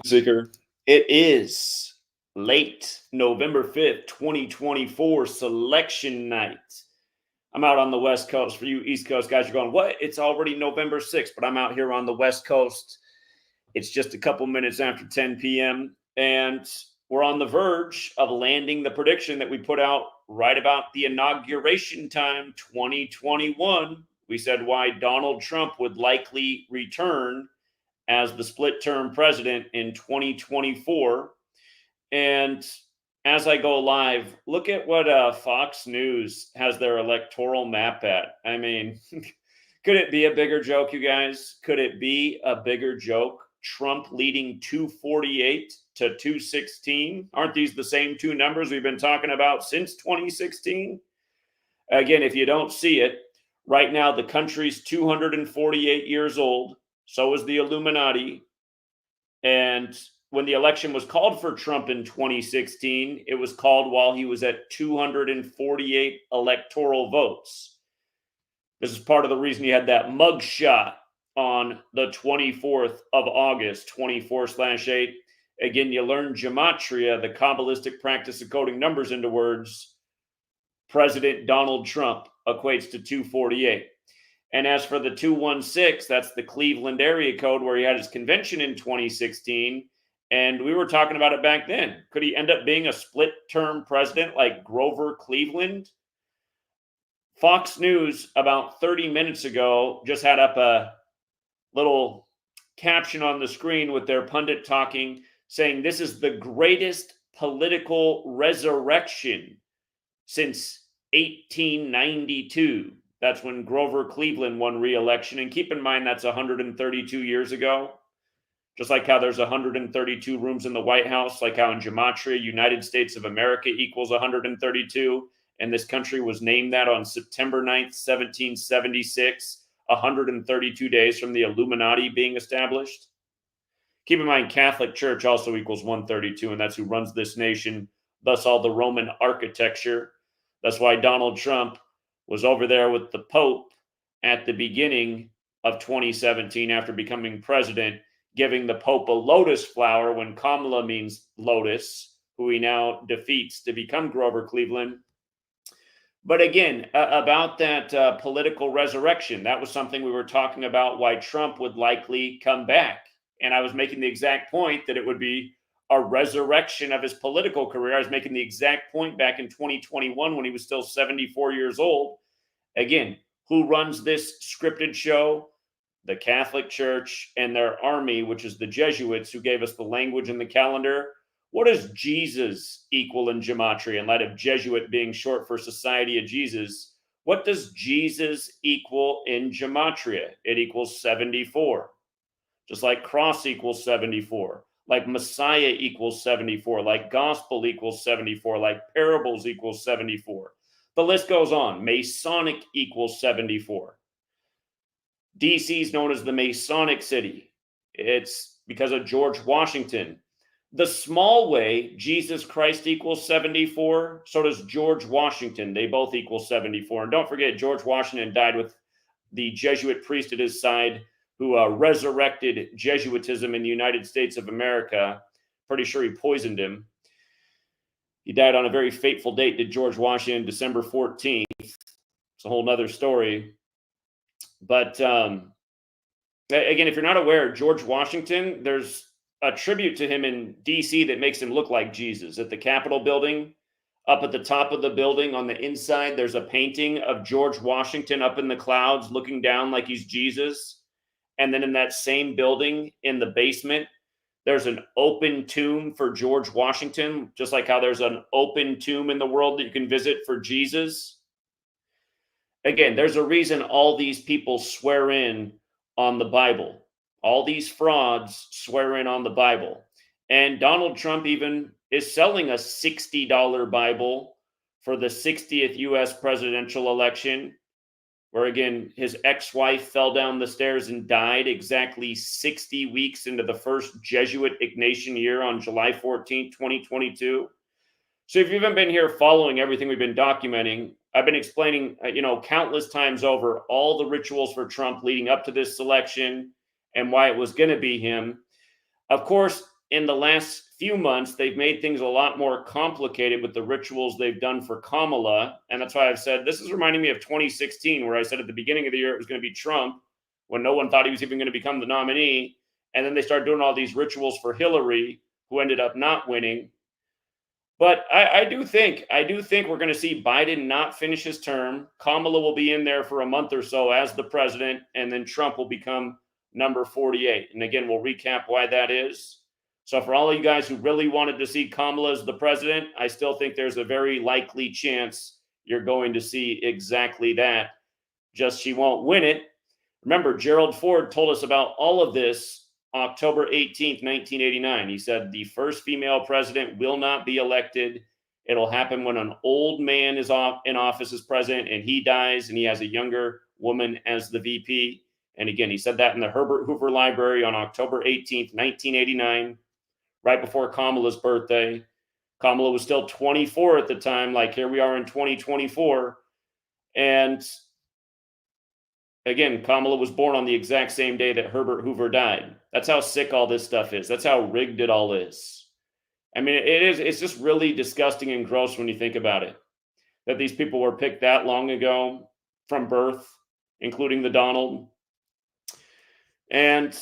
Seeker. It is late November 5th, 2024, selection night. I'm out on the West Coast. For you East Coast guys, you're going, what? It's already November 6th, but I'm out here on the West Coast. It's just a couple minutes after 10 p.m., and we're on the verge of landing the prediction that we put out right about the inauguration time, 2021. We said why Donald Trump would likely return as the split-term president in 2024. And as I go live, look at what Fox News has their electoral map at. I mean, could it be a bigger joke, you guys? Could it be a bigger joke? Trump leading 248 to 216. Aren't these the same two numbers we've been talking about since 2016? Again, if you don't see it, right now the country's 248 years old. So is the Illuminati. And when the election was called for Trump in 2016, it was called while he was at 248 electoral votes. This is part of the reason he had that mugshot on the 24th of August, 24/8. Again, you learn gematria, the Kabbalistic practice of coding numbers into words. President Donald Trump equates to 248. And as for the 216, that's the Cleveland area code where he had his convention in 2016. And we were talking about it back then. Could he end up being a split-term president like Grover Cleveland? Fox News, about 30 minutes ago, just had up a little caption on the screen with their pundit talking, saying this is the greatest political resurrection since 1892. That's when Grover Cleveland won re-election. And keep in mind, that's 132 years ago. Just like how there's 132 rooms in the White House, like how in Gematria, United States of America equals 132. And this country was named that on September 9th, 1776, 132 days from the Illuminati being established. Keep in mind, Catholic Church also equals 132, and that's who runs this nation, thus all the Roman architecture. That's why Donald Trump was over there with the Pope at the beginning of 2017 after becoming president, giving the Pope a lotus flower when Kamala means lotus, who he now defeats to become Grover Cleveland. But again, about that political resurrection, that was something we were talking about, why Trump would likely come back. And I was making the exact point that it would be a resurrection of his political career. I was making the exact point back in 2021 when he was still 74 years old. Again, who runs this scripted show? The Catholic Church and their army, which is the Jesuits, who gave us the language and the calendar. What does Jesus equal in gematria? In light of Jesuit being short for Society of Jesus, what does Jesus equal in gematria? It equals 74. Just like cross equals 74. Like Messiah equals 74, like gospel equals 74, like parables equals 74. The list goes on. Masonic equals 74. DC is known as the Masonic City. It's because of George Washington. The small way, Jesus Christ equals 74, so does George Washington. They both equal 74. And don't forget, George Washington died with the Jesuit priest at his side who resurrected Jesuitism in the United States of America. Pretty sure he poisoned him. He died on a very fateful date, did George Washington, December 14th. It's a whole nother story. But again, if you're not aware, George Washington, there's a tribute to him in D.C. that makes him look like Jesus. At the Capitol building, up at the top of the building on the inside, there's a painting of George Washington up in the clouds looking down like he's Jesus. And then in that same building, in the basement, there's an open tomb for George Washington, just like how there's an open tomb in the world that you can visit for Jesus. Again, there's a reason all these people swear in on the Bible. All these frauds swear in on the Bible. And Donald Trump even is selling a $60 Bible for the 60th U.S. presidential election, where again, his ex-wife fell down the stairs and died exactly 60 weeks into the first Jesuit Ignatian year on July 14, 2022. So if you haven't been here following everything we've been documenting, I've been explaining, countless times over all the rituals for Trump leading up to this selection and why it was going to be him. Of course, in the last few months, they've made things a lot more complicated with the rituals they've done for Kamala. And that's why I've said this is reminding me of 2016, where I said at the beginning of the year it was going to be Trump when no one thought he was even going to become the nominee. And then they started doing all these rituals for Hillary, who ended up not winning. But I do think we're going to see Biden not finish his term. Kamala will be in there for a month or so as the president, and then Trump will become number 48. And again, we'll recap why that is. So for all of you guys who really wanted to see Kamala as the president, I still think there's a very likely chance you're going to see exactly that. Just she won't win it. Remember, Gerald Ford told us about all of this October 18th, 1989. He said the first female president will not be elected. It'll happen when an old man is in office as president and he dies and he has a younger woman as the VP. And again, he said that in the Herbert Hoover Library on October 18th, 1989, right before Kamala's birthday. Kamala was still 24 at the time, like here we are in 2024. And again, Kamala was born on the exact same day that Herbert Hoover died. That's how sick all this stuff is. That's how rigged it all is. I mean, it's just really disgusting and gross when you think about it, that these people were picked that long ago from birth, including the Donald. And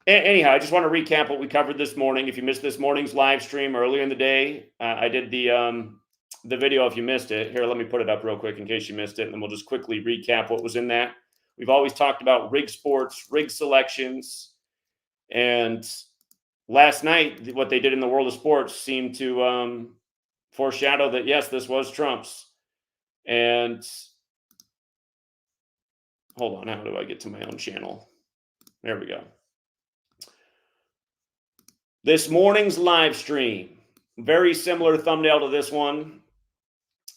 anyhow, I just want to recap what we covered this morning. If you missed this morning's live stream earlier in the day, I did the video. If you missed it, here, let me put it up real quick in case you missed it, and then we'll just quickly recap what was in that. We've always talked about rig sports, rig selections, and last night, what they did in the world of sports seemed to foreshadow that, yes, this was Trump's. And hold on, how do I get to my own channel? There we go. This morning's live stream, very similar thumbnail to this one.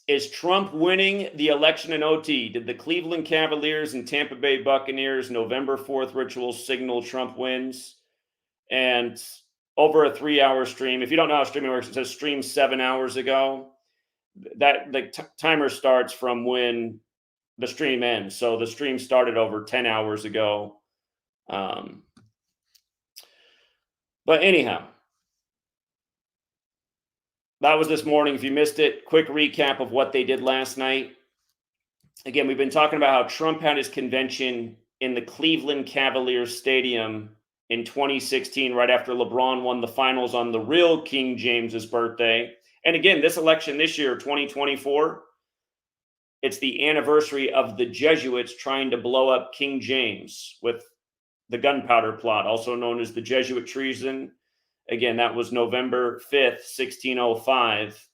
Is Trump winning the election in OT? Did the Cleveland Cavaliers and Tampa Bay Buccaneers November 4th rituals signal Trump wins? And over a 3-hour stream, if you don't know how streaming works, it says stream 7 hours ago. That the timer starts from when the stream ends. So the stream started over 10 hours ago. But anyhow, that was this morning. If you missed it, quick recap of what they did last night. Again, we've been talking about how Trump had his convention in the Cleveland Cavaliers Stadium in 2016, right after LeBron won the finals on the real King James's birthday. And again, this election this year, 2024, it's the anniversary of the Jesuits trying to blow up King James with the gunpowder plot, also known as the Jesuit treason. Again, that was November 5th, 1605.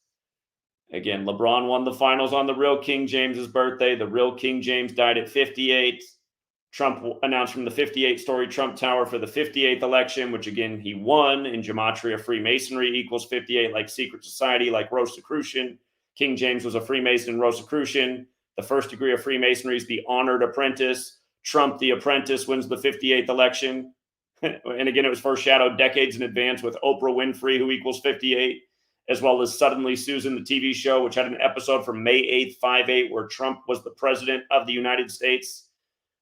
Again, LeBron won the finals on the real King James's birthday. The real King James died at 58. Trump announced from the 58-story Trump Tower for the 58th election, which again, he won in Gematria Freemasonry equals 58, like secret society, like Rosicrucian. King James was a Freemason and Rosicrucian. The first degree of Freemasonry is the honored apprentice. Trump, the apprentice, wins the 58th election. And again, it was foreshadowed decades in advance with Oprah Winfrey, who equals 58, as well as Suddenly Susan, the TV show, which had an episode from May 8th, 58, where Trump was the president of the United States.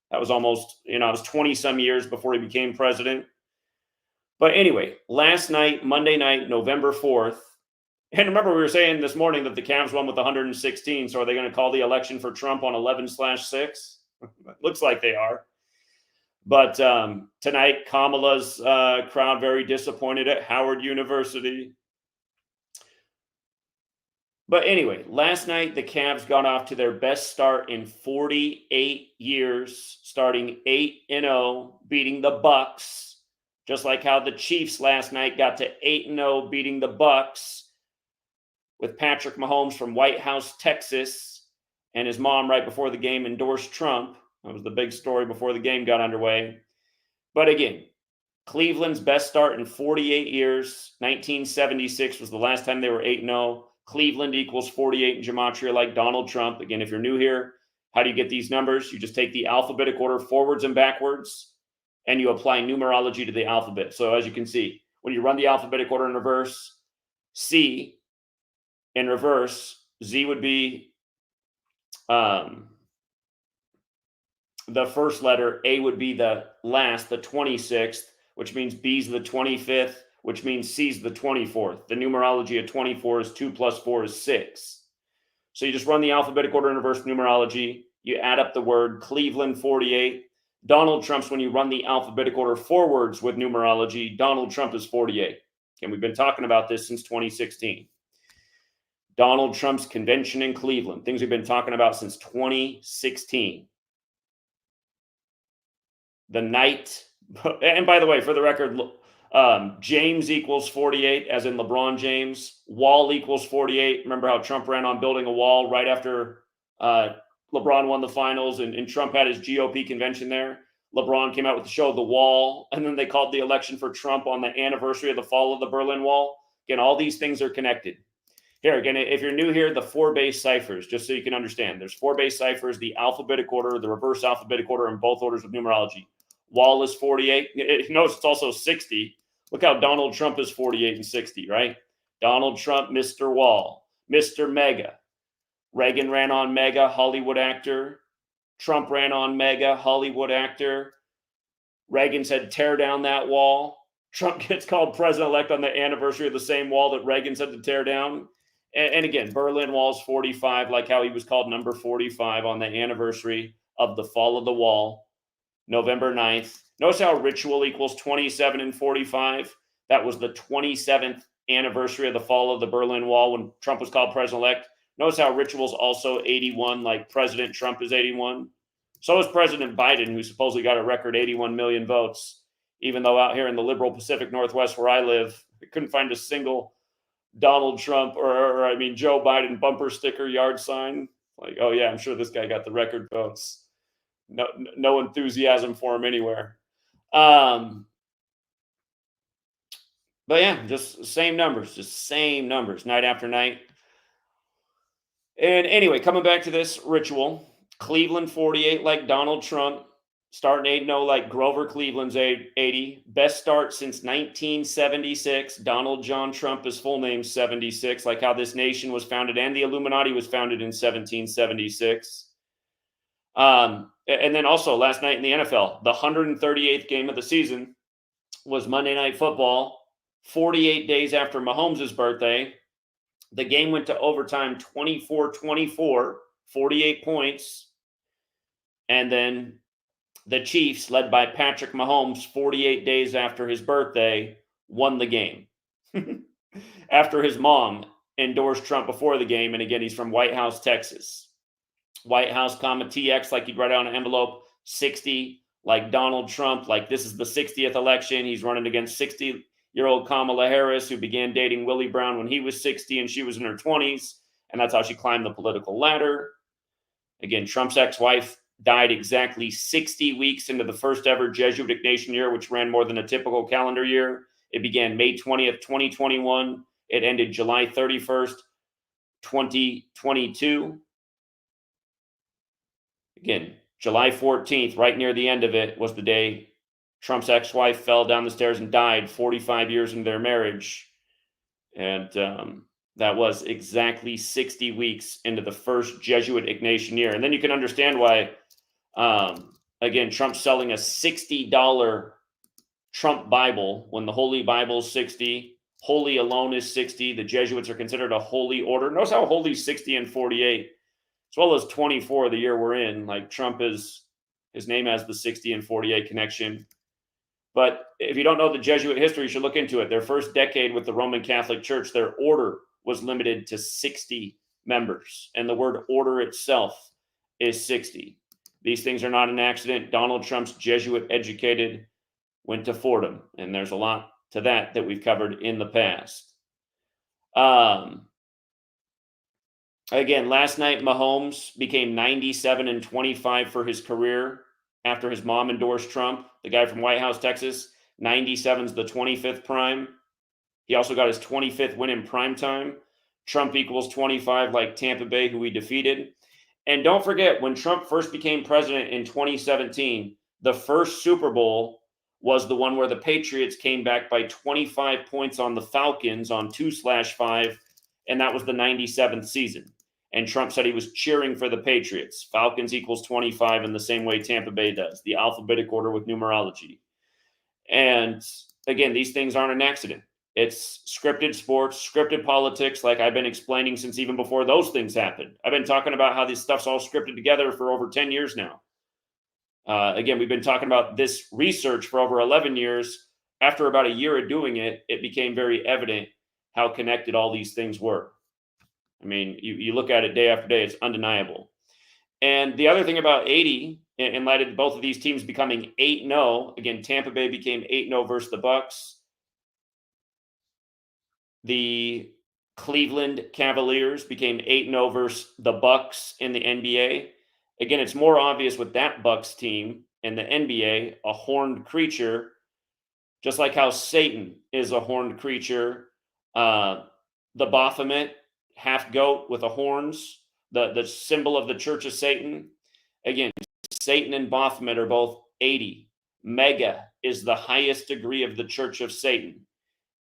That was almost, it was 20 some years before he became president. But anyway, last night, Monday night, November 4th, and remember we were saying this morning that the Cavs won with 116. So are they going to call the election for Trump on 11/6? Looks like they are. But tonight, Kamala's crowd very disappointed at Howard University. But anyway, last night, the Cavs got off to their best start in 48 years, starting 8-0, beating the Bucks, just like how the Chiefs last night got to 8-0, beating the Bucks, with Patrick Mahomes from White House, Texas, and his mom right before the game endorsed Trump. That was the big story before the game got underway. But again, Cleveland's best start in 48 years. 1976 was the last time they were 8-0. Cleveland equals 48 in Gematria, like Donald Trump. Again, if you're new here, how do you get these numbers? You just take the alphabetic order forwards and backwards, and you apply numerology to the alphabet. So as you can see, when you run the alphabetic order in reverse, C in reverse, Z would be the first letter, A would be the last, the 26th, which means B's the 25th, which means C is the 24th. The numerology of 24 is 2 plus 4 is 6. So you just run the alphabetic order in reverse numerology. You add up the word Cleveland 48. Donald Trump's when you run the alphabetic order forwards with numerology. Donald Trump is 48. And we've been talking about this since 2016. Donald Trump's convention in Cleveland. Things we've been talking about since 2016. The night, and by the way, for the record, James equals 48, as in LeBron James. Wall equals 48. Remember how Trump ran on building a wall right after LeBron won the finals and Trump had his GOP convention there? LeBron came out with the show The Wall, and then they called the election for Trump on the anniversary of the fall of the Berlin Wall. Again, all these things are connected. Here, again, if you're new here, the 4 base ciphers, just so you can understand. There's 4 base ciphers, the alphabetic order, the reverse alphabetic order, and both orders of numerology. Wall is 48. Notice it's also 60. Look how Donald Trump is 48 and 60, right? Donald Trump, Mr. Wall, Mr. Mega. Reagan ran on Mega, Hollywood actor. Trump ran on Mega, Hollywood actor. Reagan said, tear down that wall. Trump gets called president-elect on the anniversary of the same wall that Reagan said to tear down. And again, Berlin Wall's 45, like how he was called number 45 on the anniversary of the fall of the wall, November 9th. Notice how ritual equals 27 and 45. That was the 27th anniversary of the fall of the Berlin Wall when Trump was called president-elect. Notice how ritual's also 81, like President Trump is 81. So is President Biden, who supposedly got a record 81 million votes, even though out here in the liberal Pacific Northwest where I live, I couldn't find a single Donald Trump or Joe Biden bumper sticker, yard sign. Like, oh yeah, I'm sure this guy got the record votes. No enthusiasm for him anywhere. But yeah, just same numbers, night after night. And anyway, coming back to this ritual, Cleveland 48 like Donald Trump, starting 8-0 like Grover Cleveland's 80. Best start since 1976. Donald John Trump, his full name 76, like how this nation was founded and the Illuminati was founded in 1776. And then also last night in the NFL, the 138th game of the season was Monday Night Football, 48 days after Mahomes' birthday. The game went to overtime 24-24, 48 points. And then the Chiefs, led by Patrick Mahomes, 48 days after his birthday, won the game. After his mom endorsed Trump before the game. And again, he's from White House, Texas. White House, TX, like he'd write out on an envelope, 60, like Donald Trump, like this is the 60th election. He's running against 60-year-old Kamala Harris, who began dating Willie Brown when he was 60 and she was in her 20s. And that's how she climbed the political ladder. Again, Trump's ex-wife died exactly 60 weeks into the first ever Jesuit Ignatian year, which ran more than a typical calendar year. It began May 20th, 2021. It ended July 31st, 2022. Again, July 14th, right near the end of it, was the day Trump's ex-wife fell down the stairs and died 45 years into their marriage. And that was exactly 60 weeks into the first Jesuit Ignatian year. And then you can understand why, again, Trump's selling a $60 Trump Bible when the Holy Bible is 60. Holy alone is 60. The Jesuits are considered a holy order. Notice how holy 60 and 48, as well as 24 the year we're in. Like Trump is, his name has the 60 and 48 connection. But if you don't know the Jesuit history, you should look into it. Their first decade with the Roman Catholic Church, their order was limited to 60 members. And the word order itself is 60. These things are not an accident. Donald Trump's Jesuit educated, went to Fordham. And there's a lot to that we've covered in the past. Again, last night, Mahomes became 97 and 25 for his career after his mom endorsed Trump. The guy from White House, Texas, 97's the 25th prime. He also got his 25th win in prime time. Trump equals 25 like Tampa Bay, who he defeated. And don't forget, when Trump first became president in 2017, the first Super Bowl was the one where the Patriots came back by 25 points on the Falcons on 2/5, and that was the 97th season. And Trump said he was cheering for the Patriots. Falcons equals 25 in the same way Tampa Bay does, the alphabetic order with numerology. And again, these things aren't an accident. It's scripted sports, scripted politics, like I've been explaining since even before those things happened. I've been talking about how this stuff's all scripted together for over 10 years now. Again, we've been talking about this research for over 11 years. After about a year of doing it, it became very evident how connected all these things were. I mean, you look at it day after day, it's undeniable. And the other thing about 80, in light of both of these teams becoming 8-0, again, Tampa Bay became 8-0 versus the Bucks. The Cleveland Cavaliers became 8-0 versus the Bucks in the NBA. Again, it's more obvious with that Bucks team in the NBA, a horned creature, just like how Satan is a horned creature. The Baphomet, half goat with the horns, the symbol of the Church of Satan. Again, Satan and Baphomet are both 80. Mega is the highest degree of the Church of Satan.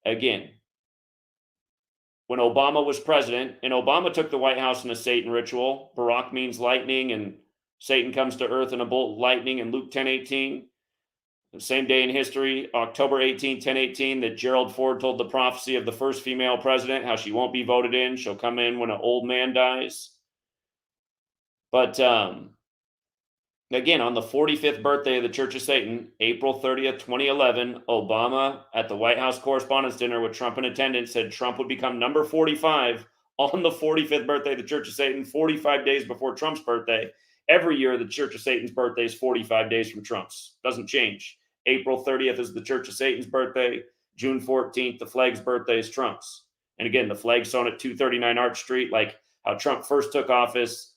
Again, when Obama was president, and Obama took the White House in a Satan ritual. Barak means lightning, and Satan comes to earth in a bolt of lightning in Luke 10:18. The same day in history, October 18, 10:18, that Gerald Ford told the prophecy of the first female president, how she won't be voted in. She'll come in when an old man dies. But again, on the 45th birthday of the Church of Satan, April 30th, 2011, Obama at the White House Correspondents' Dinner with Trump in attendance said Trump would become number 45 on the 45th birthday of the Church of Satan, 45 days before Trump's birthday. Every year, the Church of Satan's birthday is 45 days from Trump's. Doesn't change. April 30th is the Church of Satan's birthday. June 14th, the flag's birthday is Trump's. And again, the flag's sewn at 239 Arch Street, like how Trump first took office,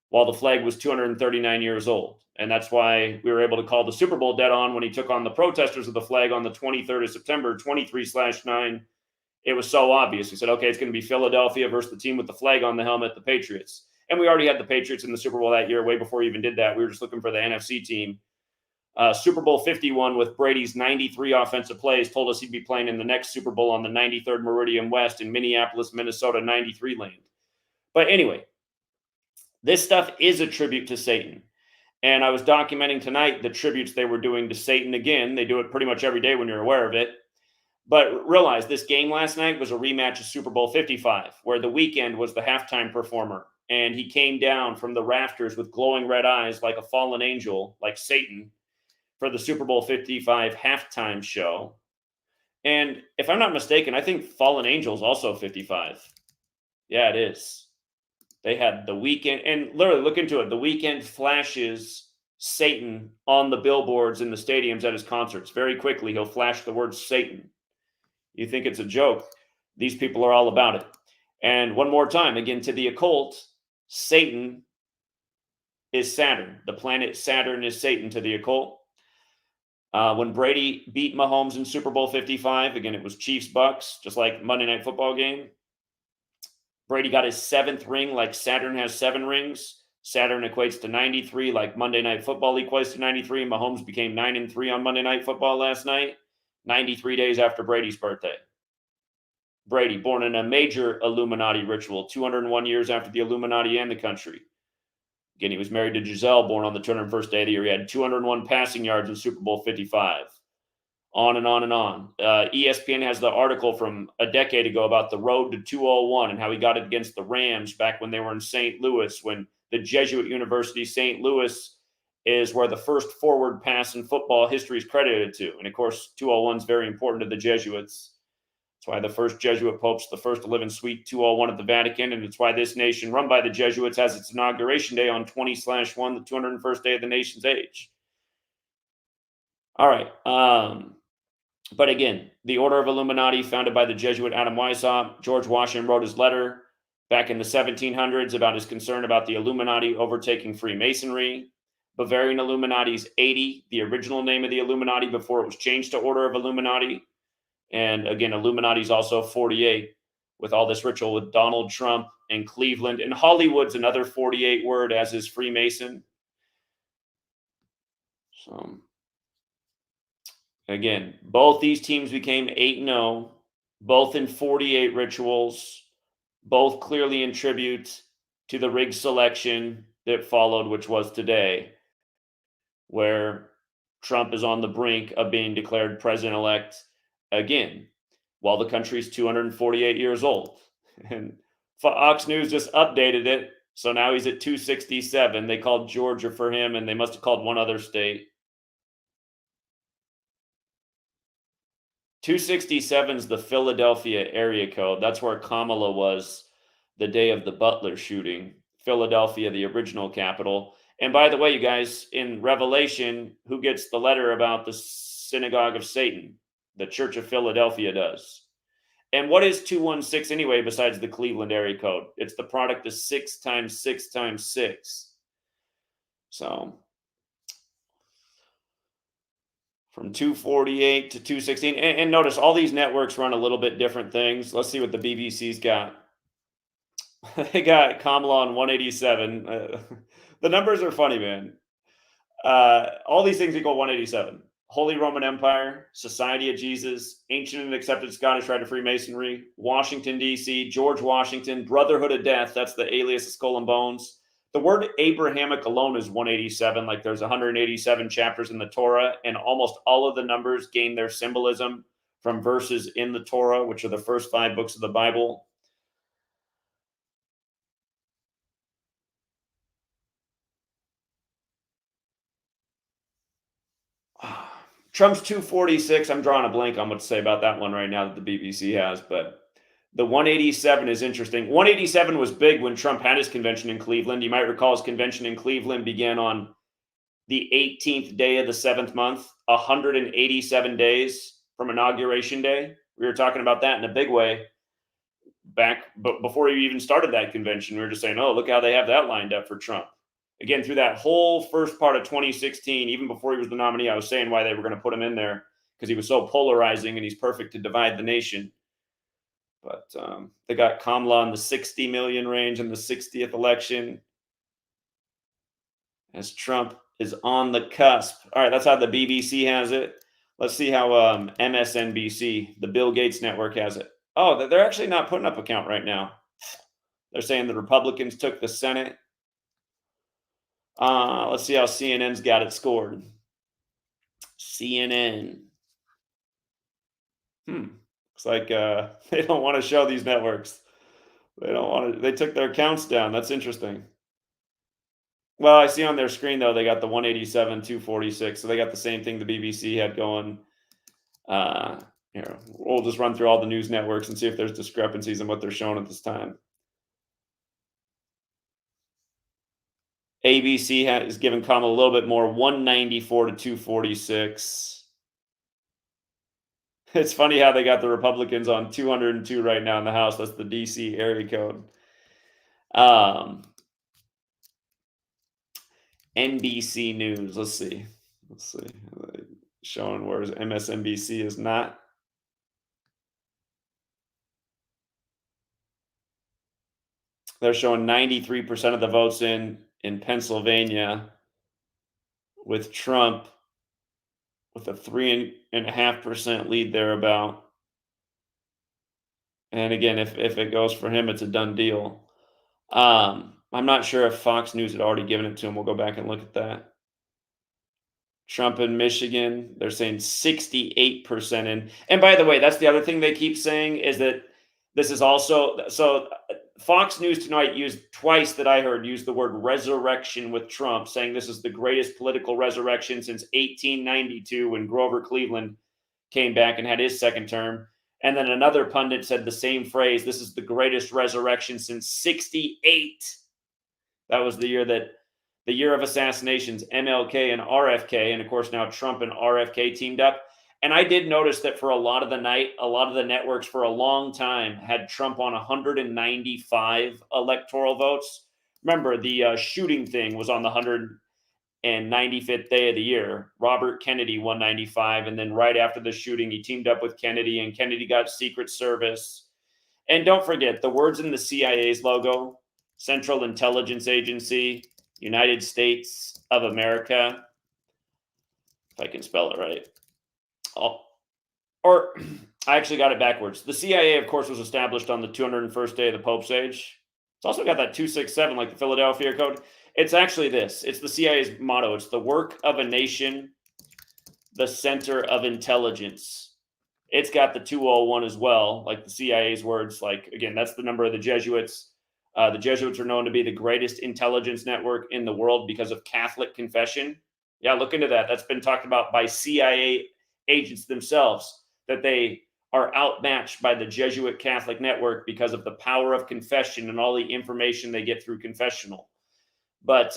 while the flag was 239 years old. And that's why we were able to call the Super Bowl dead on when he took on the protesters of the flag on the 23rd of September, 23/9. It was so obvious. We said, okay, it's going to be Philadelphia versus the team with the flag on the helmet, the Patriots. And we already had the Patriots in the Super Bowl that year, way before we even did that. We were just looking for the NFC team. Super Bowl 51 with Brady's 93 offensive plays told us he'd be playing in the next Super Bowl on the 93rd Meridian West in Minneapolis, Minnesota, 93 land. But anyway, this stuff is a tribute to Satan. And I was documenting tonight the tributes they were doing to Satan again. They do it pretty much every day when you're aware of it. But realize this game last night was a rematch of Super Bowl 55, where The Weeknd was the halftime performer. And he came down from the rafters with glowing red eyes like a fallen angel, like Satan, for the Super Bowl 55 halftime show. And if I'm not mistaken, I think Fallen Angel's also 55. Yeah, it is. They had The Weeknd, and literally look into it. The Weeknd flashes Satan on the billboards in the stadiums at his concerts. Very quickly, he'll flash the word Satan. You think it's a joke. These people are all about it. And one more time, again, to the occult, Satan is Saturn. The planet Saturn is Satan to the occult. When Brady beat Mahomes in Super Bowl 55, again, it was Chiefs-Bucks, just like Monday Night Football game. Brady got his 7th ring, like Saturn has 7 rings. Saturn equates to 93, like Monday Night Football equates to 93. Mahomes became 9-3 on Monday Night Football last night, 93 days after Brady's birthday. Brady, born in a major Illuminati ritual, 201 years after the Illuminati and the country. Again, he was married to Giselle, born on the 201st day of the year. He had 201 passing yards in Super Bowl 55. On and on and on. ESPN has the article from a decade ago about the road to 201 and how he got it against the Rams back when they were in St. Louis, when the Jesuit University, St. Louis, is where the first forward pass in football history is credited to. And, of course, 201 is very important to the Jesuits. That's why the first Jesuit pope's the first to live in Suite 201 at the Vatican, and it's why this nation, run by the Jesuits, has its inauguration day on 20/1, the 201st day of the nation's age. All right. But again, the Order of Illuminati, founded by the Jesuit Adam Weishaupt. George Washington wrote his letter back in the 1700s about his concern about the Illuminati overtaking Freemasonry. Bavarian Illuminati's 80, the original name of the Illuminati before it was changed to Order of Illuminati. And again, Illuminati's also 48 with all this ritual with Donald Trump and Cleveland. And Hollywood's another 48 word, as is Freemason. So again, both these teams became 8-0, both in 48 rituals, both clearly in tribute to the rigged selection that followed, which was today, where Trump is on the brink of being declared president-elect again. while the country's 248 years old. And Fox News just updated it. So now he's at 267. They called Georgia for him, and they must have called one other state. 267 is the Philadelphia area code. That's where Kamala was the day of the Butler shooting. Philadelphia, the original capital. And by the way, you guys, in Revelation, who gets the letter about the synagogue of Satan? The Church of Philadelphia does. And what is 216 anyway, besides the Cleveland area code? It's the product of 6 times 6 times 6. So from 248 to 216. And notice all these networks run a little bit different things. Let's see what the BBC's got. They got Kamala on 187. The numbers are funny, man. All these things equal 187. Holy Roman Empire, Society of Jesus, Ancient and Accepted Scottish Rite of Freemasonry, Washington, D.C., George Washington, Brotherhood of Death, that's the alias of Skull and Bones. The word Abrahamic alone is 187, like there's 187 chapters in the Torah, and almost all of the numbers gain their symbolism from verses in the Torah, which are the first 5 books of the Bible. Trump's 246. I'm drawing a blank on what to say about that one right now that the BBC has, but the 187 is interesting. 187 was big when Trump had his convention in Cleveland. You might recall his convention in Cleveland began on the 18th day of the 7th month, 187 days from Inauguration Day. We were talking about that in a big way back before he even started that convention. We were just saying, oh, look how they have that lined up for Trump. Again, through that whole first part of 2016, even before he was the nominee, I was saying why they were going to put him in there because he was so polarizing and he's perfect to divide the nation. But they got Kamala in the 60 million range in the 60th election as Trump is on the cusp. All right, that's how the BBC has it. Let's see how MSNBC, the Bill Gates network, has it. Oh, they're actually not putting up a count right now. They're saying the Republicans took the Senate. Let's see how CNN's got it scored. CNN. Looks like they don't want to show these networks. They don't want to. They took their counts down. That's interesting. Well, I see on their screen though they got the 187, 246. So they got the same thing the BBC had going. Here, we'll just run through all the news networks and see if there's discrepancies in what they're showing at this time. ABC is giving Kamala a little bit more, 194 to 246. It's funny how they got the Republicans on 202 right now in the House. That's the DC area code. NBC News. Let's see. Showing where MSNBC is not. They're showing 93% of the votes in Pennsylvania with Trump with a 3.5% lead thereabout. And again, if it goes for him, it's a done deal. I'm not sure if Fox News had already given it to him. We'll go back and look at that. Trump in Michigan, they're saying 68% in. And by the way, that's the other thing they keep saying is that this is also so Fox News tonight used twice that I heard use the word resurrection with Trump, saying this is the greatest political resurrection since 1892 when Grover Cleveland came back and had his second term. And then another pundit said the same phrase, this is the greatest resurrection since 68. That was the year of assassinations, MLK and RFK. And of course, now Trump and RFK teamed up. And I did notice that for a lot of the night, a lot of the networks for a long time had Trump on 195 electoral votes. Remember, the shooting thing was on the 195th day of the year. Robert Kennedy, 195. And then right after the shooting, he teamed up with Kennedy, and Kennedy got Secret Service. And don't forget, the words in the CIA's logo, Central Intelligence Agency, United States of America, if I can spell it right. Or I actually got it backwards. The CIA, of course, was established on the 201st day of the Pope's age. It's also got that 267, like the Philadelphia Code. It's actually this. It's the CIA's motto. It's the work of a nation, the center of intelligence. it's got the 201 as well, like the CIA's words. Like, again, that's the number of the Jesuits. The Jesuits are known to be the greatest intelligence network in the world because of Catholic confession. Yeah, look into that. That's been talked about by CIA agents themselves, that they are outmatched by the Jesuit Catholic network because of the power of confession and all the information they get through confessional. But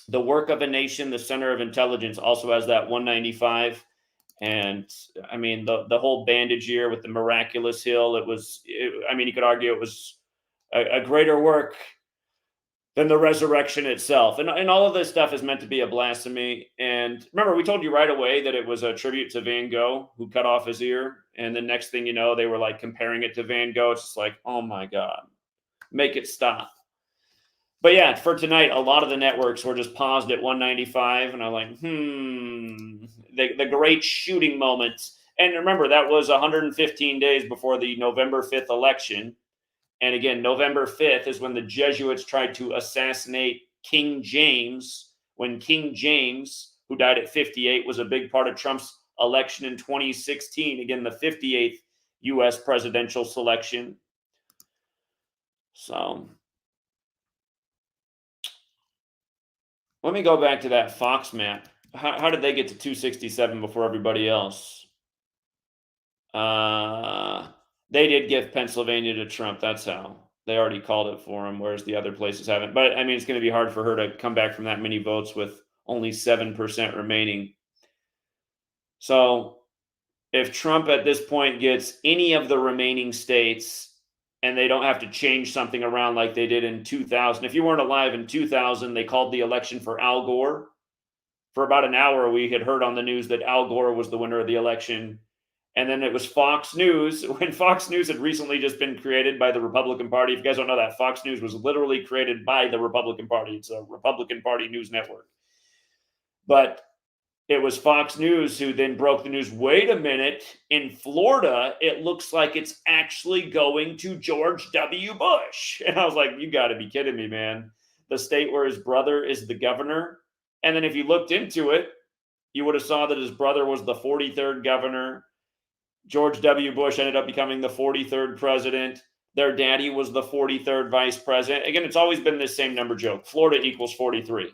the work of a nation, the center of intelligence, also has that 195. And I mean, the whole bandage year with the miraculous hill, I mean, you could argue it was a greater work than the resurrection itself. And all of this stuff is meant to be a blasphemy. And remember, we told you right away that it was a tribute to Van Gogh, who cut off his ear. And the next thing you know, they were like comparing it to Van Gogh. It's just like, oh my God, make it stop. But yeah, for tonight, a lot of the networks were just paused at 195. And I'm like, the great shooting moments. And remember, that was 115 days before the November 5th election. And again, November 5th is when the Jesuits tried to assassinate King James, when King James, who died at 58, was a big part of Trump's election in 2016. Again, the 58th U.S. presidential selection. So let me go back to that Fox map. How did they get to 267 before everybody else? They did give Pennsylvania to Trump. That's how. They already called it for him, whereas the other places haven't. But I mean, it's going to be hard for her to come back from that many votes with only 7% remaining. So if Trump at this point gets any of the remaining states and they don't have to change something around like they did in 2000, if you weren't alive in 2000, they called the election for Al Gore. For about an hour, we had heard on the news that Al Gore was the winner of the election. And then it was Fox News, when Fox News had recently just been created by the Republican Party. If you guys don't know that, Fox News was literally created by the Republican Party. It's a Republican Party news network. But it was Fox News who then broke the news. Wait a minute, in Florida, it looks like it's actually going to George W. Bush. And I was like, you got to be kidding me, man. The state where his brother is the governor. And then if you looked into it, you would have saw that his brother was the 43rd governor. George W. Bush ended up becoming the 43rd president. Their daddy was the 43rd vice president. Again, it's always been this same number joke. Florida equals 43.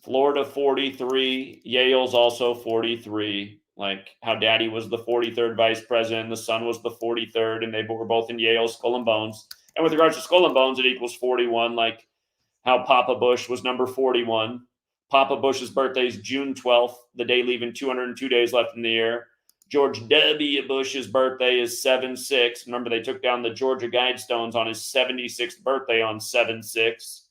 Florida 43. Yale's also 43. Like how daddy was the 43rd vice president. The son was the 43rd, and they were both in Yale, Skull and Bones. And with regards to Skull and Bones, it equals 41. Like how Papa Bush was number 41. Papa Bush's birthday is June 12th, the day leaving 202 days left in the year. George W. Bush's birthday is 7/6. Remember, they took down the Georgia Guidestones on his 76th birthday on 7/6.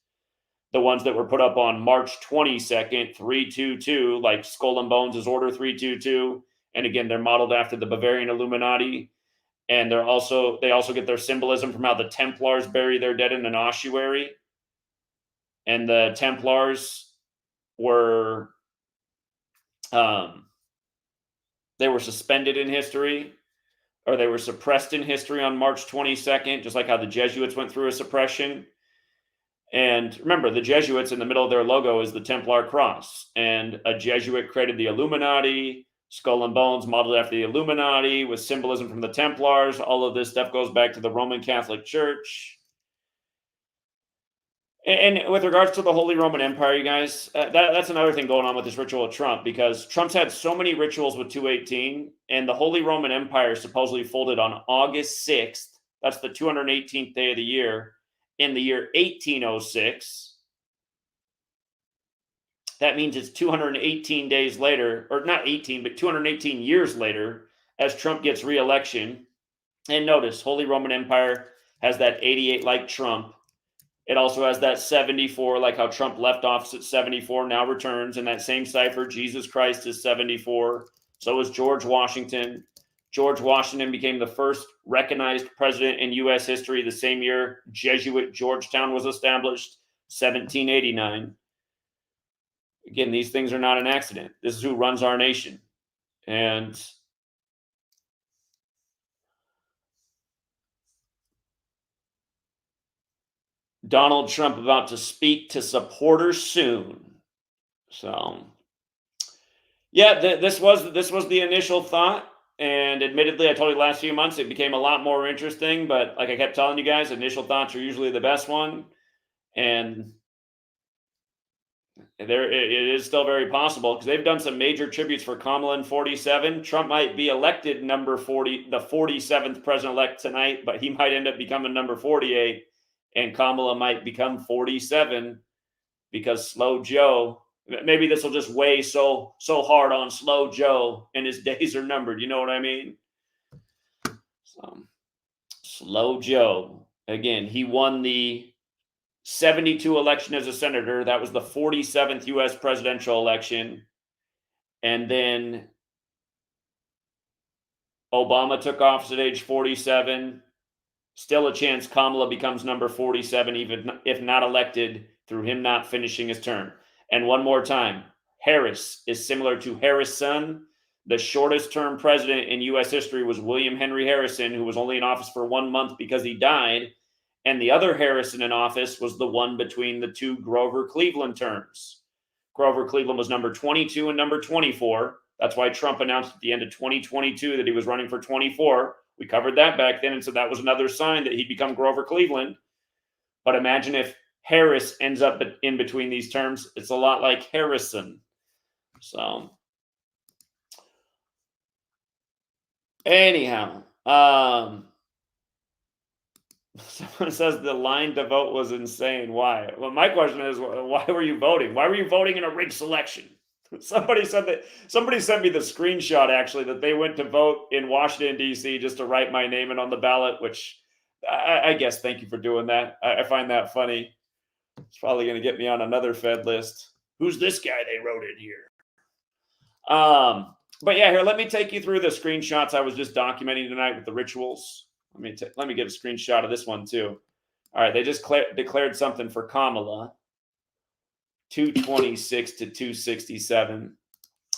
The ones that were put up on March 22nd, 322, like Skull and Bones' Order 322. And again, they're modeled after the Bavarian Illuminati. And they also get their symbolism from how the Templars bury their dead in an ossuary. And the Templars were they were suspended in history, or they were suppressed in history on March 22nd, just like how the Jesuits went through a suppression. And remember, the Jesuits, in the middle of their logo is the Templar cross. And a Jesuit created the Illuminati. Skull and Bones modeled after the Illuminati with symbolism from the Templars. All of this stuff goes back to the Roman Catholic Church. And with regards to the Holy Roman Empire, you guys, that's another thing going on with this ritual of Trump, because Trump's had so many rituals with 218, and the Holy Roman Empire supposedly folded on August 6th. That's the 218th day of the year in the year 1806. That means it's 218 days later, or not 18, but 218 years later, as Trump gets re-election. And notice, Holy Roman Empire has that 88 like Trump. It also has that 74, like how Trump left office at 74, now returns. And that same cipher, Jesus Christ is 74. So is George Washington. George Washington became the first recognized president in U.S. history the same year Jesuit Georgetown was established, 1789. Again, these things are not an accident. This is who runs our nation. And Donald Trump about to speak to supporters soon. So, yeah, this was the initial thought. And admittedly, I told you the last few months, it became a lot more interesting. But like I kept telling you guys, initial thoughts are usually the best one. And it is still very possible because they've done some major tributes for Kamala in 47. Trump might be elected number 40, the 47th president-elect tonight, but he might end up becoming number 48, and Kamala might become 47 because Slow Joe. Maybe this will just weigh so hard on Slow Joe, and his days are numbered. You know what I mean? So, Slow Joe again. He won the 72 election as a senator. That was the 47th U.S. presidential election. And then Obama took office at age 47. Still a chance Kamala becomes number 47, even if not elected, through him not finishing his term. And one more time, Harris is similar to Harrison. The shortest term president in U.S. history was William Henry Harrison, who was only in office for 1 month because he died. And the other Harrison in office was the one between the two Grover Cleveland terms. Grover Cleveland was number 22 and number 24. That's why Trump announced at the end of 2022 that he was running for 24. We covered that back then, and so that was another sign that he'd become Grover Cleveland. But imagine if Harris ends up in between these terms. It's a lot like Harrison. So anyhow, someone says the line to vote was insane. Why? Well, my question is, why were you voting? Why were you voting in a rigged selection? Somebody sent me the screenshot actually that they went to vote in Washington, D.C. just to write my name in on the ballot, which I guess thank you for doing that. I find that funny. It's probably going to get me on another Fed list. Who's this guy they wrote in here? But yeah, here, let me take you through the screenshots I was just documenting tonight with the rituals. Let me get a screenshot of this one too. All right, they just declared something for Kamala. 226 to 267.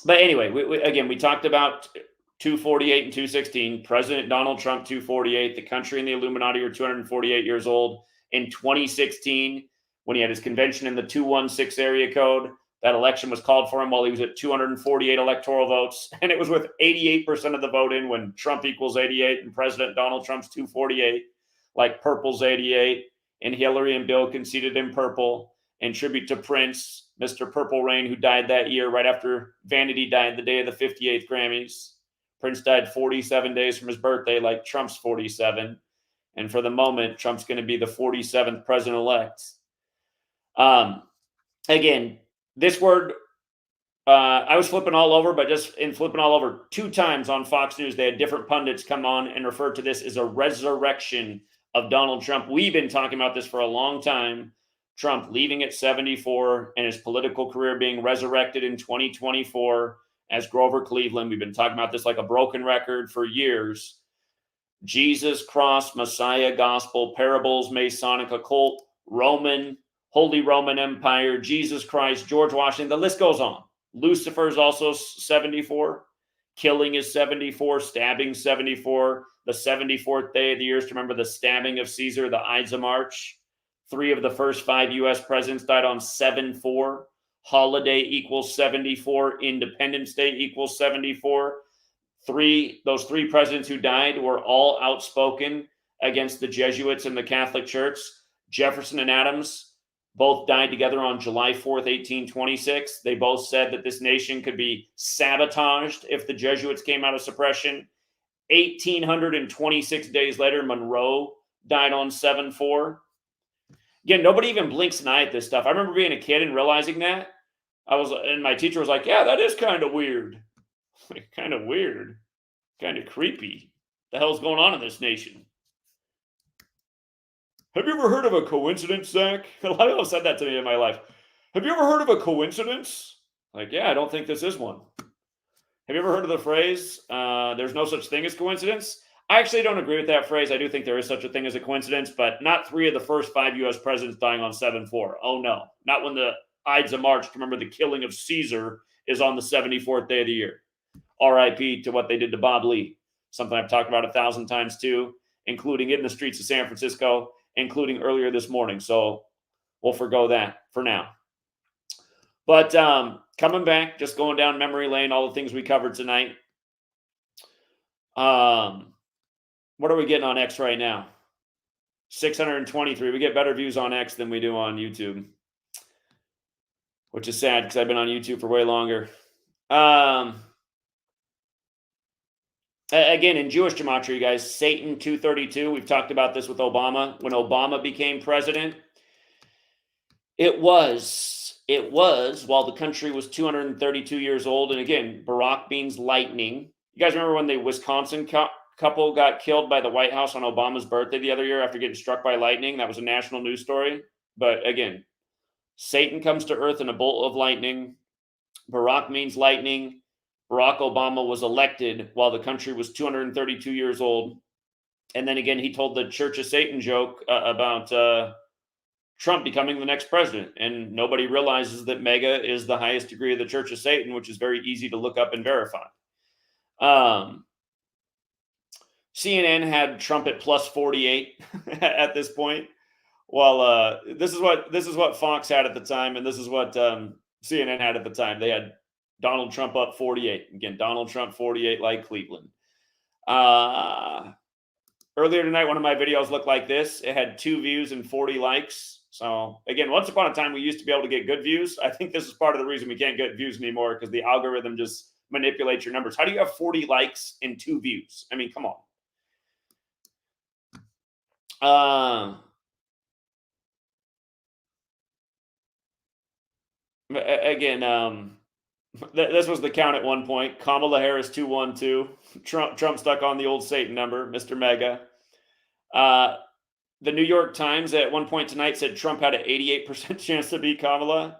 But anyway, we talked about 248 and 216. President Donald Trump, 248. The country and the Illuminati are 248 years old. In 2016, when he had his convention in the 216 area code, that election was called for him while he was at 248 electoral votes. And it was with 88% of the vote in when Trump equals 88 and President Donald Trump's 248, like Purple's 88, and Hillary and Bill conceded in purple. In tribute to Prince, Mr. Purple Rain, who died that year right after Vanity died the day of the 58th Grammys. Prince died 47 days from his birthday, like Trump's 47. And for the moment, Trump's going to be the 47th president-elect. Again, this word, I was flipping all over, but just in flipping all over 2 times on Fox News, they had different pundits come on and refer to this as a resurrection of Donald Trump. We've been talking about this for a long time. Trump leaving at 74 and his political career being resurrected in 2024 as Grover Cleveland. We've been talking about this like a broken record for years. Jesus, cross, Messiah, gospel, parables, Masonic, occult, Roman, Holy Roman Empire, Jesus Christ, George Washington. The list goes on. Lucifer is also 74. Killing is 74. Stabbing 74. The 74th day of the year is to remember the stabbing of Caesar, the Ides of March. 3 of the first 5 U.S. presidents died on 7/4. Holiday equals 74. Independence Day equals 74. Those 3 presidents who died were all outspoken against the Jesuits and the Catholic Church. Jefferson and Adams both died together on July 4th, 1826. They both said that this nation could be sabotaged if the Jesuits came out of suppression. 1,826 days later, Monroe died on 7/4. Again, nobody even blinks an eye at this stuff. I remember being a kid and realizing that. And my teacher was like, yeah, that is kind of weird. Like, kind of weird. Kind of creepy. What the hell's going on in this nation? Have you ever heard of a coincidence, Zach? A lot of people have said that to me in my life. Have you ever heard of a coincidence? Like, yeah, I don't think this is one. Have you ever heard of the phrase, there's no such thing as coincidence? I actually don't agree with that phrase. I do think there is such a thing as a coincidence, but not 3 of the first 5 U.S. presidents dying on 7/4. Oh, no. Not when the Ides of March, to remember the killing of Caesar, is on the 74th day of the year. R.I.P. to what they did to Bob Lee. Something I've talked about 1,000 times too, including in the streets of San Francisco, including earlier this morning. So we'll forgo that for now. But coming back, just going down memory lane, all the things we covered tonight. What are we getting on X right now? 623. We get better views on X than we do on YouTube, which is sad because I've been on YouTube for way longer. Again, in Jewish gematria, you guys, Satan 232. We've talked about this with Obama. When Obama became president, it was while the country was 232 years old. And again, Barack means lightning. You guys remember when the Wisconsin couple got killed by the White House on Obama's birthday the other year after getting struck by lightning? That was a national news story. But again, Satan comes to earth in a bolt of lightning. Barack means lightning. Barack Obama was elected while the country was 232 years old. And then again, he told the Church of Satan joke about Trump becoming the next president. And nobody realizes that MAGA is the highest degree of the Church of Satan, which is very easy to look up and verify. CNN had Trump at plus 48 at this point. Well, this is what Fox had at the time, and this is what CNN had at the time. They had Donald Trump up 48. Again, Donald Trump 48 like Cleveland. Earlier tonight, one of my videos looked like this. It had 2 views and 40 likes. So again, once upon a time, we used to be able to get good views. I think this is part of the reason we can't get views anymore, because the algorithm just manipulates your numbers. How do you have 40 likes and 2 views? I mean, come on. Again, this was the count at one point. Kamala Harris 212. Trump stuck on the old Satan number, Mr. Mega. The New York Times at one point tonight said Trump had an 88% chance to beat Kamala.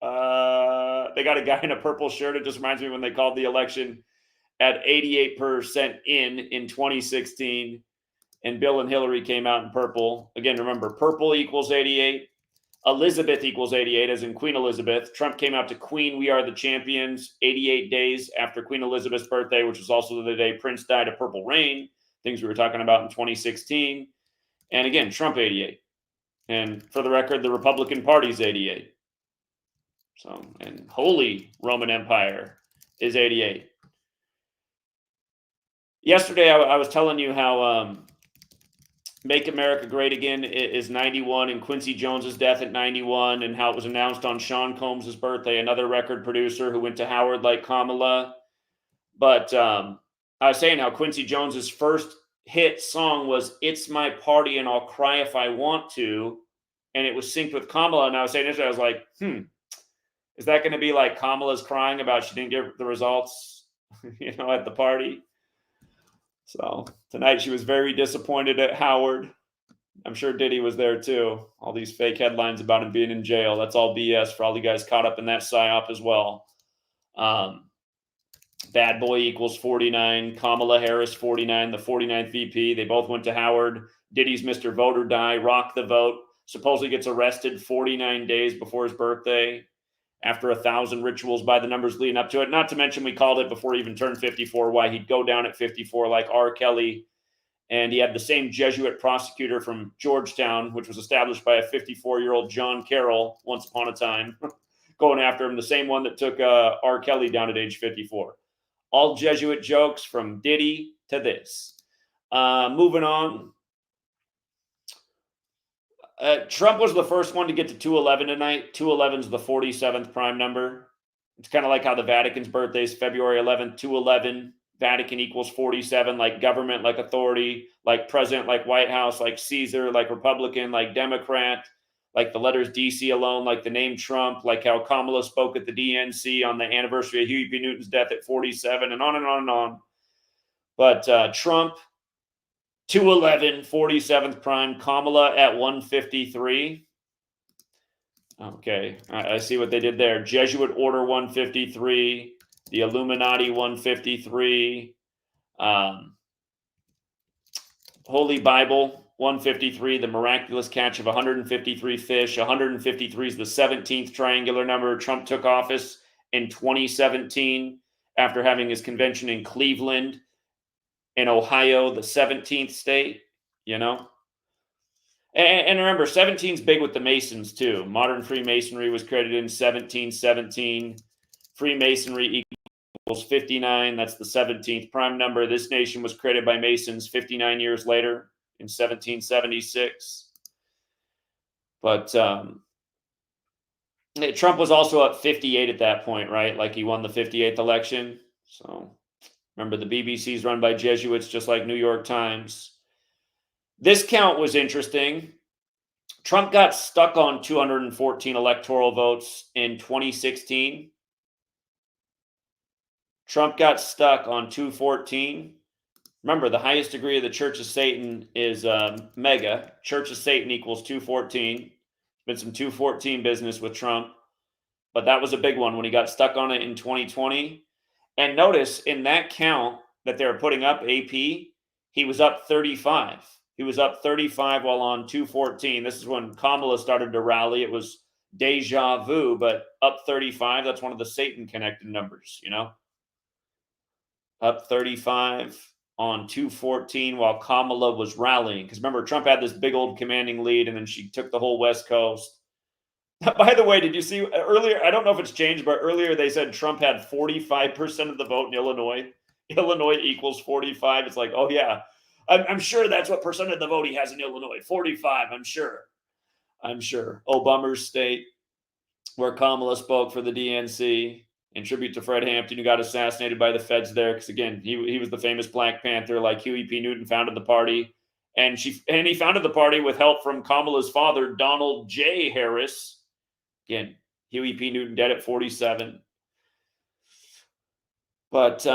They got a guy in a purple shirt. It just reminds me when they called the election at 88% in 2016. And Bill and Hillary came out in purple. Again, remember, purple equals 88. Elizabeth equals 88, as in Queen Elizabeth. Trump came out to Queen We Are the Champions 88 days after Queen Elizabeth's birthday, which was also the day Prince died of purple rain, things we were talking about in 2016. And again, Trump 88. And for the record, the Republican Party's 88. So, and Holy Roman Empire is 88. Yesterday, I was telling you how Make America Great Again is 91, and Quincy Jones's death at 91, and how it was announced on Sean Combs' birthday, another record producer who went to Howard like Kamala. But I was saying how Quincy Jones's first hit song was "It's My Party and I'll Cry If I Want To," and it was synced with Kamala. And I was saying this, I was like, is that going to be like Kamala's crying about she didn't get the results, at the party? So tonight she was very disappointed at Howard. I'm sure Diddy was there too. All these fake headlines about him being in jail. That's all BS for all you guys caught up in that psyop as well. Bad Boy equals 49. Kamala Harris 49, the 49th VP. They both went to Howard. Diddy's Mr. Vote or Die, Rock the Vote. Supposedly gets arrested 49 days before his birthday after 1,000 rituals by the numbers leading up to it. Not to mention we called it before he even turned 54, why he'd go down at 54 like R. Kelly. And he had the same Jesuit prosecutor from Georgetown, which was established by a 54-year-old John Carroll once upon a time, going after him, the same one that took R. Kelly down at age 54. All Jesuit jokes from Diddy to this. Moving on. Trump was the first one to get to 211 tonight. 211 is the 47th prime number. It's kind of like how the Vatican's birthday is February 11th, 211. Vatican equals 47, like government, like authority, like president, like White House, like Caesar, like Republican, like Democrat, like the letters DC alone, like the name Trump, like how Kamala spoke at the DNC on the anniversary of Huey P. Newton's death at 47, and on and on and on. But Trump, 211, 47th prime. Kamala at 153. Okay, I see what they did there. Jesuit Order 153. The Illuminati 153. Holy Bible 153. The miraculous catch of 153 fish. 153 is the 17th triangular number. Trump took office in 2017 after having his convention in Cleveland, in Ohio, the 17th state, And remember, 17 is big with the Masons, too. Modern Freemasonry was created in 1717. Freemasonry 59. That's the 17th prime number. This nation was created by Masons 59 years later in 1776. But Trump was also at 58 at that point, right? Like he won the 58th election. So remember, the BBC's run by Jesuits, just like New York Times. This count was interesting. Trump got stuck on 214 electoral votes in 2016. Trump got stuck on 214. Remember, the highest degree of the Church of Satan is mega. Church of Satan equals 214. Been some 214 business with Trump, but that was a big one when he got stuck on it in 2020. And notice in that count that they were putting up, AP, he was up 35. He was up 35 while on 214. This is when Kamala started to rally. It was deja vu, but up 35, that's one of the Satan-connected numbers, you know? Up 35 on 214 while Kamala was rallying. Because remember, Trump had this big old commanding lead, and then she took the whole West Coast. By the way, did you see earlier? I don't know if it's changed, but earlier they said Trump had 45% of the vote in Illinois. Illinois equals 45. It's like, oh, yeah. I'm sure that's what percent of the vote he has in Illinois. 45, I'm sure. Oh, bummer state, where Kamala spoke for the DNC in tribute to Fred Hampton, who got assassinated by the feds there. Because, again, he was the famous Black Panther, like Huey P. Newton founded the party. And he founded the party with help from Kamala's father, Donald J. Harris. Again, Huey P. Newton dead at 47. But,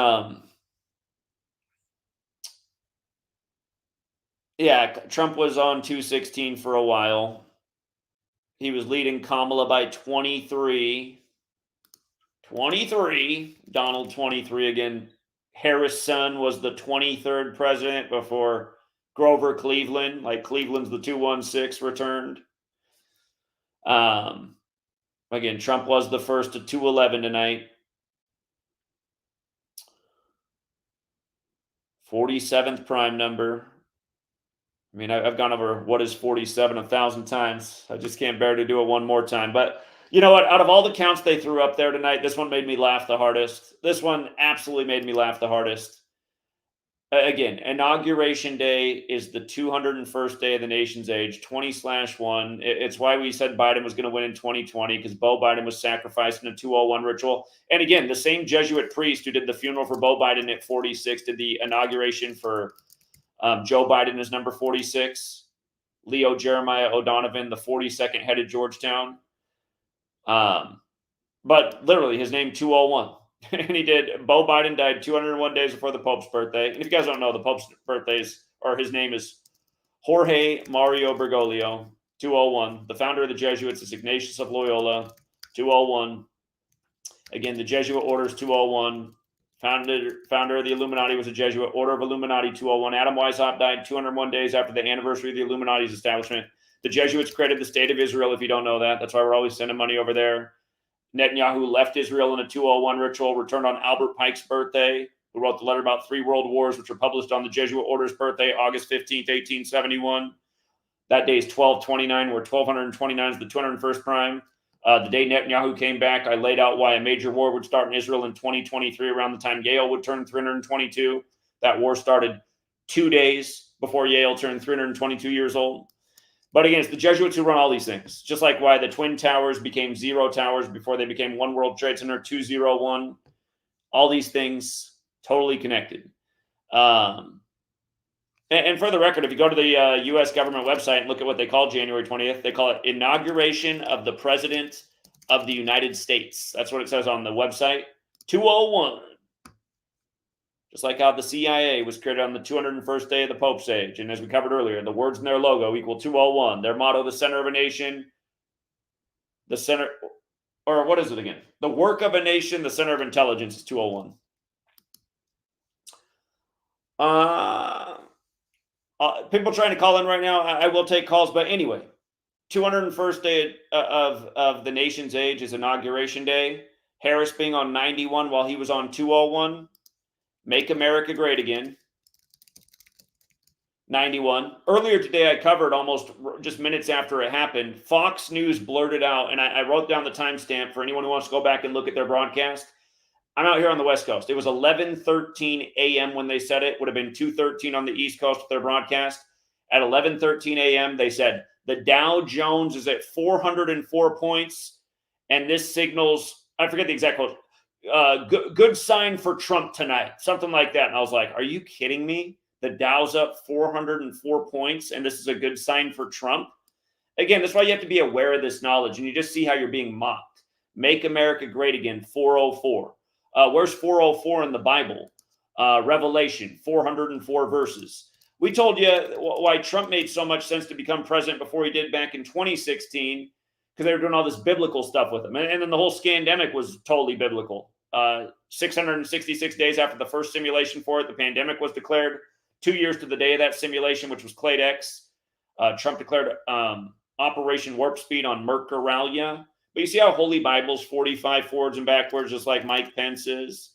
yeah, Trump was on 216 for a while. He was leading Kamala by 23. 23. Donald 23 again. Harris' son was the 23rd president before Grover Cleveland. Like Cleveland's the 216 returned. Again, Trump was the first to 211 tonight. 47th prime number. I mean, I've gone over what is 47 1,000 times. I just can't bear to do it one more time. But you know what? Out of all the counts they threw up there tonight, this one made me laugh the hardest. This one absolutely made me laugh the hardest. Again, Inauguration Day is the 201st day of the nation's age, 20/1. It's why we said Biden was going to win in 2020, because Beau Biden was sacrificed in a 201 ritual. And again, the same Jesuit priest who did the funeral for Beau Biden at 46 did the inauguration for Joe Biden is number 46. Leo Jeremiah O'Donovan, the 42nd head of Georgetown. But literally his name 201. And he did. Beau Biden died 201 days before the Pope's birthday. And if you guys don't know, the Pope's birthdays, or his name is Jorge Mario Bergoglio, 201. The founder of the Jesuits is Ignatius of Loyola, 201. Again, the Jesuit orders 201. Founder of the Illuminati was a Jesuit. Order of Illuminati 201. Adam Weishaupt died 201 days after the anniversary of the Illuminati's establishment. The Jesuits created the state of Israel, if you don't know that. That's why we're always sending money over there. Netanyahu left Israel in a 201 ritual, returned on Albert Pike's birthday, who wrote the letter about 3 world wars, which were published on the Jesuit order's birthday, August 15th, 1871. That day is 1229, where 1229 is the 201st prime. The day Netanyahu came back, I laid out why a major war would start in Israel in 2023, around the time Yale would turn 322. That war started 2 days before Yale turned 322 years old. But again, it's the Jesuits who run all these things, just like why the Twin Towers became 0 towers before they became One World Trade Center 201. All these things totally connected. And for the record, if you go to the U.S. government website and look at what they call January 20th, they call it Inauguration of the President of the United States. That's what it says on the website. 201. Just like how the CIA was created on the 201st day of the Pope's age. And as we covered earlier, the words in their logo equal 201. Their motto, the center of a nation, the center, or what is it again? The work of a nation, the center of intelligence is 201. People trying to call in right now, I will take calls. But anyway, 201st day of the nation's age is Inauguration Day. Harris being on 91 while he was on 201. Make America Great Again. 91. Earlier today, I covered almost just minutes after it happened. Fox News blurted out, and I wrote down the timestamp for anyone who wants to go back and look at their broadcast. I'm out here on the West Coast. It was 11:13 a.m. when they said it. Would have been 2:13 on the East Coast with their broadcast. At 11:13 a.m., they said the Dow Jones is at 404 points, and this signals, I forget the exact quote, good sign for Trump tonight, something like that. And I was like, are you kidding me? The Dow's up 404 points, and this is a good sign for Trump? Again, that's why you have to be aware of this knowledge, and you just see how you're being mocked. Make America Great Again, 404. Where's 404 in the Bible? Revelation, 404 verses. We told you why Trump made so much sense to become president before he did back in 2016, because they were doing all this biblical stuff with him. And then the whole scandemic was totally biblical. 666 days after the first simulation for it, the pandemic was declared. 2 years to the day of that simulation, which was Clade X, Trump declared Operation Warp Speed on Mercuralia. But you see how Holy Bible's 45 forwards and backwards, just like Mike Pence is.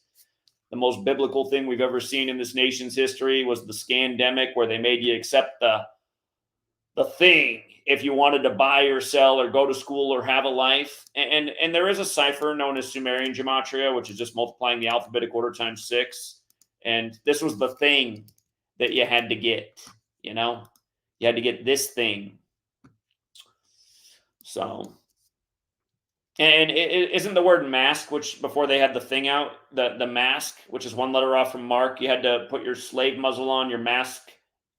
The most biblical thing we've ever seen in this nation's history was the scandemic, where they made you accept the thing if you wanted to buy or sell or go to school or have a life. And there is a cipher known as Sumerian Gematria, which is just multiplying the alphabetic order times 6. And this was the thing that you had to get, you know? You had to get this thing. So... And it isn't the word mask, which before they had the thing out, the mask, which is one letter off from Mark, you had to put your slave muzzle on, your mask,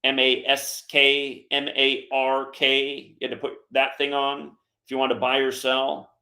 M-A-S-K, M-A-R-K. You had to put that thing on if you wanted to buy or sell.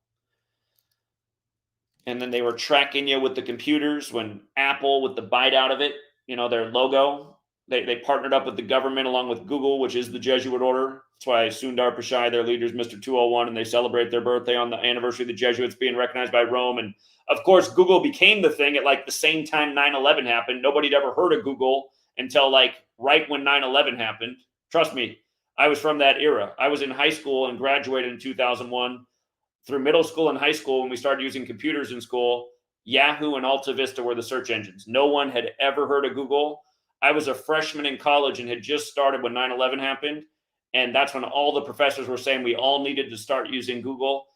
And then they were tracking you with the computers when Apple, with the bite out of it, you know, their logo, they partnered up with the government along with Google, which is the Jesuit order. That's why Sundar Pichai, their leader, is Mr. 201, and they celebrate their birthday on the anniversary of the Jesuits being recognized by Rome. And of course, Google became the thing at like the same time 9/11 happened. Nobody had ever heard of Google until like right when 9/11 happened. Trust me, I was from that era. I was in high school and graduated in 2001. Through middle school and high school, when we started using computers in school, Yahoo and Alta Vista were the search engines. No one had ever heard of Google. I was a freshman in college and had just started when 9/11 happened. And that's when all the professors were saying we all needed to start using Google.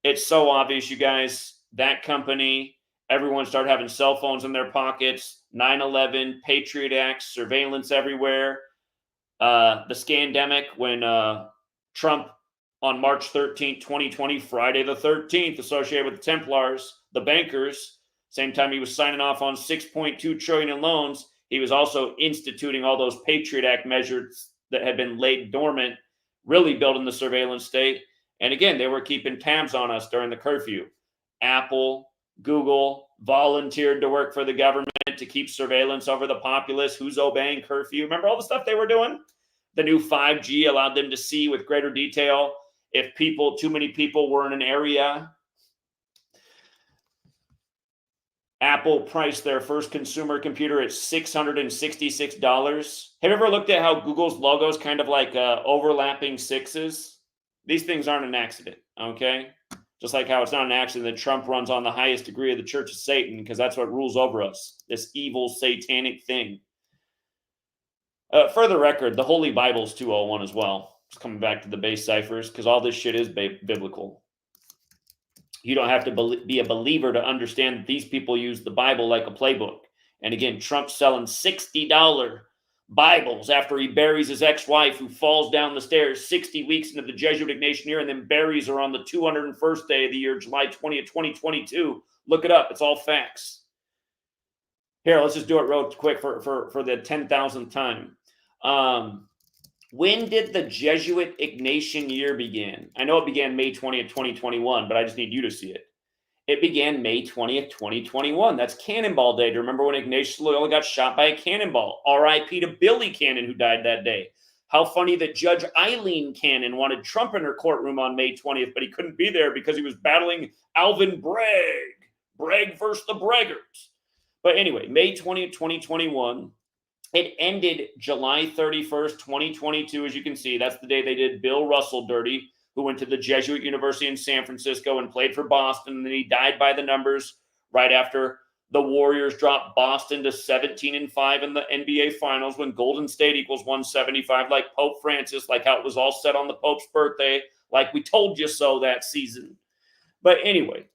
It's so obvious, you guys. That company, everyone started having cell phones in their pockets. 9/11, Patriot Act, surveillance everywhere. The scandemic when Trump on March 13th, 2020, Friday the 13th, associated with the Templars, the bankers, same time he was signing off on 6.2 trillion in loans, he was also instituting all those Patriot Act measures that had been laid dormant, really building the surveillance state. And again, they were keeping tabs on us during the curfew. Apple, Google volunteered to work for the government to keep surveillance over the populace. Who's obeying curfew? Remember all the stuff they were doing? The new 5G allowed them to see with greater detail if too many people were in an area. Apple priced their first consumer computer at $666. Have you ever looked at how Google's logo is kind of like overlapping sixes? These things aren't an accident, okay? Just like how it's not an accident that Trump runs on the highest degree of the Church of Satan, because that's what rules over us, this evil satanic thing. For the record, the Holy Bible's 201 as well. Just coming back to the base ciphers, because all this shit is biblical. You don't have to be a believer to understand that these people use the Bible like a playbook. And again, Trump's selling $60 Bibles after he buries his ex-wife who falls down the stairs 60 weeks into the Jesuit Ignatian year and then buries her on the 201st day of the year, July 20th, 2022. Look it up. It's all facts. Here, let's just do it real quick for the 10,000th time. When did the Jesuit Ignatian year begin? I know it began May 20th, 2021, but I just need you to see it. It began May 20th, 2021. That's Cannonball Day. Do you remember when Ignatius Loyola got shot by a cannonball? R.I.P. to Billy Cannon, who died that day. How funny that Judge Eileen Cannon wanted Trump in her courtroom on May 20th, but he couldn't be there because he was battling Alvin Bragg. Bragg versus the Braggarts. But anyway, May 20th, 2021. It ended July 31st, 2022, as you can see. That's the day they did Bill Russell dirty, who went to the Jesuit University in San Francisco and played for Boston. And then he died by the numbers right after the Warriors dropped Boston to 17-5 in the NBA Finals when Golden State equals 175, like Pope Francis, like how it was all set on the Pope's birthday, like we told you so that season. But anyway,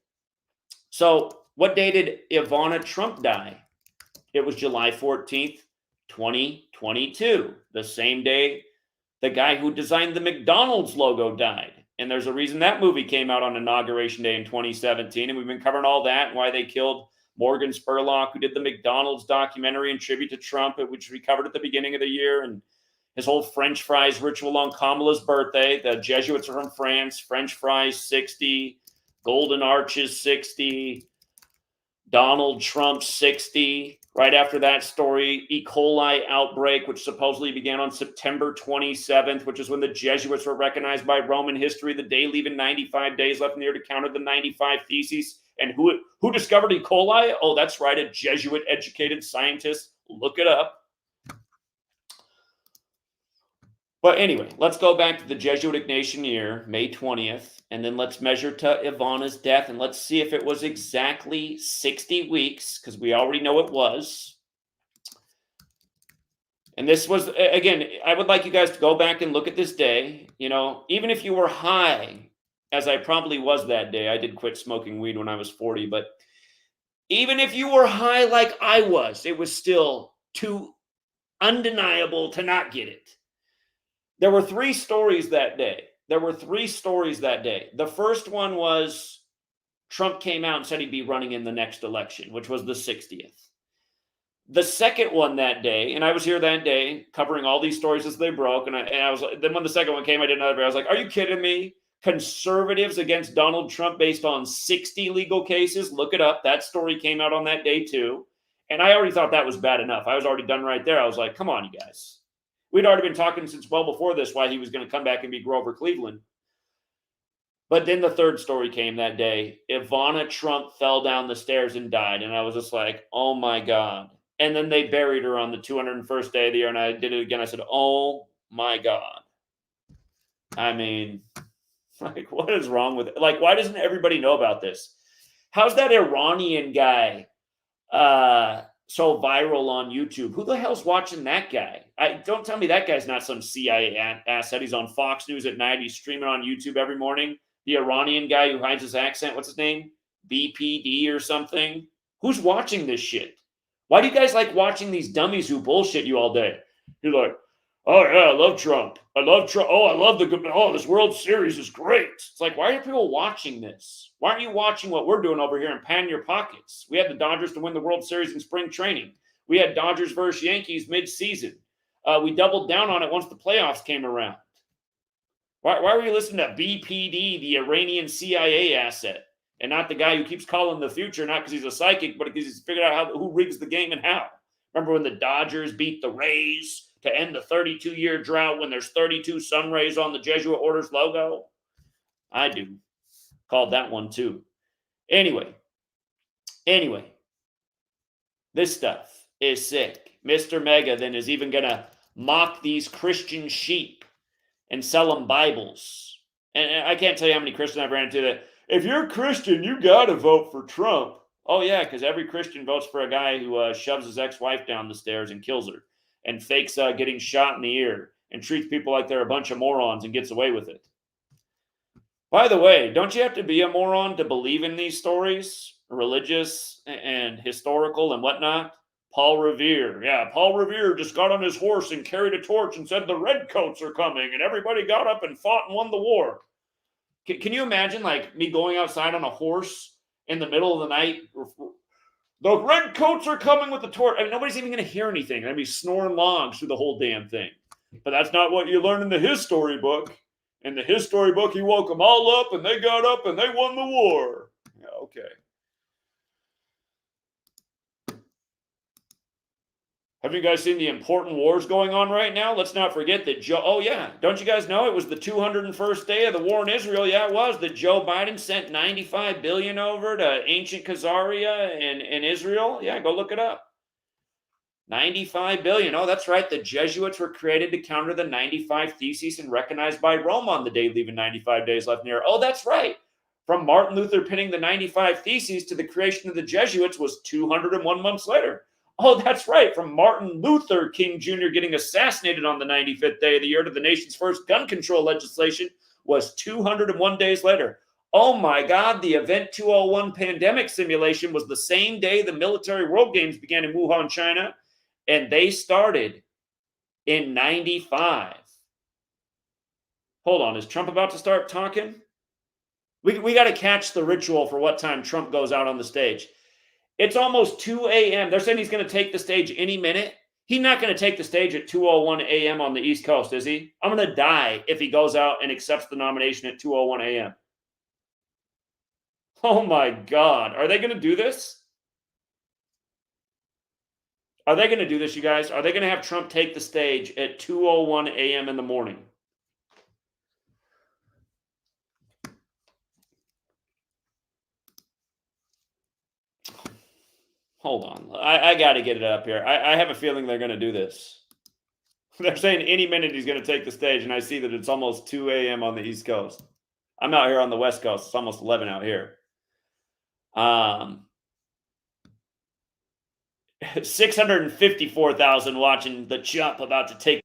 so What day did Ivana Trump die? It was July 14th, 2022. The same day the guy who designed the McDonald's logo died. And there's a reason that movie came out on Inauguration Day in 2017. And we've been covering all that and why they killed Morgan Spurlock, who did the McDonald's documentary in tribute to Trump, which we covered at the beginning of the year. And his whole French fries ritual on Kamala's birthday. The Jesuits are from France. French fries, 60. Golden Arches, 60. Donald Trump, 60. Right after that story, E. coli outbreak, which supposedly began on September 27th, which is when the Jesuits were recognized by Roman history, the day leaving 95 days left in the year to counter the 95 Theses. And who discovered E. coli? Oh, that's right, a Jesuit-educated scientist. Look it up. But anyway, let's go back to the Jesuit Ignatian year, May 20th, and then let's measure to Ivana's death, and let's see if it was exactly 60 weeks, because we already know it was. And this was, again, I would like you guys to go back and look at this day. You know, even if you were high, as I probably was that day, I did quit smoking weed when I was 40, but even if you were high like I was, it was still too undeniable to not get it. There were 3 stories that day. The first one was Trump came out and said he'd be running in the next election, which was the 60th. The second one that day, and I was here that day covering all these stories as they broke, and I was then when the second one came, I did another. I was like, "Are you kidding me? Conservatives against Donald Trump based on 60 legal cases? Look it up." That story came out on that day too, and I already thought that was bad enough. I was already done right there. I was like, "Come on, you guys." We'd already been talking since well before this why he was going to come back and be Grover Cleveland. But then the third story came that day. Ivana Trump fell down the stairs and died. And I was just like, oh my God. And then they buried her on the 201st day of the year. And I did it again. I said, oh my God. I mean, like, what is wrong with it? Like, why doesn't everybody know about this? How's that Iranian guy so viral on YouTube? Who the hell's watching that guy? Don't tell me that guy's not some CIA asset. He's on Fox News at night. He's streaming on YouTube every morning. The Iranian guy who hides his accent, what's his name? BPD or something? Who's watching this shit? Why do you guys like watching these dummies who bullshit you all day? You're like, oh yeah, I love Trump. I love Trump. Oh, I love this World Series is great. It's like, why are people watching this? Why aren't you watching what we're doing over here and pan your pockets? We had the Dodgers to win the World Series in spring training. We had Dodgers versus Yankees mid-season. We doubled down on it once the playoffs came around. Why were you listening to BPD, the Iranian CIA asset, and not the guy who keeps calling the future, not because he's a psychic, but because he's figured out who rigs the game and how? Remember when the Dodgers beat the Rays to end the 32-year drought when there's 32 sun rays on the Jesuit Order's logo? I do. Called that one too. Anyway, this stuff is sick. Mr. Mega then is even going to mock these Christian sheep and sell them Bibles. And I can't tell you how many Christians I've ran into that, if you're a Christian, you got to vote for Trump. Oh, yeah, because every Christian votes for a guy who shoves his ex-wife down the stairs and kills her and fakes getting shot in the ear and treats people like they're a bunch of morons and gets away with it. By the way, don't you have to be a moron to believe in these stories, religious and historical and whatnot? Paul Revere. Yeah, Paul Revere just got on his horse and carried a torch and said the redcoats are coming, and everybody got up and fought and won the war. Can you imagine, like, me going outside on a horse in the middle of the night? The redcoats are coming with the torch. I mean, nobody's even going to hear anything. I'd be snoring logs through the whole damn thing. But that's not what you learn in the history book. In the history book, he woke them all up, and they got up, and they won the war. Yeah, okay. Have you guys seen the important wars going on right now? Let's not forget that Joe, oh yeah, don't you guys know it was the 201st day of the war in Israel? Yeah, it was, that Joe Biden sent $95 billion over to ancient Khazaria in Israel. Yeah, go look it up. $95 billion. Oh, that's right. The Jesuits were created to counter the 95 Theses and recognized by Rome on the day leaving 95 days left in the year. Oh, that's right. From Martin Luther penning the 95 Theses to the creation of the Jesuits was 201 months later. Oh, that's right. From Martin Luther King Jr. getting assassinated on the 95th day of the year to the nation's first gun control legislation was 201 days later. Oh my God, the Event 201 pandemic simulation was the same day the military world games began in Wuhan, China, and they started in 95. Hold on, is Trump about to start talking? We got to catch the ritual for what time Trump goes out on the stage. It's almost 2 a.m. They're saying he's going to take the stage any minute. He's not going to take the stage at 2:01 a.m. on the East Coast, is he? I'm going to die if he goes out and accepts the nomination at 2:01 a.m. Oh my God. Are they going to do this? Are they going to do this, you guys? Are they going to have Trump take the stage at 2:01 a.m. in the morning? Hold on. I got to get it up here. I have a feeling they're going to do this. They're saying any minute he's going to take the stage, and I see that it's almost 2 a.m. on the East Coast. I'm out here on the West Coast. It's almost 11 out here. 654,000 watching the chump about to take.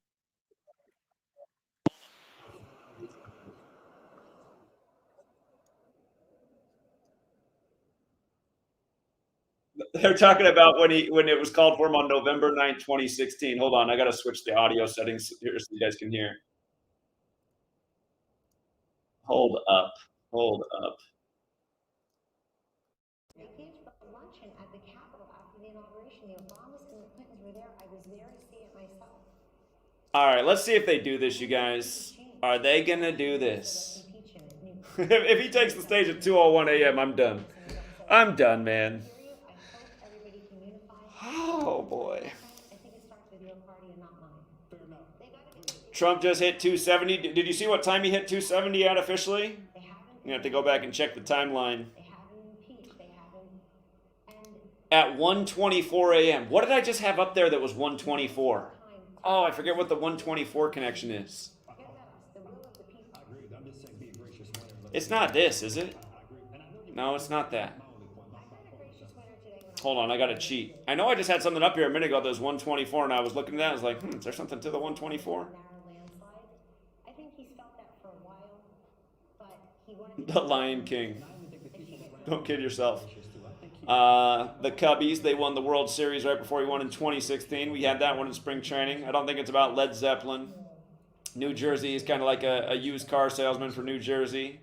They're talking about when it was called for him on November 9th, 2016. Hold on, I got to switch the audio settings here so you guys can hear. Hold up. Hold up. For luncheon at the Capitol after the inauguration. The Obamas and the Clintons were there. I was there to see it myself. All right, let's see if they do this, you guys. Are they going to do this? If he takes the stage at 2:01 a.m., I'm done. I'm done, man. Oh, boy. I think it starts with your party and not mine. Trump just hit 270. Did you see what time he hit 270 at officially? You have to go back and check the timeline. At 1:24 a.m. What did I just have up there that was 1:24? Oh, I forget what the 1:24 connection is. It's not this, is it? No, it's not that. Hold on, I got to cheat. I know I just had something up here a minute ago that was 1:24, and I was looking at that. I was like, is there something to the 1:24? I think he's felt that for a while, but he wanted The Lion King. Don't kid yourself. The Cubbies, they won the World Series right before he won in 2016. We had that one in spring training. I don't think it's about Led Zeppelin. New Jersey is kind of like a used car salesman for New Jersey.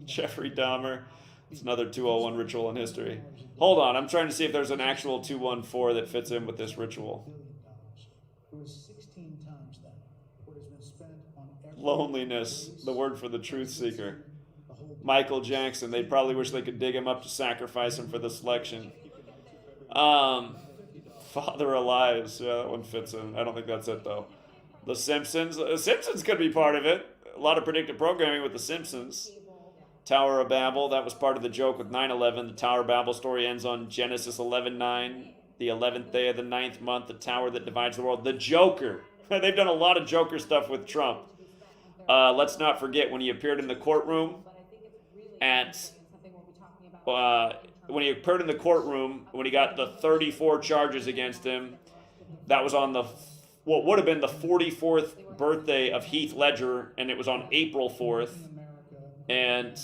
Jeffrey Dahmer. It's another 201 ritual in history. Hold on, I'm trying to see if there's an actual 214 that fits in with this ritual. Loneliness, the word for the truth seeker. Michael Jackson, they probably wish they could dig him up to sacrifice him for the selection. Father Alive, yeah, that one fits in. I don't think that's it, though. The Simpsons. The Simpsons could be part of it. A lot of predictive programming with The Simpsons. Tower of Babel, that was part of the joke with 9/11. The Tower of Babel story ends on Genesis 11:9. The 11th day of the 9th month, the tower that divides the world. The Joker. They've done a lot of Joker stuff with Trump. Let's not forget when he appeared in the courtroom when he appeared in the courtroom when he got the 34 charges against him. That was on what would have been the 44th birthday of Heath Ledger, and it was on April 4th. And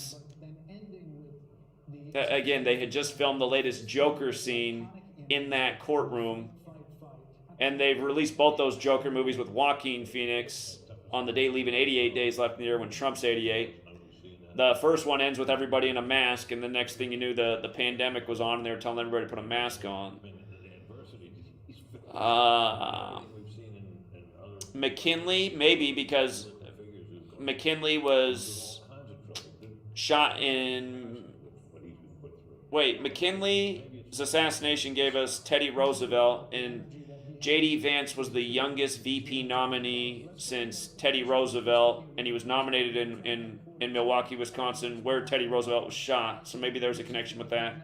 again, they had just filmed the latest Joker scene in that courtroom, and they've released both those Joker movies with Joaquin Phoenix on the day leaving 88 days left in the year when Trump's 88. The first one ends with everybody in a mask, and the next thing you knew, the pandemic was on, and they were telling everybody to put a mask on. McKinley, maybe, because McKinley was shot in. Wait, McKinley's assassination gave us Teddy Roosevelt, and J.D. Vance was the youngest VP nominee since Teddy Roosevelt, and he was nominated in Milwaukee, Wisconsin, where Teddy Roosevelt was shot. So maybe there's a connection with that.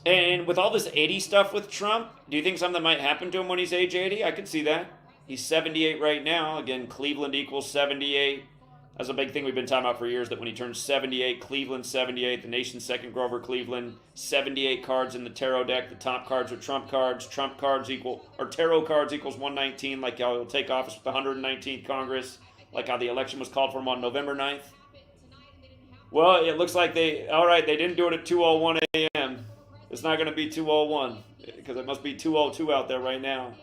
And with all this 80 stuff with Trump, do you think something might happen to him when he's age 80? I could see that. He's 78 right now. Again, Cleveland equals 78. That's a big thing we've been talking about for years, that when he turns 78, Cleveland 78, the nation's second Grover Cleveland, 78 cards in the tarot deck. The top cards are Trump cards. Trump cards tarot cards equals 119, like how he'll take office with the 119th Congress, like how the election was called for him on November 9th. Well, it looks like they didn't do it at 2:01 a.m. It's not going to be 2:01 because it must be 2:02 out there right now.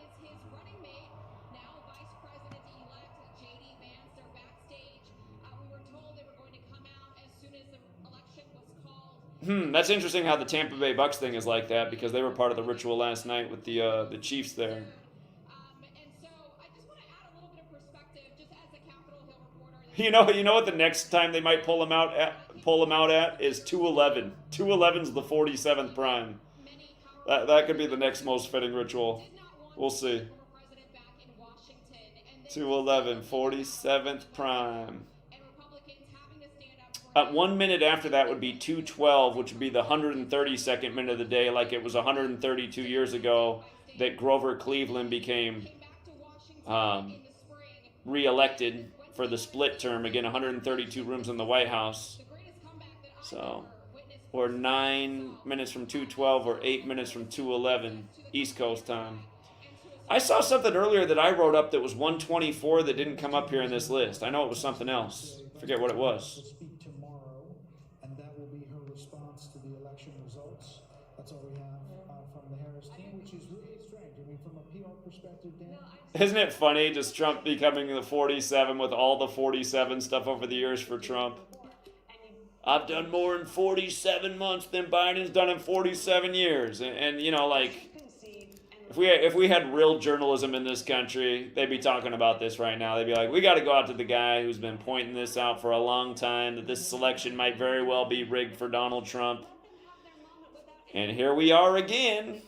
That's interesting how the Tampa Bay Bucks thing is like that, because they were part of the ritual last night with the Chiefs there. You know what the next time they might pull them out at is 2:11. 2:11's the 47th prime. That could be the next most fitting ritual. We'll see. 2:11, 47th prime. 1 minute after that would be 2:12, which would be the 132nd minute of the day, like it was 132 years ago that Grover Cleveland became re-elected for the split term. Again, 132 rooms in the White House. So, or 9 minutes from 2:12, or 8 minutes from 2:11 East Coast time. I saw something earlier that I wrote up that was 124 that didn't come up here in this list. I know it was something else. I forget what it was. That's all we have from the Harris team, which is really strange. I mean, from a PR perspective, Dan. Isn't it funny, just Trump becoming the 47 with all the 47 stuff over the years for Trump? I've done more in 47 months than Biden's done in 47 years. And you know, like, if we had real journalism in this country, they'd be talking about this right now. They'd be like, we got to go out to the guy who's been pointing this out for a long time, that this selection might very well be rigged for Donald Trump. And here we are again.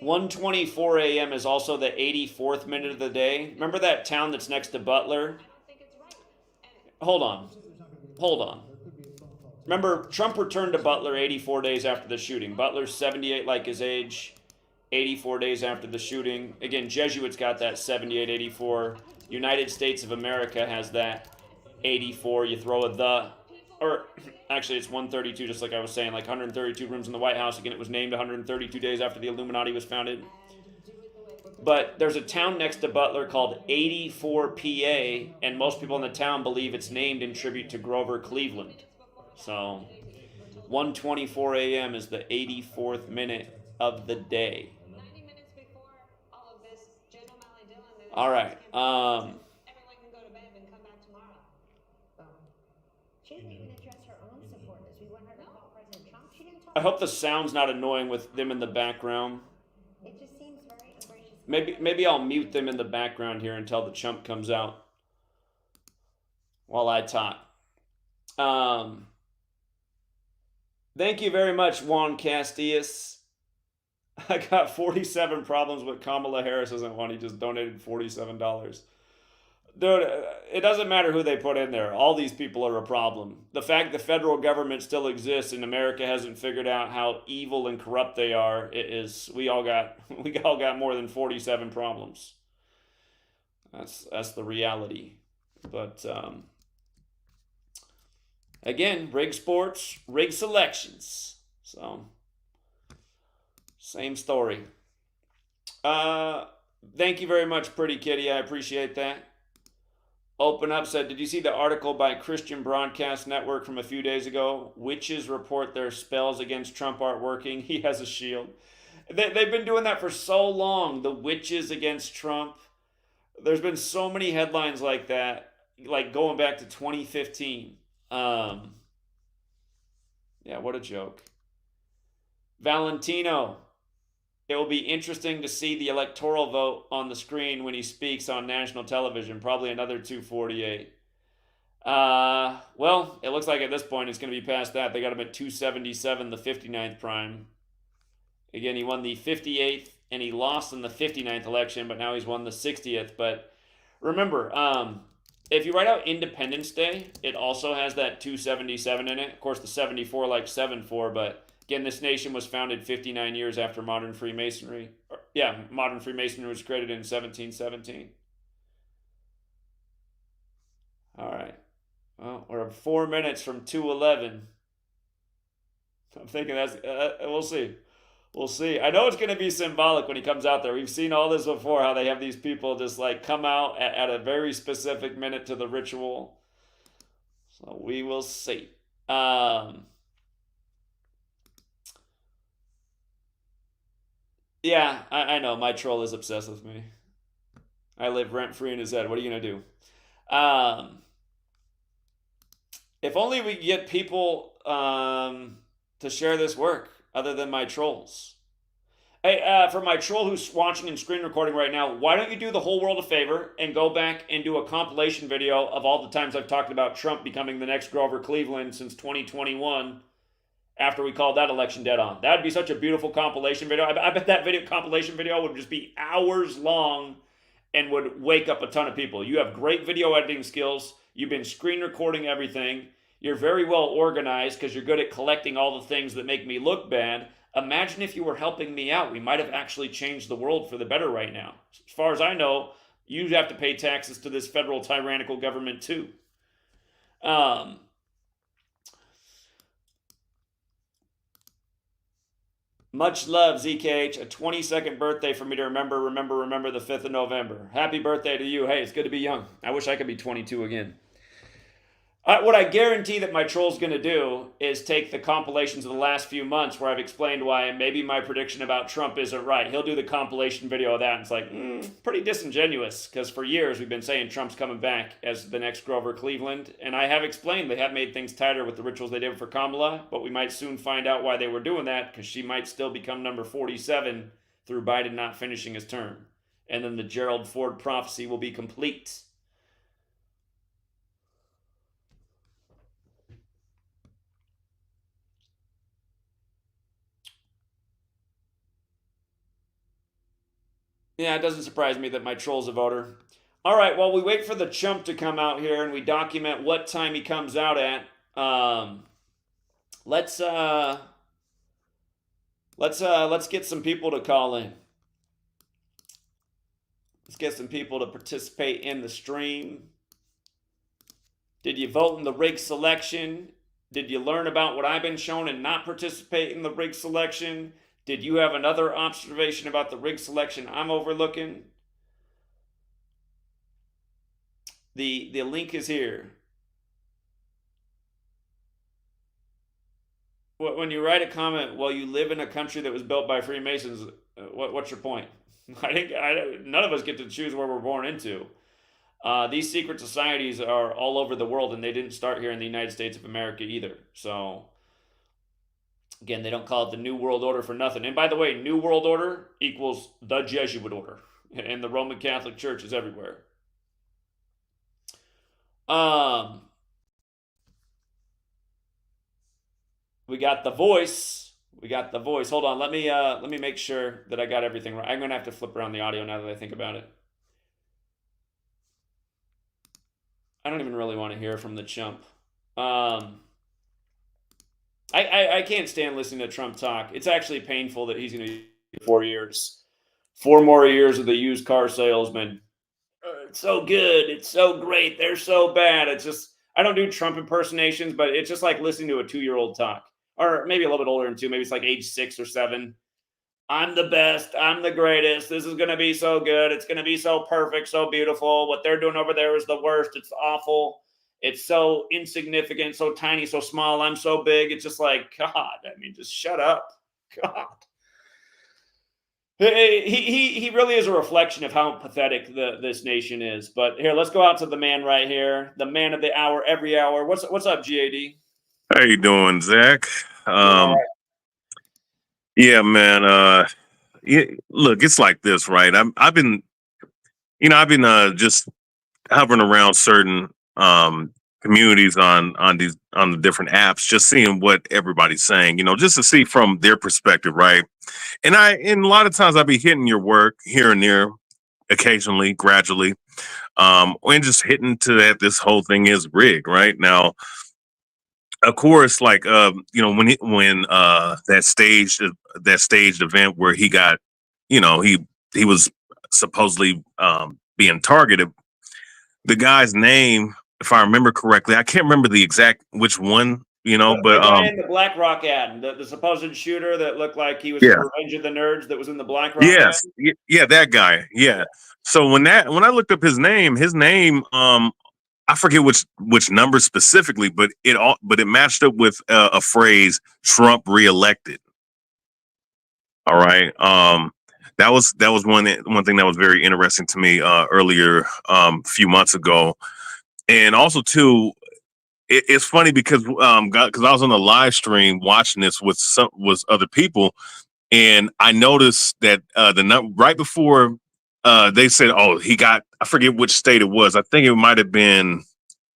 1:24 a.m. is also the 84th minute of the day. Remember that town that's next to Butler? Hold on. Remember, Trump returned to Butler 84 days after the shooting. Butler's 78 like his age, 84 days after the shooting. Again, Jesuits got that 78, 84. United States of America has that 84. You throw or actually it's 132, just like I was saying, like 132 rooms in the White House. Again, it was named 132 days after the Illuminati was founded. But there's a town next to Butler called 84 PA, and most people in the town believe it's named in tribute to Grover Cleveland. So 1:24 a.m. is the 84th minute of the day. All right. I hope the sound's not annoying with them in the background. It just seems very ungracious. Maybe I'll mute them in the background here until the chump comes out while I talk. Thank you very much, Juan Castillas. I got 47 problems with Kamala Harris isn't one. He just donated $47. Dude, it doesn't matter who they put in there. All these people are a problem. The fact the federal government still exists and America hasn't figured out how evil and corrupt they are, we all got more than 47 problems. That's the reality. But again, rigged sports, rigged selections. So same story. Thank you very much, Pretty Kitty. I appreciate that. Open Up said, did you see the article by Christian Broadcast Network from a few days ago? Witches report their spells against Trump aren't working. He has a shield. They've been doing that for so long. The witches against Trump. There's been so many headlines like that, like going back to 2015. Yeah, what a joke. Valentino. It will be interesting to see the electoral vote on the screen when he speaks on national television. Probably another 248. Well, it looks like at this point it's going to be past that. They got him at 277, the 59th prime. Again, he won the 58th and he lost in the 59th election, but now he's won the 60th. But remember, if you write out Independence Day, it also has that 277 in it. Of course, the 74 like 74, but again, this nation was founded 59 years after modern Freemasonry. yeah, modern Freemasonry was created in 1717. All right. Well, we're 4 minutes from 2:11. I'm thinking that's we'll see. We'll see. I know it's going to be symbolic when he comes out there. We've seen all this before, how they have these people just like come out at a very specific minute to the ritual. So we will see. Yeah, I know. My troll is obsessed with me. I live rent-free in his head. What are you going to do? If only we get people to share this work other than my trolls. Hey, for my troll who's watching and screen recording right now, why don't you do the whole world a favor and go back and do a compilation video of all the times I've talked about Trump becoming the next Grover Cleveland since 2021 after we called that election dead on. That'd be such a beautiful compilation video. I bet that compilation video would just be hours long and would wake up a ton of people. You have great video editing skills. You've been screen recording everything. You're very well organized because you're good at collecting all the things that make me look bad. Imagine if you were helping me out. We might have actually changed the world for the better right now. As far as I know, you have to pay taxes to this federal tyrannical government too. Much love, ZKH. A 22nd birthday for me to remember the 5th of November. Happy birthday to you. Hey, it's good to be young. I wish I could be 22 again. What I guarantee that my troll's going to do is take the compilations of the last few months where I've explained why maybe my prediction about Trump isn't right. He'll do the compilation video of that, and it's like, pretty disingenuous, because for years we've been saying Trump's coming back as the next Grover Cleveland, and I have explained they have made things tighter with the rituals they did for Kamala, but we might soon find out why they were doing that, because she might still become number 47 through Biden not finishing his term. And then the Gerald Ford prophecy will be complete. Yeah, it doesn't surprise me that my troll's a voter. All right, well, we wait for the chump to come out here and we document what time he comes out at. Let's get some people to call in. Let's get some people to participate in the stream. Did you vote in the rig selection? Did you learn about what I've been shown and not participate in the rig selection? Did you have another observation about the rig selection I'm overlooking? The link is here. When you write a comment, well, you live in a country that was built by Freemasons, what's your point? None of us get to choose where we're born into. These secret societies are all over the world, and they didn't start here in the United States of America either. So, again, they don't call it the New World Order for nothing. And by the way, New World Order equals the Jesuit order, and the Roman Catholic Church is everywhere. We got the voice. Hold on, let me make sure that I got everything right. I'm gonna have to flip around the audio now that I think about it. I don't even really want to hear from the chump. I can't stand listening to Trump talk. It's actually painful that he's going to be 4 years. 4 more years of the used car salesman. It's so good. It's so great. They're so bad. It's just, I don't do Trump impersonations, but it's just like listening to a 2-year-old talk. Or maybe a little bit older than 2. Maybe it's like age 6 or 7. I'm the best. I'm the greatest. This is going to be so good. It's going to be so perfect, so beautiful. What they're doing over there is the worst. It's awful. It's so insignificant, so tiny, so small. I'm so big. It's just like, God, I mean, just shut up. God. He really is a reflection of how pathetic this nation is. But here, let's go out to the man right here, the man of the hour, every hour. What's up, GAD? How you doing, Zach? Yeah, man. Look, it's like this, right? I've been just hovering around certain communities on the different apps, just seeing what everybody's saying, just to see from their perspective, right? And a lot of times I'll be hitting your work here and there, occasionally, gradually, and just hitting to that this whole thing is rigged, right? Now, of course, like when that staged event where he got he was supposedly being targeted. The guy's name, if I remember correctly, I can't remember the exact which one, The but guy in the BlackRock ad, the supposed shooter that looked like he was yeah. from Revenge of the Nerds that was in the BlackRock ad. Yes, yeah, that guy. Yeah. So when I looked up his name, I forget which number specifically, but it matched up with a phrase Trump reelected. All right. That was one thing that was very interesting to me earlier a few months ago. And also too, it's funny because I was on a live stream watching this with other people, and I noticed that right before they said, "Oh, he got," I forget which state it was. I think it might have been.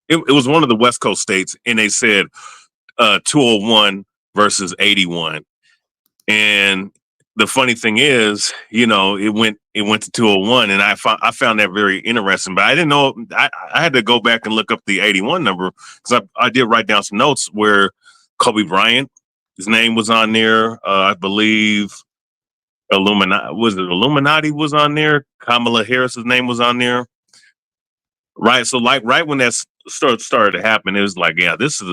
It was one of the West Coast states, and they said 201 versus 81. And the funny thing is, it went to 201, and I found that very interesting. But I didn't know. I had to go back and look up the 81 number because I did write down some notes where Kobe Bryant, his name was on there. I believe Illuminati was on there. Kamala Harris's name was on there. Right. So like right when that started to happen, it was like, yeah, this is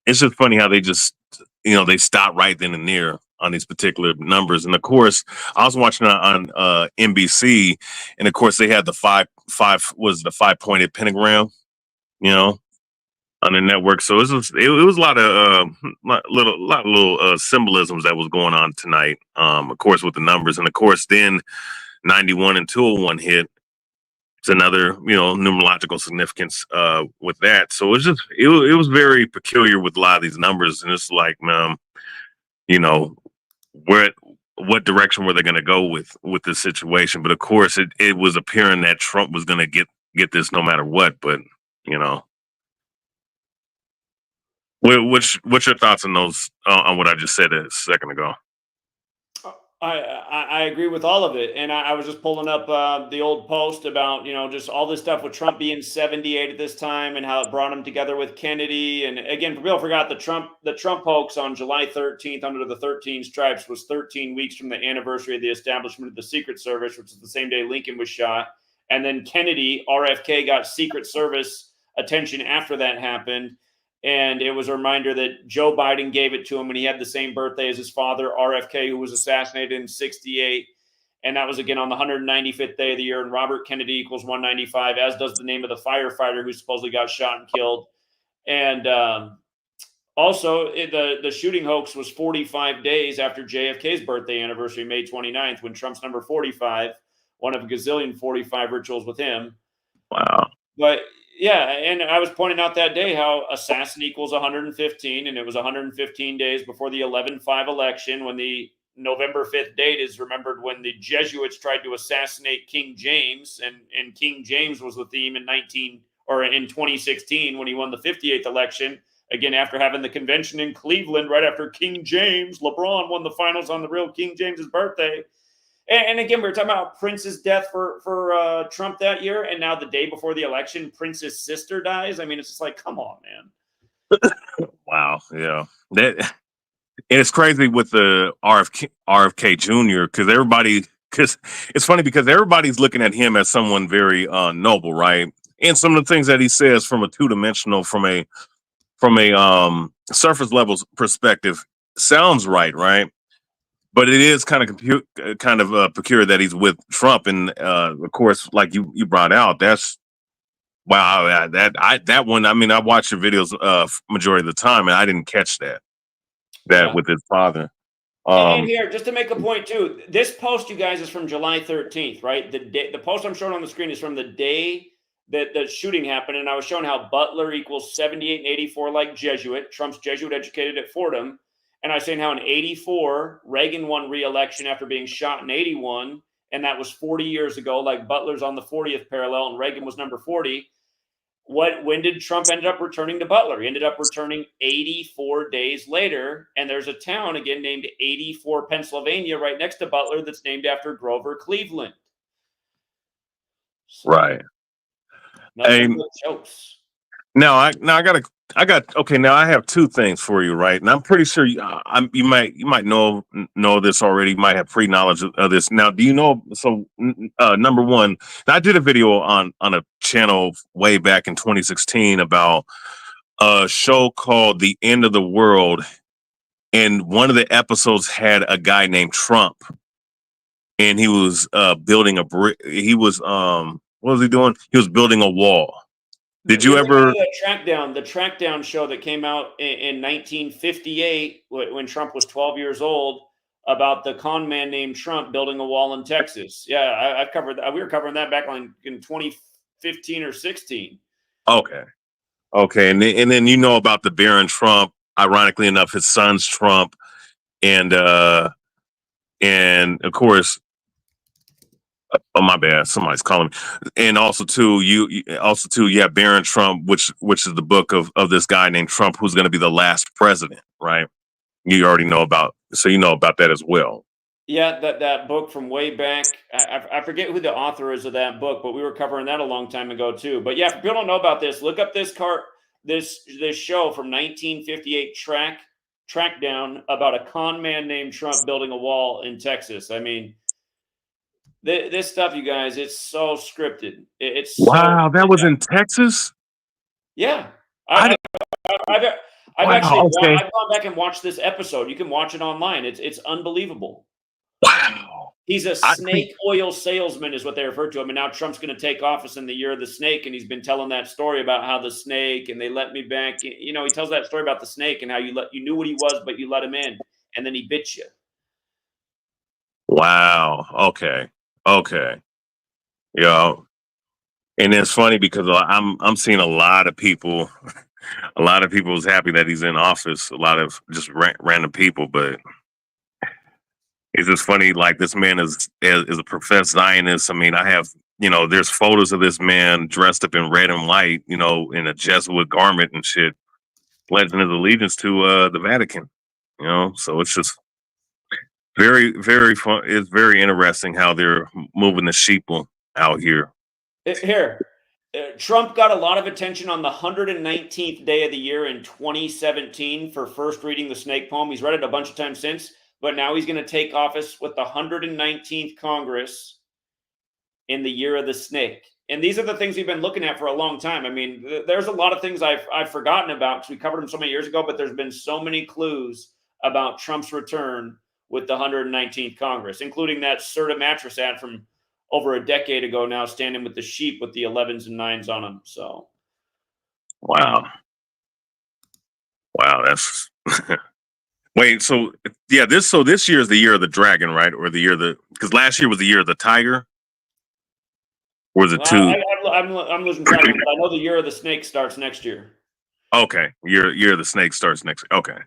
it's just funny how they just they stop right then and there on these particular numbers. And of course, I was watching on NBC, and of course they had the 5-pointed pentagram, on the network. So it was a lot of little symbolisms that was going on tonight. Of course, with the numbers, and of course, then 91 and 201 hit. It's another numerological significance with that. So it was very peculiar with a lot of these numbers, and it's like, what direction were they going to go with this situation? But of course, it was appearing that Trump was going to get this no matter what. But what's your thoughts on those on what I just said a second ago? I agree with all of it, and I was just pulling up the old post about just all this stuff with Trump being 78 at this time and how it brought him together with Kennedy. And again, people forgot the Trump hoax on July 13th under the 13 stripes was 13 weeks from the anniversary of the establishment of the Secret Service, which is the same day Lincoln was shot. And then Kennedy, RFK, got Secret Service attention after that happened. And it was a reminder that Joe Biden gave it to him when he had the same birthday as his father, RFK, who was assassinated in 68. And that was, again, on the 195th day of the year. And Robert Kennedy equals 195, as does the name of the firefighter who supposedly got shot and killed. And also, the shooting hoax was 45 days after JFK's birthday anniversary, May 29th, when Trump's number 45, one of a gazillion 45 rituals with him. Wow. But yeah, and I was pointing out that day how assassin equals 115, and it was 115 days before the 11/5 election, when the November 5th date is remembered when the Jesuits tried to assassinate King James, and King James was the theme in 2016 when he won the 58th election, again after having the convention in Cleveland right after King James. LeBron won the finals on the real King James's birthday. And again, we were talking about Prince's death for Trump that year, and now the day before the election, Prince's sister dies. I mean, it's just like, come on, man. Wow, yeah, and it's crazy with the RFK Jr. because it's funny because everybody's looking at him as someone very noble, right? And some of the things that he says from a two-dimensional, from a surface level perspective, sounds right? But it is kind of peculiar that he's with Trump, and of course, like you brought out, that's wow. That one. I mean, I watched your videos majority of the time, and I didn't catch that with his father. And here, just to make a point too, this post, you guys, is from July 13th, right? The post I'm showing on the screen is from the day that the shooting happened, and I was showing how Butler equals 78 and 84 like Jesuit. Trump's Jesuit educated at Fordham. And I was saying how in 84, Reagan won re-election after being shot in 81. And that was 40 years ago, like Butler's on the 40th parallel and Reagan was number 40. When did Trump end up returning to Butler? He ended up returning 84 days later. And there's a town, again, named 84, Pennsylvania, right next to Butler that's named after Grover Cleveland. So, right. Nothing but jokes. Now I got a okay. Now I have two things for you, right? And I'm pretty sure you might know this already. You might have pre-knowledge of this. Now, do you know? So, number one, I did a video on a channel way back in 2016 about a show called The End of the World, and one of the episodes had a guy named Trump, and he was building a brick. He was what was he doing? He was building a wall. Did you ever? The Trackdown show that came out in 1958 when Trump was 12 years old, about the con man named Trump building a wall in Texas. Yeah, I've covered that. We were covering that back in 2015 or 16. Okay. And then you know about the Baron Trump. Ironically enough, his son's Trump, and of course, oh my bad, somebody's calling me. And also too, yeah, Baron Trump, which is the book of this guy named Trump, who's going to be the last president, right? You already know about, so you know about that as well. Yeah, that book from way back. I forget who the author is of that book, but we were covering that a long time ago too. But yeah, if people don't know about this, look up this show from 1958 Trackdown about a con man named Trump building a wall in Texas. I mean, this stuff, you guys, it's so scripted. It's wow, that was in Texas. Yeah, I've gone back and watched this episode. You can watch it online. It's unbelievable. Wow. He's a snake oil salesman is what they refer to him. And now Trump's going to take office in the year of the snake. And he's been telling that story about how the snake, and they let me back. You know, he tells that story about the snake and how you knew what he was, but you let him in, and then he bit you. Wow. Okay. Yeah. And it's funny because I'm seeing a lot of people is happy that he's in office. A lot of just random people, but it's just funny. Like, this man is a professed Zionist. I mean, I have, there's photos of this man dressed up in red and white, in a Jesuit garment and shit, pledging his allegiance to the Vatican. So it's just very, very fun. It's very interesting how they're moving the sheeple out here. Trump got a lot of attention on the 119th day of the year in 2017 for first reading the snake poem. He's read it a bunch of times since, but now he's going to take office with the 119th Congress in the year of the snake. And these are the things we've been looking at for a long time. I mean, there's a lot of things I've forgotten about because we covered them so many years ago, but there's been so many clues about Trump's return with the 119th Congress, including that Serta mattress ad from over a decade ago now, standing with the sheep with the 11s and 9s on them. So, wow, that's wait. So yeah, this year is the year of the dragon, right? Or the year because last year was the year of the tiger. Or was it two? I'm losing track, but I know the year of the snake starts next year. Okay, year of the snake starts next. Okay,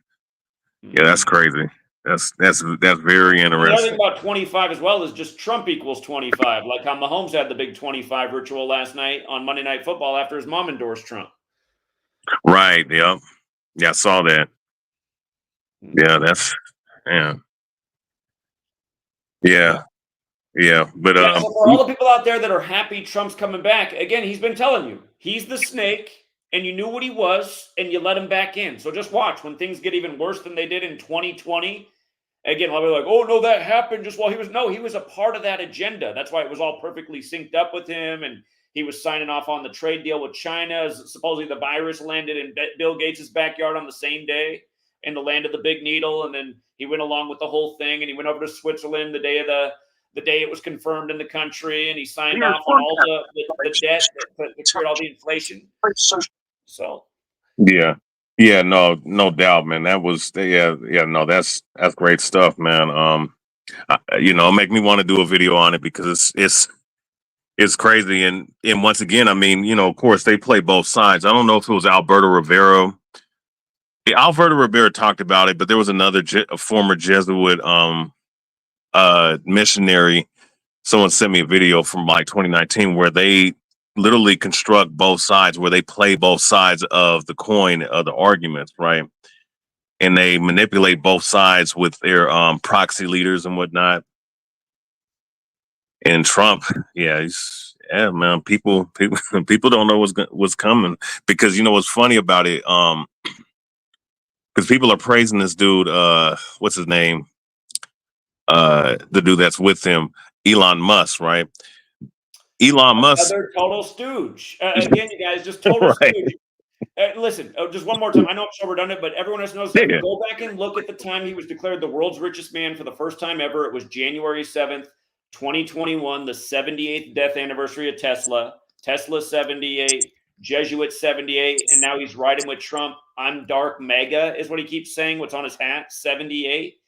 yeah, that's crazy. That's very interesting. The other thing about 25 as well is just Trump equals 25. Like how Mahomes had the big 25 ritual last night on Monday Night Football after his mom endorsed Trump. Right. Yep. Yeah, I saw that. Yeah, that's yeah. But so for all the people out there that are happy Trump's coming back, again, he's been telling you he's the snake, and you knew what he was, and you let him back in. So just watch when things get even worse than they did in 2020. Again, I'll be like, oh, no, that happened just while he was a part of that agenda. That's why it was all perfectly synced up with him. And he was signing off on the trade deal with China. Supposedly the virus landed in Bill Gates' backyard on the same day in the land of the big needle. And then he went along with the whole thing. And he went over to Switzerland the day it was confirmed in the country. And he signed off on all the debt that created all the inflation. So, yeah, no doubt, man. That was no, that's great stuff, man. Make me want to do a video on it because it's crazy, and once again, I mean, of course they play both sides. I don't know if it was Alberto Rivera. Alberto Rivera talked about it, but there was another a former Jesuit missionary. Someone sent me a video from like 2019 where they literally construct both sides, where they play both sides of the coin of the arguments, right? And they manipulate both sides with their proxy leaders and whatnot. And Trump, Yeah, man. People don't know what's coming, because you know what's funny about it. Because people are praising this dude. What's his name? The dude that's with him, Elon Musk, right? Elon Musk, Another total stooge. Again, you guys, just total right? stooge. Listen, just one more time. I know I'm so redundant, but everyone has knows. Yeah. Go back and look at the time he was declared the world's richest man for the first time ever. It was January 7th, 2021, the 78th death anniversary of Tesla. Tesla 78, Jesuit 78, and now he's riding with Trump. I'm dark mega is what he keeps saying. What's on his hat? 78.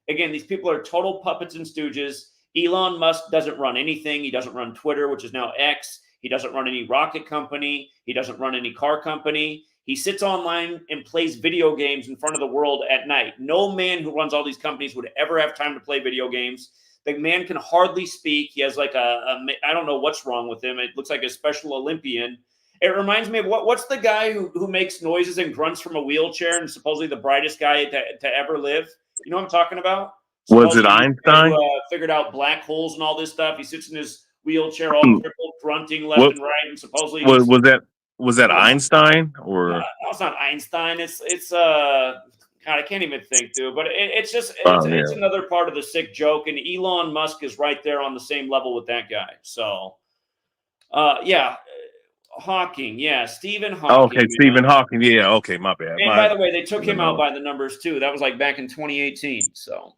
Again, these people are total puppets and stooges. Elon Musk doesn't run anything. He doesn't run Twitter, which is now X. He doesn't run any rocket company. He doesn't run any car company. He sits online and plays video games in front of the world at night. No man who runs all these companies would ever have time to play video games. The man can hardly speak. He has like I don't know what's wrong with him. It looks like a Special Olympian. It reminds me of what's the guy who makes noises and grunts from a wheelchair and supposedly the brightest guy to ever live? You know what I'm talking about? Was it Supposedly Einstein? who figured out black holes and all this stuff. He sits in his wheelchair all crippled, grunting left What and right, and supposedly was that Einstein or? no, it's not Einstein. It's God, I can't even think, dude. But it's just it's another part of the sick joke, and Elon Musk is right there on the same level with that guy. So, yeah, Hawking, yeah, Stephen Hawking. Okay, Stephen Hawking. Yeah, okay, my bad. And by the way, they took him out by the numbers too. That was like back in 2018. So.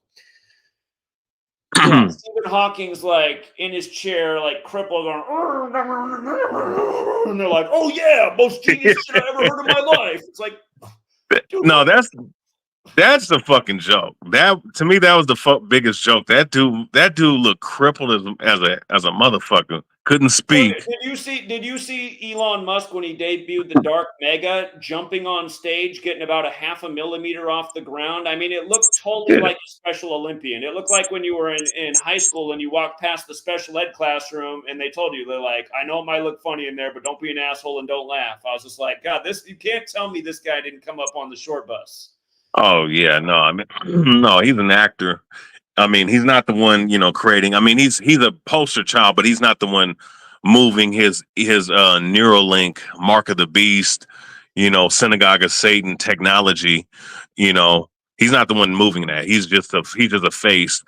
Yeah, Stephen Hawking's like in his chair, like crippled, going, and they're like, "Oh yeah, most genius shit I ever heard in my life." It's like, dude, no, that's the fucking joke. That to me, that was the biggest joke. That dude looked crippled as a motherfucker. Couldn't speak. Did you see Elon Musk when he debuted the Dark Mega jumping on stage, getting about a half a millimeter off the ground? I mean, it looked totally like a Special Olympian. It looked like when you were in high school and you walked past the special ed classroom and they told you, they're like, "I know it might look funny in there, but don't be an asshole and don't laugh." I was just like, God, you can't tell me this guy didn't come up on the short bus. Oh yeah, no, I mean, no, he's an actor. I mean, he's not the one, creating. I mean, he's a poster child, but he's not the one moving his Neuralink, Mark of the Beast, Synagogue of Satan technology. He's not the one moving that. He's just a face.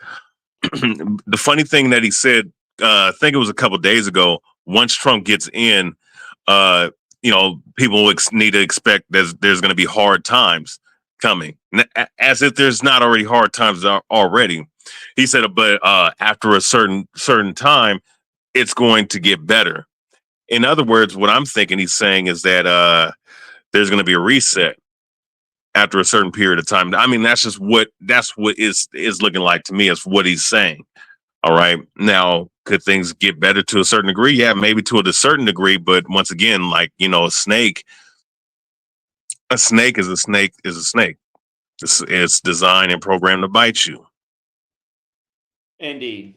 The funny thing that he said, I think it was a couple of days ago, once Trump gets in, people need to expect there's going to be hard times coming, as if there's not already hard times already. He said, but after a certain time, it's going to get better. In other words, what I'm thinking he's saying is that there's going to be a reset after a certain period of time. I mean, that's what is looking like to me. Is what he's saying. All right. Now, could things get better to a certain degree? Yeah, maybe to a certain degree. But once again, like, a snake is a snake is a snake. It's designed and programmed to bite you. Indeed.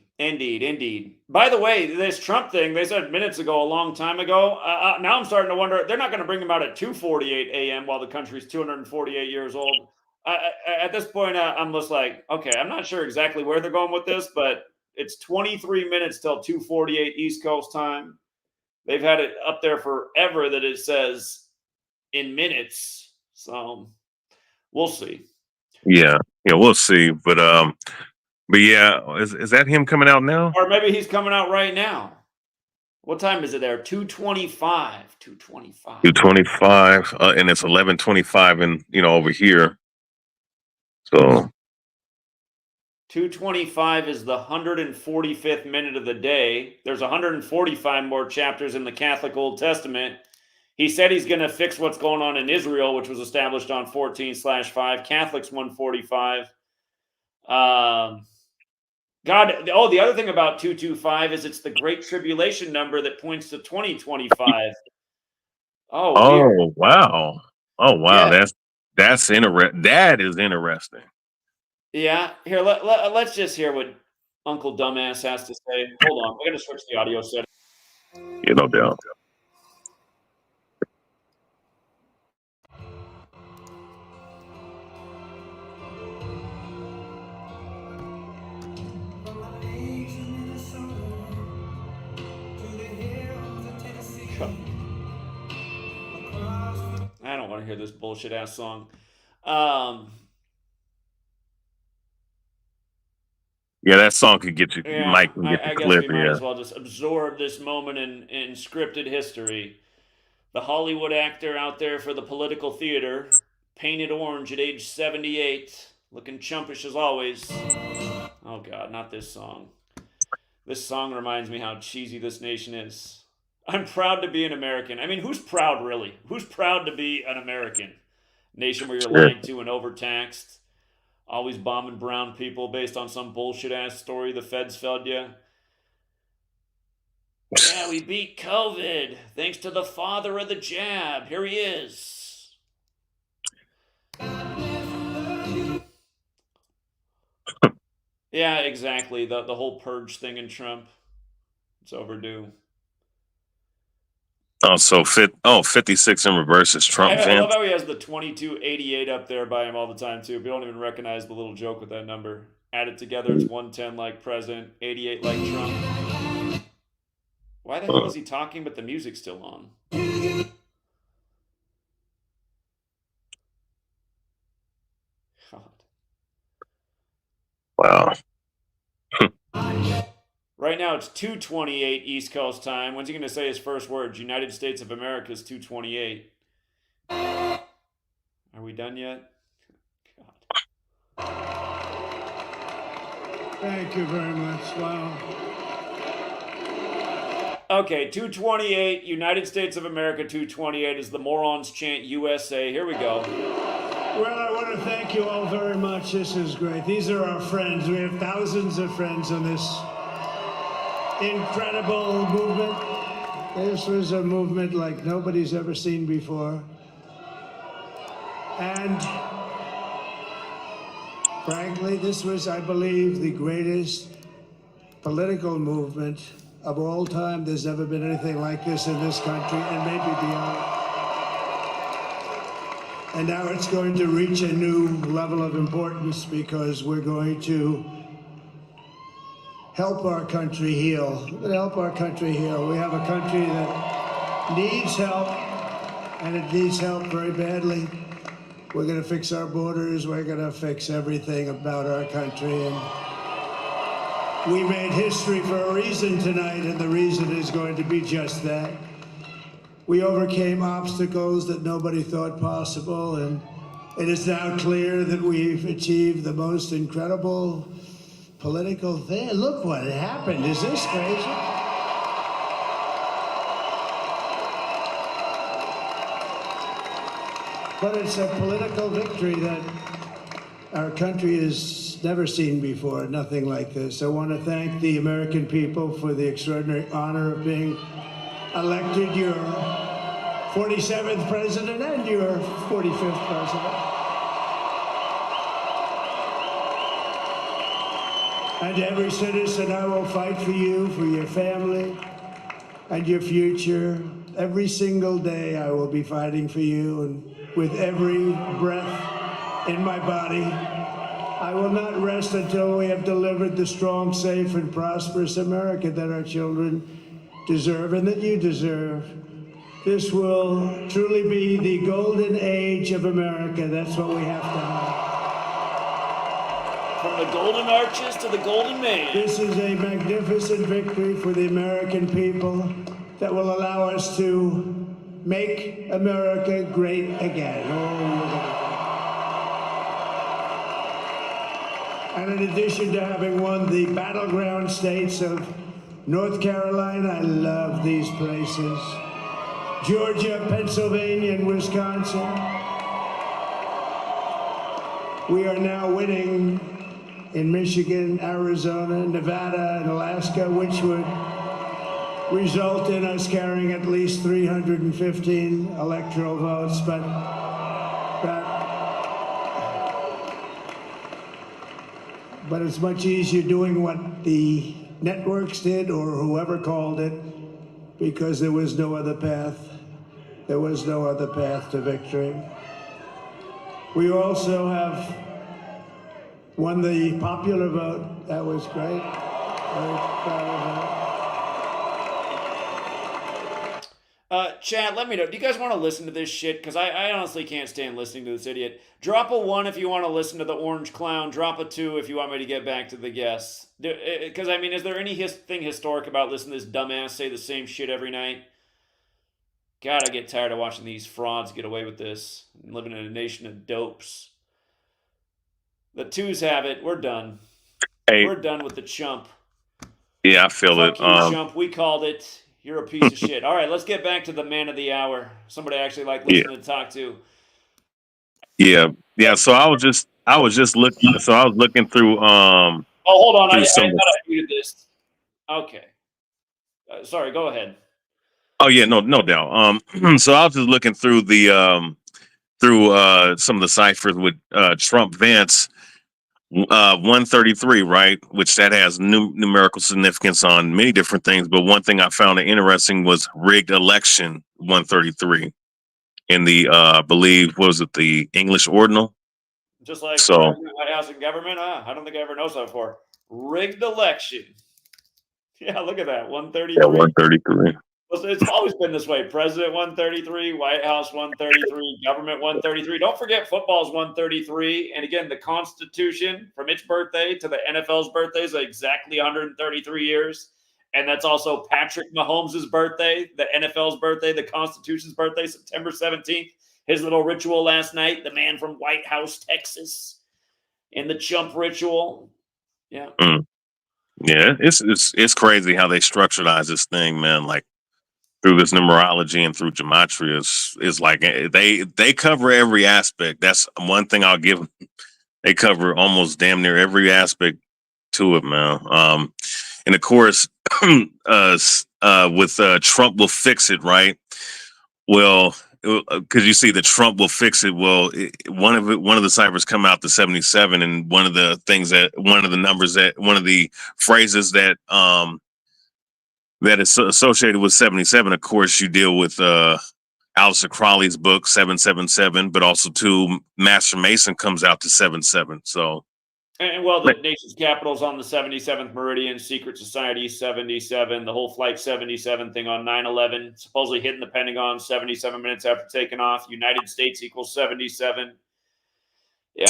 By the way, this Trump thing, they said minutes ago, a long time ago. Now I'm starting to wonder, they're not going to bring him out at 2:48 a.m. while the country's 248 years old. At this point, I'm just like, okay, I'm not sure exactly where they're going with this, but it's 23 minutes till 2:48 East Coast time. They've had it up there forever that it says in minutes. So we'll see. Yeah, we'll see. But yeah, is that him coming out now? Or maybe he's coming out right now. What time is it there? 2:25. 2:25, and it's 11:25, and over here. So 2:25 is the 145th minute of the day. There's 145 more chapters in the Catholic Old Testament. He said he's going to fix what's going on in Israel, which was established on 14/5. Catholics 145. The other thing about 225 is it's the Great Tribulation number that points to 2025. Oh, wow. Yeah. That's interesting. That is interesting. Yeah. Here, let's just hear what Uncle Dumbass has to say. Hold on. We're going to switch the audio setting. No doubt. want to hear this bullshit ass song. Yeah, that song could get you. Yeah, Mike can get the I guess clip. we might Yeah. as well just absorb this moment in scripted history. The Hollywood actor out there for the political theater, painted orange at age 78, looking chumpish as always. Oh God, not this song. This song reminds me how cheesy this nation is. I'm proud to be an American. I mean, who's proud really? Who's proud to be an American? Nation where you're Sure. lied to and overtaxed, always bombing brown people based on some bullshit ass story the feds fed you. Yeah, we beat COVID thanks to the father of the jab. Here he is. Yeah, exactly. The whole purge thing in Trump. It's overdue. Oh, so 56 in reverse is Trump I fans. love how he has the 2288 up there by him all the time, too. We don't even recognize the little joke with that number. Add it together, it's 110 like President, 88 like Trump. Why the hell is he talking but the music's still on? God. Wow. Right now it's 2:28 East Coast time. When's he going to say his first words? United States of America is 2:28. Are we done yet? God. Thank you very much. Wow. Okay, 2:28, United States of America 2:28 is the morons chant USA. Here we go. Well, I want to thank you all very much. This is great. These are our friends. We have thousands of friends on this incredible movement. This was a movement like nobody's ever seen before. And frankly, this was, I believe, the greatest political movement of all time. There's never been anything like this in this country and maybe beyond. And now it's going to reach a new level of importance because we're going to help our country heal. We're going to help our country heal. We have a country that needs help, and it needs help very badly. We're going to fix our borders. We're going to fix everything about our country. And we made history for a reason tonight, and the reason is going to be just that. We overcame obstacles that nobody thought possible, and it is now clear that we've achieved the most incredible political thing. Look what happened. Is this crazy? But it's a political victory that our country has never seen before, nothing like this. I want to thank the American people for the extraordinary honor of being elected your 47th president and your 45th president. And every citizen, I will fight for you, for your family, and your future. Every single day, I will be fighting for you, and with every breath in my body, I will not rest until we have delivered the strong, safe, and prosperous America that our children deserve and that you deserve. This will truly be the golden age of America. That's what we have to have. From the golden arches to the golden man. This is a magnificent victory for the American people that will allow us to make America great again. And in addition to having won the battleground states of North Carolina, I love these places, Georgia, Pennsylvania, and Wisconsin, we are now winning in Michigan, Arizona, Nevada, and Alaska, which would result in us carrying at least 315 electoral votes. But it's much easier doing what the networks did or whoever called it, because there was no other path. There was no other path to victory. We also have won the popular vote. That was great. Very proud of that. Chat, let me know. Do you guys want to listen to this shit? Because I honestly can't stand listening to this idiot. Drop a 1 if you want to listen to the Orange Clown. Drop a 2 if you want me to get back to the guests. Because, I mean, is there anything historic about listening to this dumbass say the same shit every night? God, I get tired of watching these frauds get away with this. I'm living in a nation of dopes. The 2s have it. We're done. Hey, We're done with the chump. yeah, I feel Fuck it. you, chump. We called it. You're a piece of shit. All right, let's get back to the man of the hour. Somebody I actually like Yeah, listening to talk to. yeah. So I was just looking. So I was looking through Oh, hold on. I through thought some. I muted this. Okay. Sorry, go ahead. Oh yeah, no doubt. So I was just looking through the through some of the ciphers with Trump Vance 133, right? Which that has numerical significance on many different things. But one thing I found interesting was rigged election 133 in the I believe what was it, the English ordinal. Just like So White House and government, I don't think I ever noticed that before. Rigged election. Yeah, look at that. yeah, 133. 133. It's always been this way. President 133, White House 133, government 133. Don't forget football's 133. And again, the Constitution from its birthday to the NFL's birthday is exactly 133 years. And that's also Patrick Mahomes' birthday, the NFL's birthday, the Constitution's birthday, September 17th. His little ritual last night, the man from White House, Texas, in the chump ritual. Yeah. Yeah, it's crazy how they structured this thing, man. Like through this numerology and through gematria is like they cover every aspect. That's one thing I'll give them. They cover almost damn near every aspect to it, man. And of course, with Trump will fix it, right? Well, because you see that Trump will fix it. Well, one of the ciphers come out to 77, and one of the phrases that that is associated with 77. Of course, you deal with Aleister Crowley's book 777, but also too Master Mason comes out to 77. So, and well, the nation's capital's on the 77th meridian, secret society 77, the whole flight 77 thing on 9/11, supposedly hitting the Pentagon 77 minutes after taking off. United States equals 77. Yeah.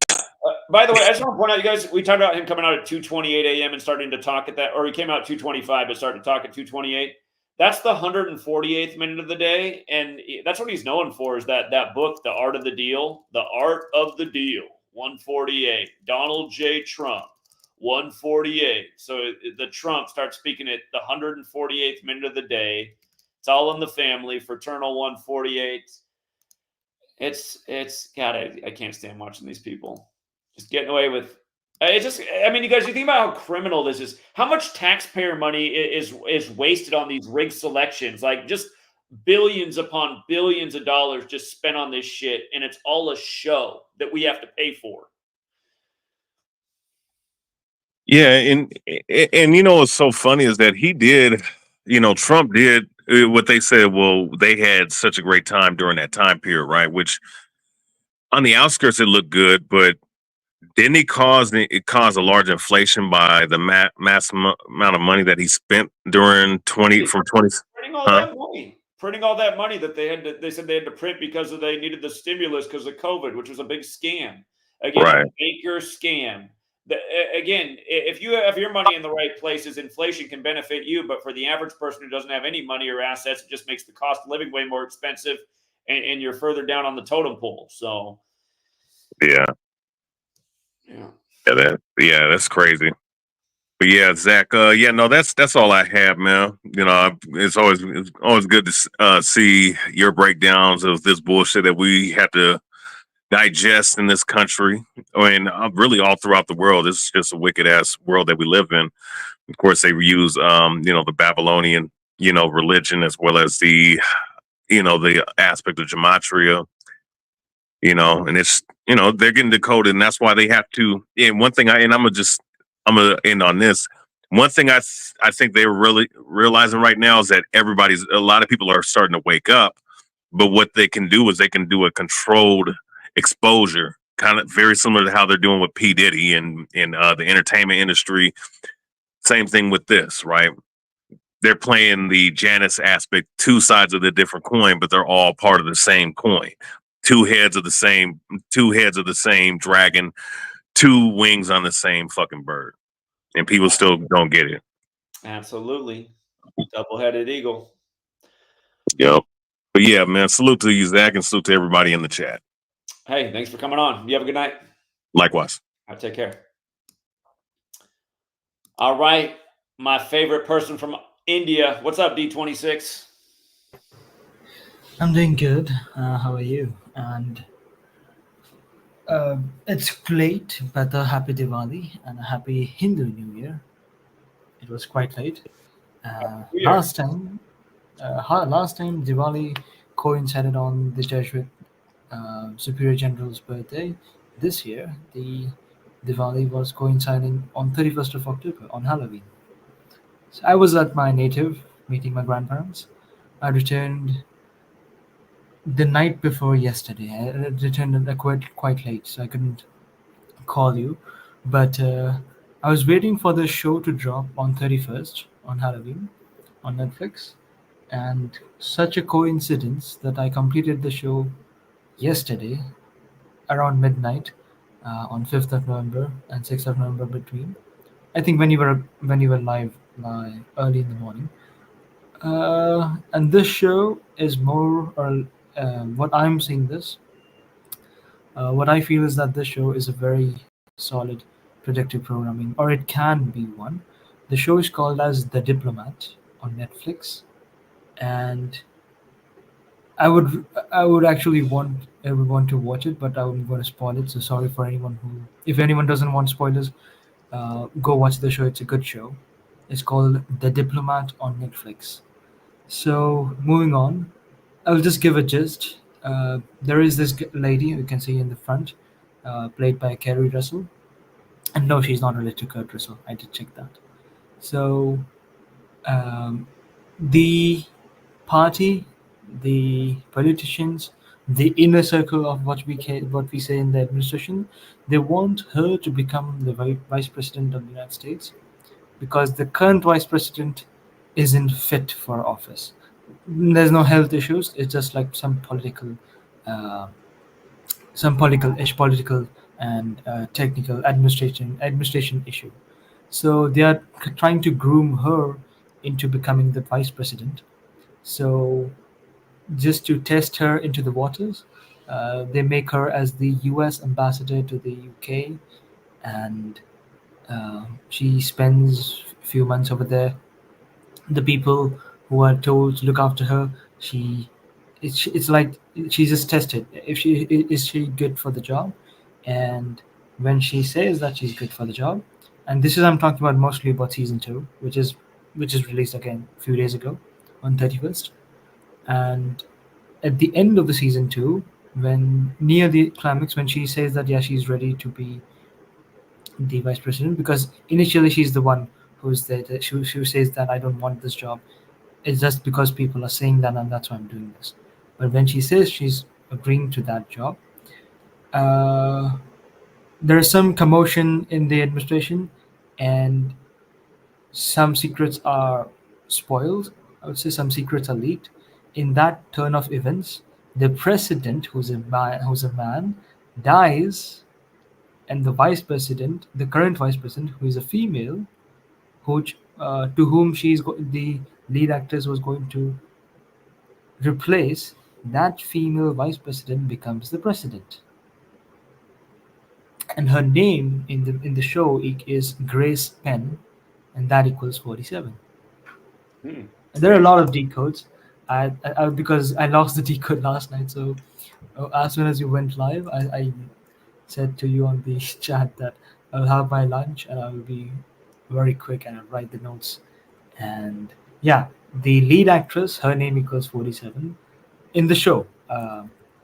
By the way, I just want to point out, you guys, we talked about him coming out at 2:28 a.m. and starting to talk at that, or he came out at 2:25 but started to talk at 2:28. That's the 148th minute of the day, and that's what he's known for. Is that book, The Art of the Deal, 148, Donald J. Trump, 148. So the Trump starts speaking at the 148th minute of the day. It's all in the family, fraternal 148. It's God, I can't stand watching these people just getting away with. It's just, I mean, you guys, you think about how criminal this is. How much taxpayer money is wasted on these rigged selections? Like just billions upon billions of dollars just spent on this shit, and it's all a show that we have to pay for. yeah, and you know what's so funny is that he did, Trump did what they said. Well, they had such a great time during that time period, right? Which on the outskirts it looked good, but didn't he cause a large inflation by the mass amount of money that he spent during 20 from 20? Printing all Huh? that money. Printing all that money that they said they had to print because they needed the stimulus because of COVID, which was a big scam. Again, Right. a Baker scam. Again, if you have your money in the right places, inflation can benefit you. But for the average person who doesn't have any money or assets, it just makes the cost of living way more expensive, and you're further down on the totem pole. So, Yeah. yeah, That's crazy. But yeah, Zach. Yeah, no, that's all I have, man. It's always good to see your breakdowns of this bullshit that we have to digest in this country. I mean, really all throughout the world. It's just a wicked ass world that we live in. Of course, they use the Babylonian religion as well as the aspect of gematria. And it's they're getting decoded, and that's why they have to. And one thing I'm gonna end on this. One thing I think they're really realizing right now is that a lot of people are starting to wake up, but what they can do is they can do a controlled exposure, kind of very similar to how they're doing with P Diddy and in the entertainment industry. Same thing with this, right? they're playing the Janus aspect, two sides of the different coin, but they're all part of the same coin. Two heads of the same dragon, two wings on the same fucking bird. And people still don't get it. Absolutely. Double-headed eagle. Yep. But yeah, man, salute to you, Zach, and salute to everybody in the chat. Hey, thanks for coming on. You have a good night. Likewise. Take care. All right. My favorite person from India. What's up, D26? I'm doing good. How are you? And it's late, but a happy Diwali and a happy Hindu New Year. It was quite late. Last time Diwali coincided on the Jesuit Superior General's birthday. This year, the Diwali was coinciding on 31st of October on Halloween. So I was at my native meeting my grandparents. I returned the night before yesterday. I returned quite late, so I couldn't call you. But I was waiting for the show to drop on 31st on Halloween on Netflix, and such a coincidence that I completed the show yesterday around midnight on 5th of November and 6th of November between. I think when you were live early in the morning. And this show is more or what I'm seeing this. What I feel is that this show is a very solid predictive programming, or it can be one. The show is called as The Diplomat on Netflix, and I would actually want everyone to watch it, but I'm going to spoil it. So sorry for anyone who, if anyone doesn't want spoilers, go watch the show. It's a good show. It's called The Diplomat on Netflix. So moving on, I'll just give a gist. There is this lady you can see in the front, played by Kerry Russell, and no, she's not related to Kurt Russell. I did check that. So um, the party, the politicians, the inner circle of what we say in the administration, they want her to become the vice president of the United States because the current vice president isn't fit for office. There's no health issues. It's just like uh, political and technical administration issue. So they are trying to groom her into becoming the vice president. So just to test her into the waters, they make her as the U.S. ambassador to the UK, and she spends a few months over there. The people who are told to look after her, it's like she's just tested if she is she good for the job. And when she says that she's good for the job, and this is I'm talking about mostly about season 2, which is released again a few days ago on 31st. And at the end of the season 2, when near the climax, when she says that yeah, she's ready to be the vice president, because initially she's the one who's there she says that I don't want this job. It's just because people are saying that, and that's why I'm doing this. But when she says she's agreeing to that job, uh, there is some commotion in the administration, and some secrets are spoiled. I would say some secrets are leaked. In that turn of events, the president, who's a man, dies, and the vice president, the current vice president, who is a female, who to whom the lead actress was going to replace, that female vice president becomes the president, and her name in the show is Grace Penn, and that equals 47. And there are a lot of decodes. Because I lost the decode last night, so as soon as you went live, I said to you on the chat that I'll have my lunch and I will be very quick and I'll write the notes. And yeah, the lead actress, her name equals 47 in the show.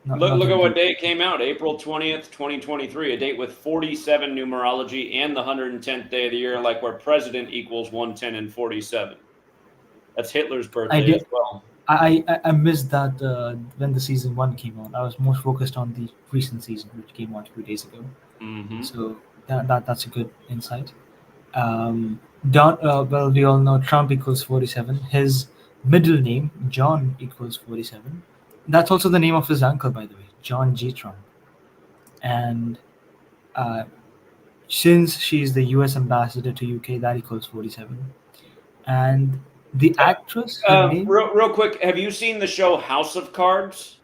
Look at what day it came out, April 20th, 2023, a date with 47 numerology and the 110th day of the year, like where president equals 110 and 47. That's Hitler's birthday as well. I missed that when the season 1 came out. I was more focused on the recent season, which came out a few days ago. Mm-hmm. So that's a good insight. Well, we all know Trump equals 47. His middle name, John, equals 47. That's also the name of his uncle, by the way, John G. Trump. And uh, since she's the US ambassador to UK, that equals 47. And the actress, her name? Real quick, have you seen the show House of Cards?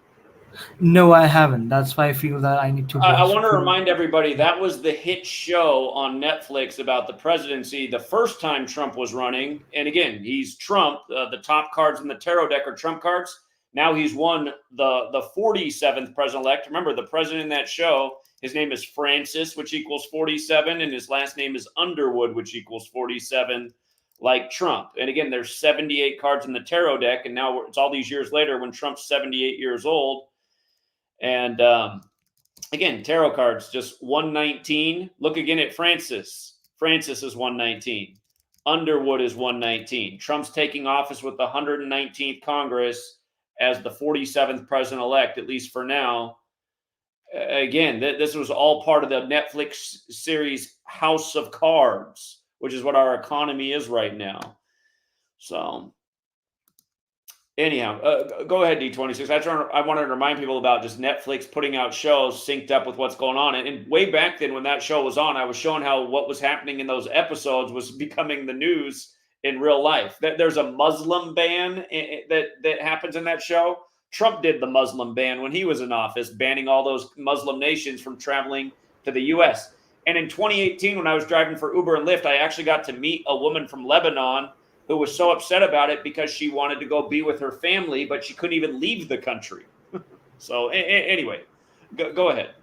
No, I haven't. That's why I feel that I need to I watch want to full. remind everybody that was the hit show on Netflix about the presidency the first time Trump was running. And again, he's Trump. The top cards in the tarot deck are Trump cards. Now he's won the 47th president-elect. Remember, the president in that show, his name is Francis, which equals 47, and his last name is Underwood, which equals 47, like Trump. And again, there's 78 cards in the tarot deck, and now it's all these years later when Trump's 78 years old. And again, tarot cards, just 119. Look again at Francis. Francis is 119. Underwood is 119. Trump's taking office with the 119th Congress as the 47th president-elect, at least for now. Again, this was all part of the Netflix series House of Cards, which is what our economy is right now. So anyhow, go ahead, D26. I wanted to remind people about just Netflix putting out shows synced up with what's going on. And way back then when that show was on, I was showing how what was happening in those episodes was becoming the news in real life. There's a Muslim ban that happens in that show. Trump did the Muslim ban when he was in office, banning all those Muslim nations from traveling to the U.S. And in 2018, when I was driving for Uber and Lyft, I actually got to meet a woman from Lebanon who was so upset about it because she wanted to go be with her family, but she couldn't even leave the country. So anyway, go ahead.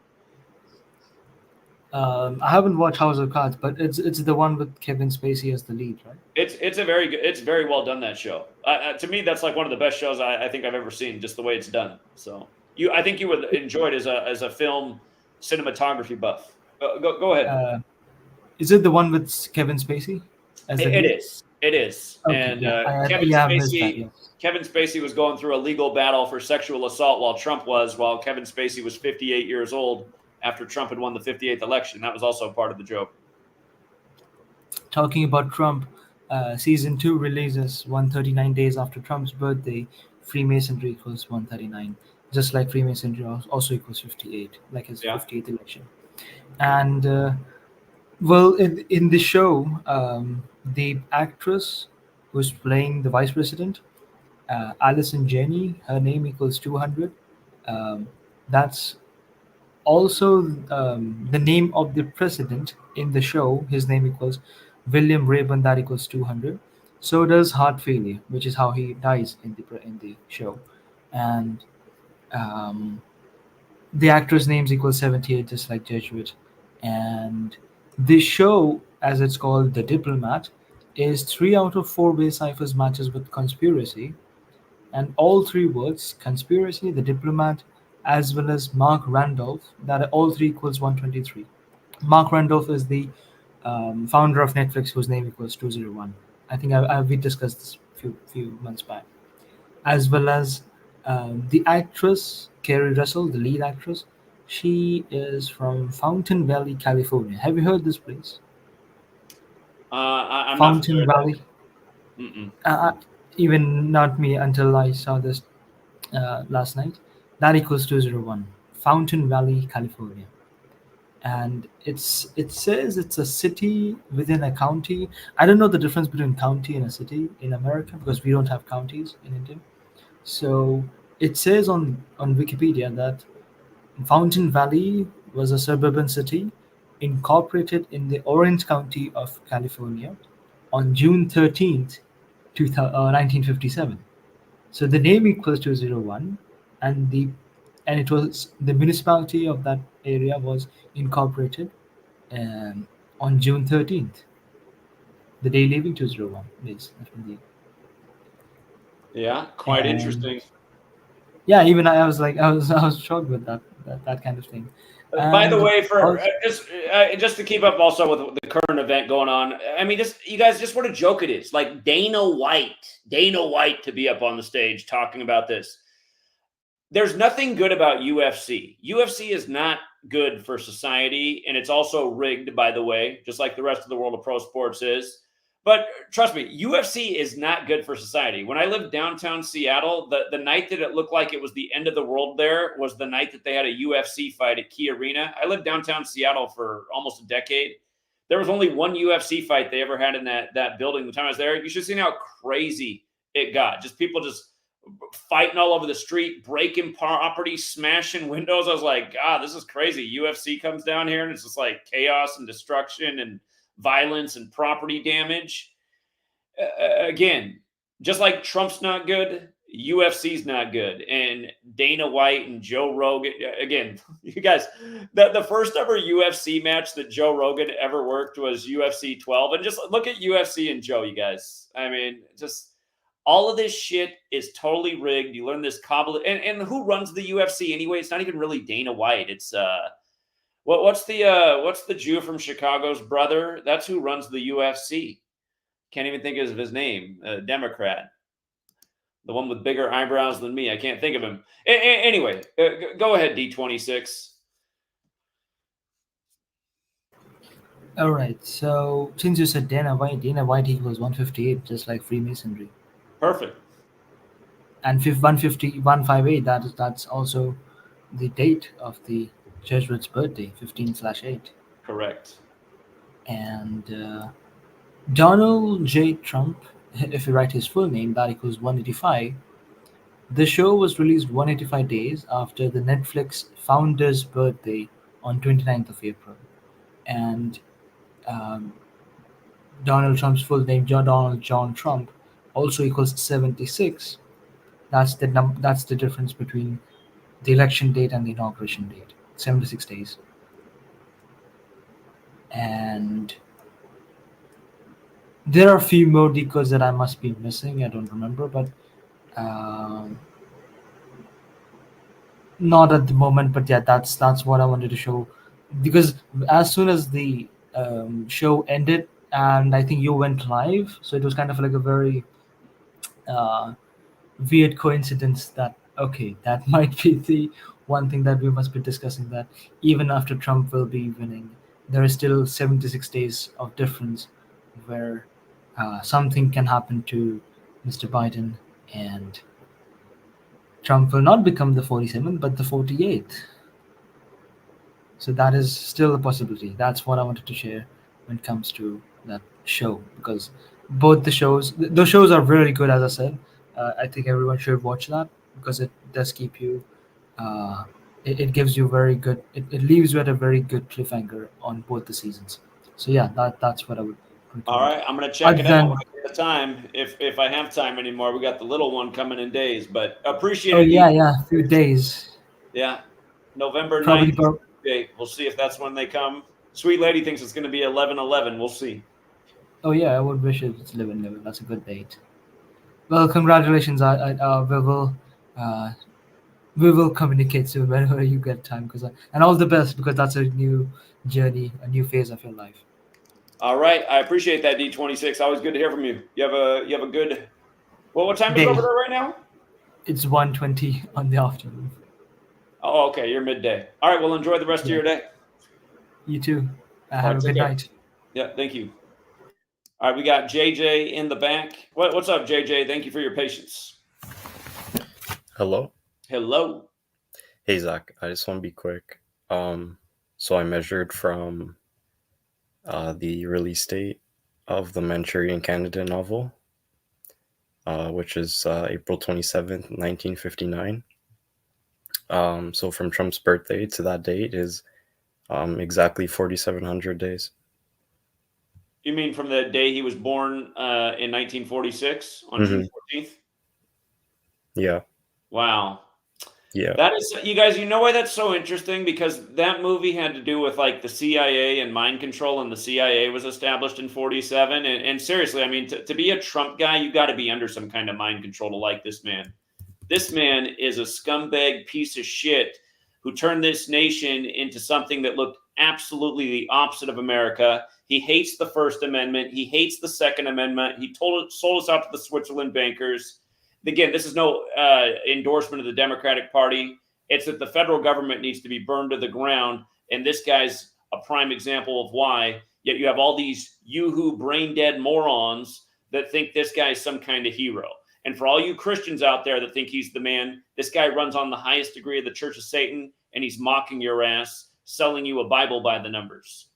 I haven't watched House of Cards, but it's the one with Kevin Spacey as the lead, right? It's a very good, it's very well done, that show. To me, that's like one of the best shows I think I've ever seen, just the way it's done. So I think you would enjoy it as a film cinematography buff. Go ahead. Is it the one with Kevin Spacey? It is. It is. Okay, And yeah, Kevin I missed that, Spacey. yes. Kevin Spacey was going through a legal battle for sexual assault while Kevin Spacey was 58 years old after Trump had won the 58th election. That was also part of the joke. Talking about Trump, season 2 releases 139 days after Trump's birthday. Freemasonry equals 139, just like Freemasonry also equals 58, like his 58th election. And well, in the show, the actress who's playing the vice president, Allison Janney, her name equals 200. That's also the name of the president in the show. His name equals William Rayburn. That equals 200. So does heart failure, which is how he dies in the show, and um, the actress' names equal 78, just like Jesuit. And the show, as it's called, The Diplomat, is 3 out of 4 base ciphers matches with conspiracy, and all 3 words, conspiracy, The Diplomat, as well as Mark Randolph, that all 3 equals 123. Mark Randolph is the founder of Netflix, whose name equals 201. I think we discussed this few months back. As well as the actress Kerry Russell, the lead actress, she is from Fountain Valley, California. Have you heard this place? I'm Fountain not Valley. Even not me until I saw this last night. That equals 201. Fountain Valley, California. And it says it's a city within a county. I don't know the difference between county and a city in America because we don't have counties in India. So it says on Wikipedia that Fountain Valley was a suburban city incorporated in the Orange County of California on June 13th, 1957. So the name equals 201, and it was the municipality of that area was incorporated on June 13th, the day leaving 201 is. Yeah, quite And interesting. yeah, even I was like, I was shocked with that kind of thing. By the And way, for also, just to keep up also with the current event going on, I mean, you guys, just what a joke it is. Like Dana White to be up on the stage talking about this. there's nothing good about UFC. UFC is not good for society, and it's also rigged, by the way, just like the rest of the world of pro sports is. But trust me, UFC is not good for society. When I lived downtown Seattle, the night that it looked like it was the end of the world there was the night that they had a UFC fight at Key Arena. I lived downtown Seattle for almost a decade. There was only one UFC fight they ever had in that building the time I was there. You should have seen how crazy it got. Just people just fighting all over the street, breaking property, smashing windows. I was like, God, this is crazy. UFC comes down here and it's just like chaos and destruction and violence and property damage. Again, just like Trump's not good, UFC's not good. And Dana White and Joe Rogan, again, you guys, the first ever UFC match that Joe Rogan ever worked was UFC 12. And just look at UFC and Joe, you guys. I mean, just all of this shit is totally rigged. You learn this cobble, and who runs the UFC anyway? It's not even really Dana White. It's what's the Jew from Chicago's brother? That's who runs the UFC. Can't even think of his name. Democrat, the one with bigger eyebrows than me. I can't think of him. Anyway, go ahead, D26. All right. So since you said Dana White equals 158, just like Freemasonry. Perfect. And 150, 158, that's also the date of the Jesuit's birthday, 15/8. Correct. And Donald J. Trump, if you write his full name, that equals 185. The show was released 185 days after the Netflix founder's birthday on 29th of April. And Donald Trump's full name, Donald John Trump, also equals 76. That's the difference between the election date and the inauguration date. 76 days. And there are a few more decodes that I must be missing. I don't remember, but not at the moment. But yeah, that's what I wanted to show, because as soon as the show ended, and I think you went live, so it was kind of like a very weird coincidence that that might be the one thing that we must be discussing, that even after Trump will be winning, there is still 76 days of difference where something can happen to Mr. Biden, and Trump will not become the 47th but the 48th. So that is still a possibility. That's what I wanted to share when it comes to that show, because both the shows are really good. As I said, I think everyone should watch that, because it does keep you it gives you very good, it leaves you at a very good cliffhanger on both the seasons. So yeah, that's what I would recommend. All right, I'm going to check it out when I get the time, if I have time anymore. We got the little one coming in days, but appreciate it. A few days. Yeah, November Probably 9th. We'll see if that's when they come. Sweet lady thinks it's going to be 11/11. We'll see. Oh yeah, I would wish it's 11/11. That's a good date. Well, congratulations. We will communicate soon whenever you get time, and all the best, because that's a new journey, a new phase of your life. All right, I appreciate that, D26. Always good to hear from you. You have a good. Well, what time is it over there right now? It's 1:20 on the afternoon. Oh, okay. You're midday. All right. Well, enjoy the rest of your day. You too. Have a good night. Yeah. Thank you. All right. We got JJ in the back. What's up, JJ? Thank you for your patience. Hello. Hello. Hey, Zach. I just want to be quick. So I measured from the release date of the Manchurian Candidate novel, which is April 27th, 1959. So from Trump's birthday to that date is exactly 4,700 days. You mean from the day he was born in 1946 on June 14th? Yeah. Wow. Yeah. That is, you guys, you know why that's so interesting? Because that movie had to do with like the CIA and mind control, and the CIA was established in 47. And seriously, I mean, to be a Trump guy, you got to be under some kind of mind control to like this man. This man is a scumbag piece of shit who turned this nation into something that looked absolutely the opposite of America. He hates the First Amendment. He hates the Second Amendment. He sold us out to the Switzerland bankers. again, this is no endorsement of the Democratic Party. It's that the federal government needs to be burned to the ground. And this guy's a prime example of why. Yet you have all these yoo-hoo brain dead morons that think this guy's some kind of hero. And for all you Christians out there that think he's the man, this guy runs on the highest degree of the Church of Satan, and he's mocking your ass, selling you a Bible by the numbers.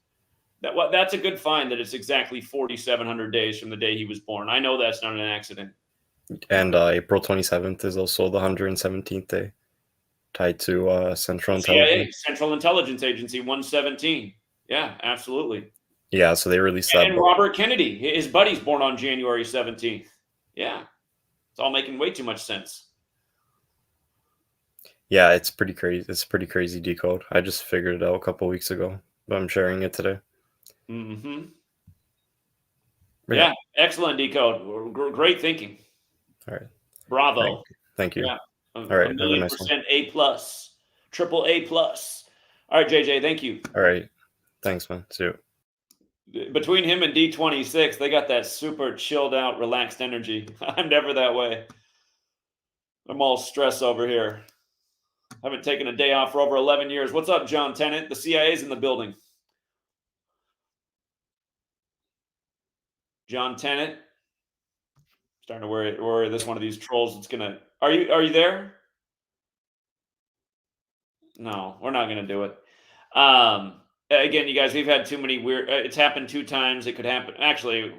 That's a good find that it's exactly 4,700 days from the day he was born. I know that's not an accident. And April 27th is also the 117th day, tied to Central Intelligence. CIA, Central Intelligence Agency, 117. Yeah, absolutely. Yeah, so they released that. And Robert Kennedy, his buddy's born on January 17th. Yeah, it's all making way too much sense. Yeah, it's pretty crazy. It's a pretty crazy decode. I just figured it out a couple weeks ago, but I'm sharing it today. Mm-hmm. But yeah, excellent decode. Great thinking. All right. Bravo. Thank you. Yeah. All right. A million percent A+, triple A+. All right, JJ, thank you. All right. Thanks, man. See you. Between him and D26, they got that super chilled out, relaxed energy. I'm never that way. I'm all stress over here. I haven't taken a day off for over 11 years. What's up, John Tennant? The CIA's in the building. John Tennant. Starting to worry this one of these trolls is gonna. Are you there? No, we're not gonna do it. Again, you guys, we've had too many weird. It's happened 2 times. It could happen. Actually,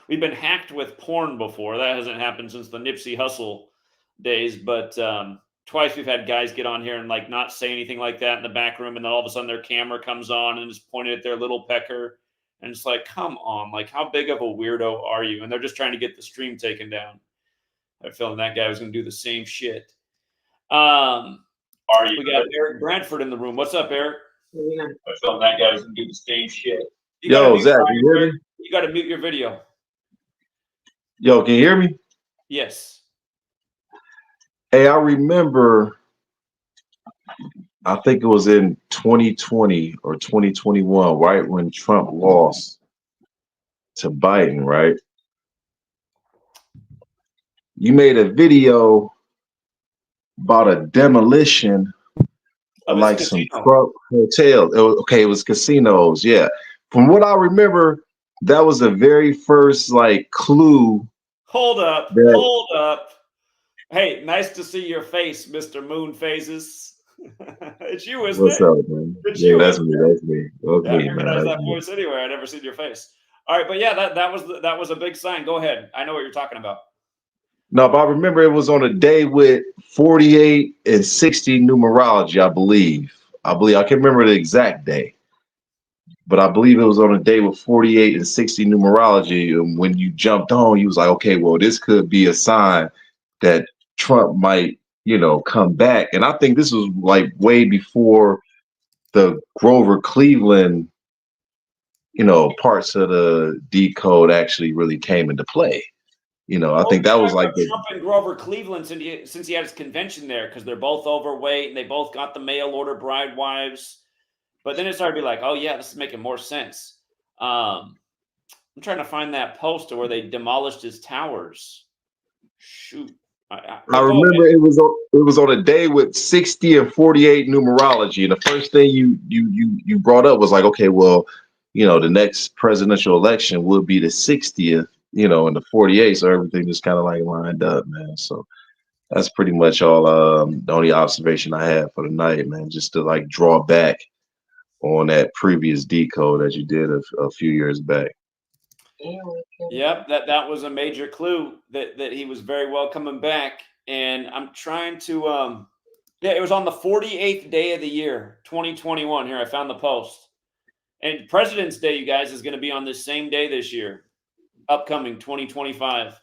we've been hacked with porn before. That hasn't happened since the Nipsey Hussle days. But twice we've had guys get on here and like not say anything like that in the back room, and then all of a sudden their camera comes on and just pointed at their little pecker, and it's like, come on, like how big of a weirdo are you? And they're just trying to get the stream taken down. I have a feeling that guy was going to do the same shit. We got Eric Bradford in the room. What's up, Eric? Yeah. I felt that guy was gonna do the same shit. Yo, Zach, can you hear me? You got to mute your video. Yo, can you hear me? Yes. Hey, I remember, I think it was in 2020 or 2021, right when Trump lost to Biden, right? You made a video about a demolition of like some Trump hotels. It was casinos, yeah. From what I remember, that was the very first like clue. Hold up. Hey, nice to see your face, Mr. Moon Phases. It's you, isn't What's it? up, man? Yeah, that's me. That's me. That's I me, recognize man. that voice anywhere. I never seen your face. All right, but yeah, that was a big sign. Go ahead. I know what you're talking about. No, but I remember it was on a day with 48 and 60 numerology, I believe. I can't remember the exact day, but I believe it was on a day with 48 and 60 numerology. And when you jumped on, you was like, okay, well, this could be a sign that Trump might, come back. And I think this was like way before the Grover Cleveland, parts of the decode actually really came into play. I think that was like Trump and Grover Cleveland since he had his convention there, because they're both overweight and they both got the mail order bride wives. But then it started to be like, oh yeah, this is making more sense. I'm trying to find that poster where they demolished his towers. Shoot. I remember it was on a day with 60 and 48 numerology, and the first thing you brought up was like, okay, well, the next presidential election will be the 60th, and the 48, so everything just kind of like lined up, man. So that's pretty much all the only observation I had for the night, man, just to like draw back on that previous decode that you did a few years back. Yep, that was a major clue that he was very well coming back. And I'm trying to it was on the 48th day of the year, 2021. Here, I found the post. And President's Day, you guys, is going to be on this same day this year, upcoming 2025.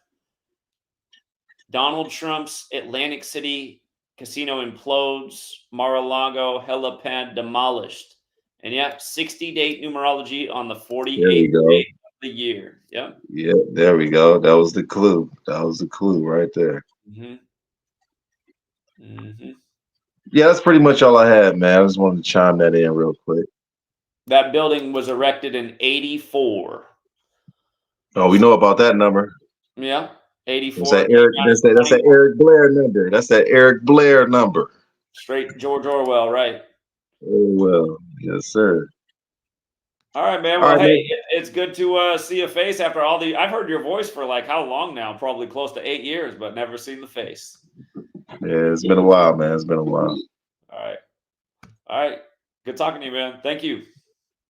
Donald Trump's Atlantic City casino implodes, Mar-a-Lago helipad demolished. And yeah, 60-date numerology on the 48th day of the year. Yep. Yeah, there we go. That was the clue. That was the clue right there. Mm-hmm. Mm-hmm. Yeah, that's pretty much all I had, man. I just wanted to chime that in real quick. That building was erected in 84. Oh, we know about that number. Yeah. 84. That's that Eric. That's that Eric Blair number. That's that Eric Blair number. Straight George Orwell, right? Oh well, yes, sir. All right, man. All Well, right, hey, man. it's good to see a face after all the. I've heard your voice for like how long now? Probably close to 8 years, but never seen the face. Yeah, it's been a while, man. It's been a while. All right. Good talking to you, man. Thank you.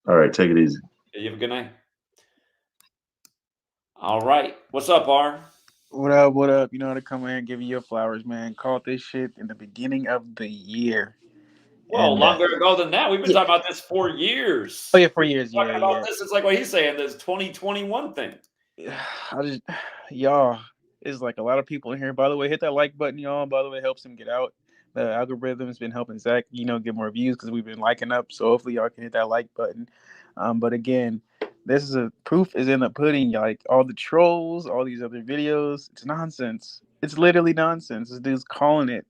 All right, take it easy. You have a good night. All right. What's up, R? What up? What up? You know how to come in and give you your flowers, man. Caught this shit in the beginning of the year. Well, And, longer ago than that. We've been talking about this for years. Oh yeah, 4 years. Talking about this. It's like what he's saying. This 2021 thing. Y'all, it's like a lot of people in here. By the way, hit that like button, y'all. By the way, it helps him get out. The algorithm's been helping Zach, get more views because we've been liking up. So hopefully y'all can hit that like button. But again, this is proof is in the pudding. Like all the trolls, all these other videos, it's nonsense. It's literally nonsense. This dude's calling it.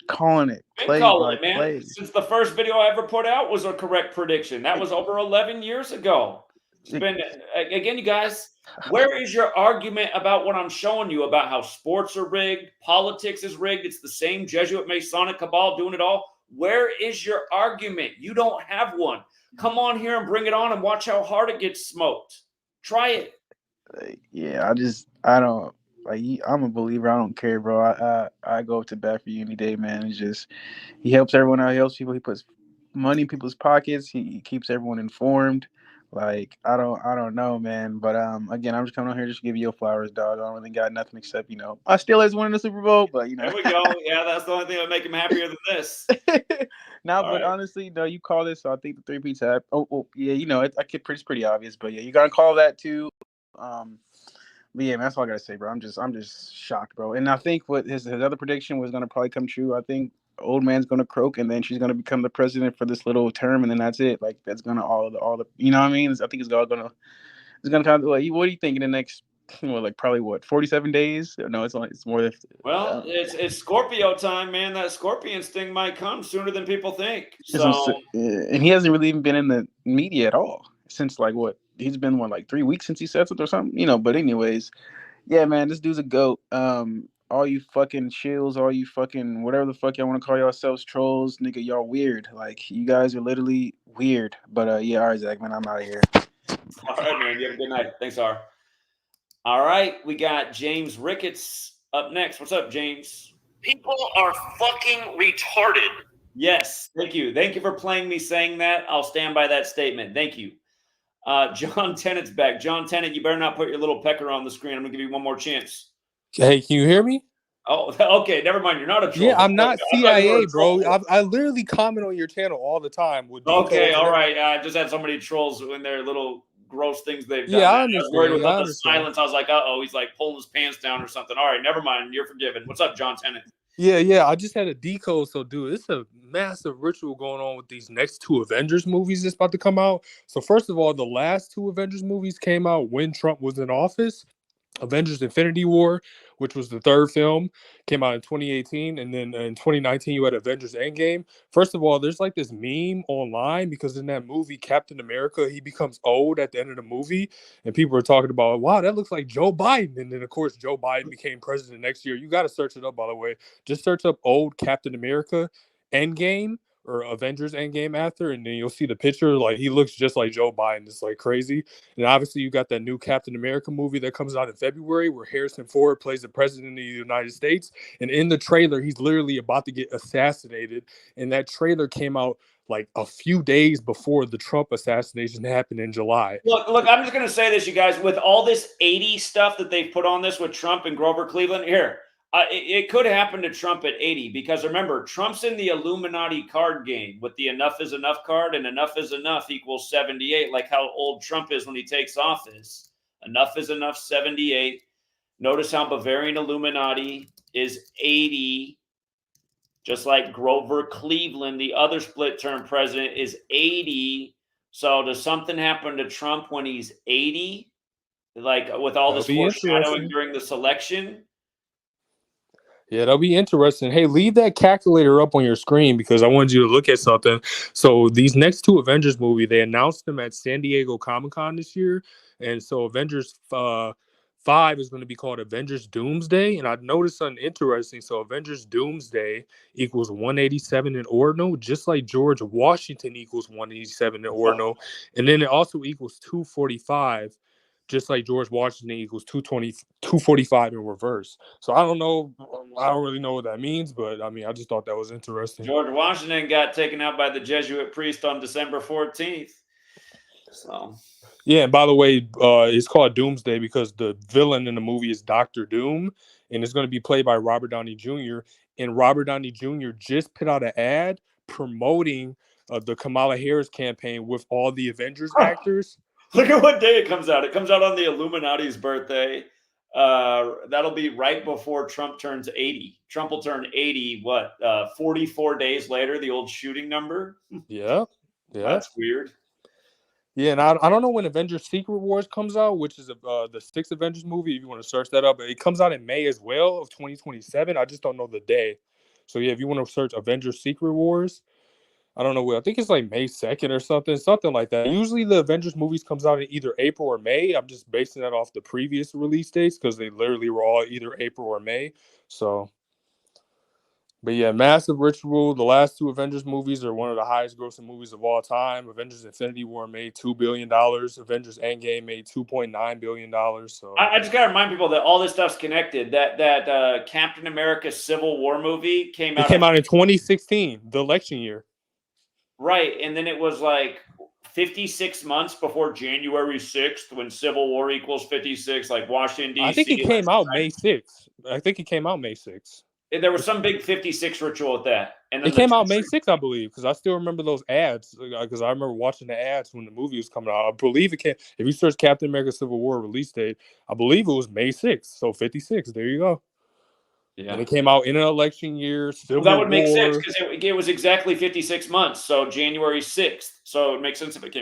Play by play. Since the first video I ever put out was a correct prediction. That was over 11 years ago. It's been, again, you guys, where is your argument about what I'm showing you about how sports are rigged, politics is rigged, it's the same Jesuit Masonic cabal doing it all? Where is your argument? You don't have one. Come on here and bring it on and watch how hard it gets smoked. Try it. Yeah, I don't. Like I'm a believer. I don't care, bro. I go to bat for you any day, man. It's just he helps everyone out. He helps people. He puts money in people's pockets. He keeps everyone informed. Like I don't know, man. But again, I'm just coming on here just to give you your flowers, dog. I don't really got nothing except I still is winning the Super Bowl, but There we go. Yeah, that's the only thing that would make him happier than this. Honestly, no, you call this. So I think the 3-peat tap. Oh, yeah, it's pretty obvious, but yeah, you gotta call that too. But yeah, man, that's all I gotta say, bro. I'm just shocked, bro. And I think what his other prediction was gonna probably come true. I think old man's gonna croak, and then she's gonna become the president for this little term, and then that's it. Like that's gonna all the you know what I mean? I think it's all gonna kind of like. What do you think in the next? Probably 47 days? No, it's more than. Well, it's Scorpio time, man. That scorpions thing might come sooner than people think. So, and he hasn't really even been in the media at all since he's been 3 weeks since he said it or something, But anyways, yeah, man, this dude's a goat. All you fucking chills, all you fucking whatever the fuck y'all want to call yourselves, trolls, nigga, y'all weird. Like you guys are literally weird. But yeah, all right, Zach, man, I'm out of here. All right, man. You have a good night. Thanks, R. All right, we got James Ricketts up next. What's up, James? People are fucking retarded. Yes, thank you. Thank you for playing me saying that. I'll stand by that statement. Thank you. John Tennant's back. John Tennant, you better not put your little pecker on the screen. I'm going to give you one more chance. Hey, can you hear me? Oh, okay. Never mind. You're not a troll. Yeah, I'm not CIA, bro. I literally comment on your channel all the time. Okay, all right. I just had so many trolls in their little gross things they've done. Yeah, I understand. I was worried about the silence. I was like, uh-oh, he's like pulling his pants down or something. All right, never mind. You're forgiven. What's up, John Tennant? Yeah. I just had a decode. So, dude, it's a massive ritual going on with these next 2 Avengers movies that's about to come out. So, first of all, the last 2 Avengers movies came out when Trump was in office. Avengers Infinity War, which was the 3rd film, came out in 2018. And then in 2019, you had Avengers Endgame. First of all, there's this meme online because in that movie, Captain America, he becomes old at the end of the movie. And people are talking about, wow, that looks like Joe Biden. And then, of course, Joe Biden became president next year. You got to search it up, by the way. Just search up old Captain America Endgame or Avengers Endgame after, and then you'll see the picture. He looks just like Joe Biden. It's crazy. And obviously you got that new Captain America movie that comes out in February where Harrison Ford plays the president of the United States. And in the trailer, he's literally about to get assassinated. And that trailer came out a few days before the Trump assassination happened in July. Look, I'm just going to say this, you guys, with all this 80 stuff that they've put on this with Trump and Grover Cleveland here, it could happen to Trump at 80 because remember, Trump's in the Illuminati card game with the enough is enough card, and enough is enough equals 78, like how old Trump is when he takes office. Enough is enough, 78. Notice how Bavarian Illuminati is 80, just like Grover Cleveland, the other split-term president, is 80. So does something happen to Trump when he's 80? With all this foreshadowing during this election? Yeah, that'll be interesting. Hey, leave that calculator up on your screen because I wanted you to look at something. So these next 2 Avengers movies, they announced them at San Diego Comic-Con this year. And so Avengers 5 is going to be called Avengers Doomsday. And I noticed something interesting. So Avengers Doomsday equals 187 in ordinal, just like George Washington equals 187 in ordinal. And then it also equals 245, just like George Washington equals 245 in reverse. So I don't know. I don't really know what that means, but I mean, I just thought that was interesting. George Washington got taken out by the Jesuit priest on December 14th. So yeah, and by the way, it's called Doomsday because the villain in the movie is Doctor Doom, and it's going to be played by Robert Downey Jr. And Robert Downey Jr. just put out an ad promoting the Kamala Harris campaign with all the Avengers actors. Look at what day it comes out. It comes out on the Illuminati's birthday. That'll be right before Trump turns 80. Trump will turn 80, 44 days later, the old shooting number? Yeah. That's weird. Yeah, and I don't know when Avengers Secret Wars comes out, which is the 6th Avengers movie, if you want to search that up. But it comes out in May as well of 2027. I just don't know the day. So, yeah, if you want to search Avengers Secret Wars, I don't know where. I think it's like May 2nd or something like that. Usually the Avengers movies comes out in either April or May. I'm just basing that off the previous release dates because they literally were all either April or May. So, but yeah, massive ritual. The last 2 Avengers movies are one of the highest grossing movies of all time. Avengers Infinity War made $2 billion. Avengers Endgame made $2.9 billion. So I just got to remind people that all this stuff's connected. That Captain America Civil War movie came out in 2016, the election year. Right. And then it was like 56 months before January 6th when Civil War equals 56, like Washington, D.C. I think it came out May 6th. There was some big 56 ritual with that. And then it came out May 6th, I believe, because I still remember those ads. Because I remember watching the ads when the movie was coming out. I believe it came. If you search Captain America Civil War release date, I believe it was May 6th. So 56. There you go. Yeah. And it came out in an election year. Well, that would make sense because it was exactly 56 months. So January 6th. So it makes sense if it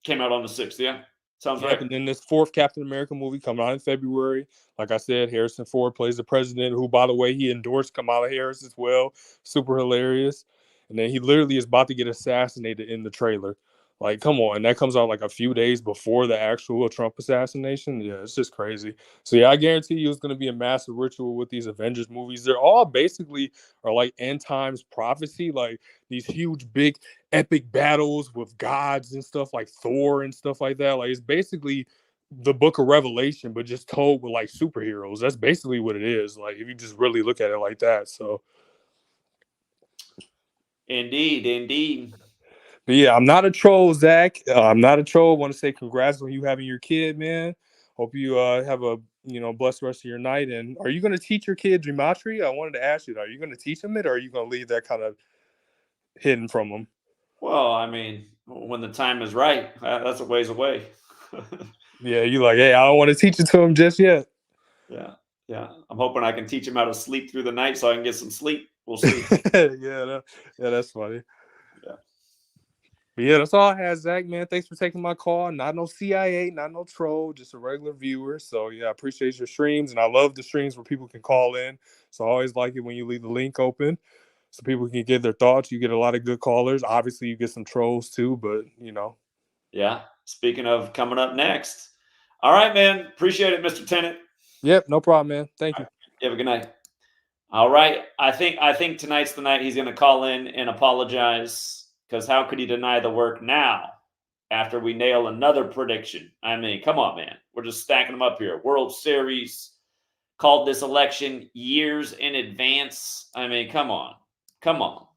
came out on the 6th. Yeah. Sounds right. And then this 4th Captain America movie coming out in February. Like I said, Harrison Ford plays the president, who, by the way, he endorsed Kamala Harris as well. Super hilarious. And then he literally is about to get assassinated in the trailer. Like, come on. And that comes out like a few days before the actual Trump assassination. Yeah, it's just crazy. So, yeah, I guarantee you it's going to be a massive ritual with these Avengers movies. They're all basically are like end times prophecy, like these huge, big, epic battles with gods and stuff like Thor and stuff like that. Like, it's basically the book of Revelation, but just told with like superheroes. That's basically what it is. Like, if you just really look at it like that. So, indeed. But yeah, I'm not a troll, Zach. I'm not a troll. I want to say congrats on you having your kid, man. Hope you have a blessed rest of your night. And are you going to teach your kid gematria? I wanted to ask you that. Are you going to teach him it, or are you going to leave that kind of hidden from him? Well, I mean, when the time is right, that's a ways away. Yeah, you're like, hey, I don't want to teach it to him just yet. Yeah. I'm hoping I can teach him how to sleep through the night so I can get some sleep. We'll see. Yeah, that's funny. Yeah. But yeah, that's all I had, Zach, man. Thanks for taking my call. Not no CIA, not no troll, just a regular viewer. So yeah, I appreciate your streams, and I love the streams where people can call in. So I always like it when you leave the link open so people can get their thoughts. You get a lot of good callers. Obviously, you get some trolls too, but Yeah. Speaking of coming up next. All right, man. Appreciate it, Mr. Tennant. Yep, no problem, man. Thank you. You have a good night. All right. I think tonight's the night he's going to call in and apologize. Because how could he deny the work now after we nail another prediction? I mean, come on, man. We're just stacking them up here. World Series, called this election years in advance. I mean, come on.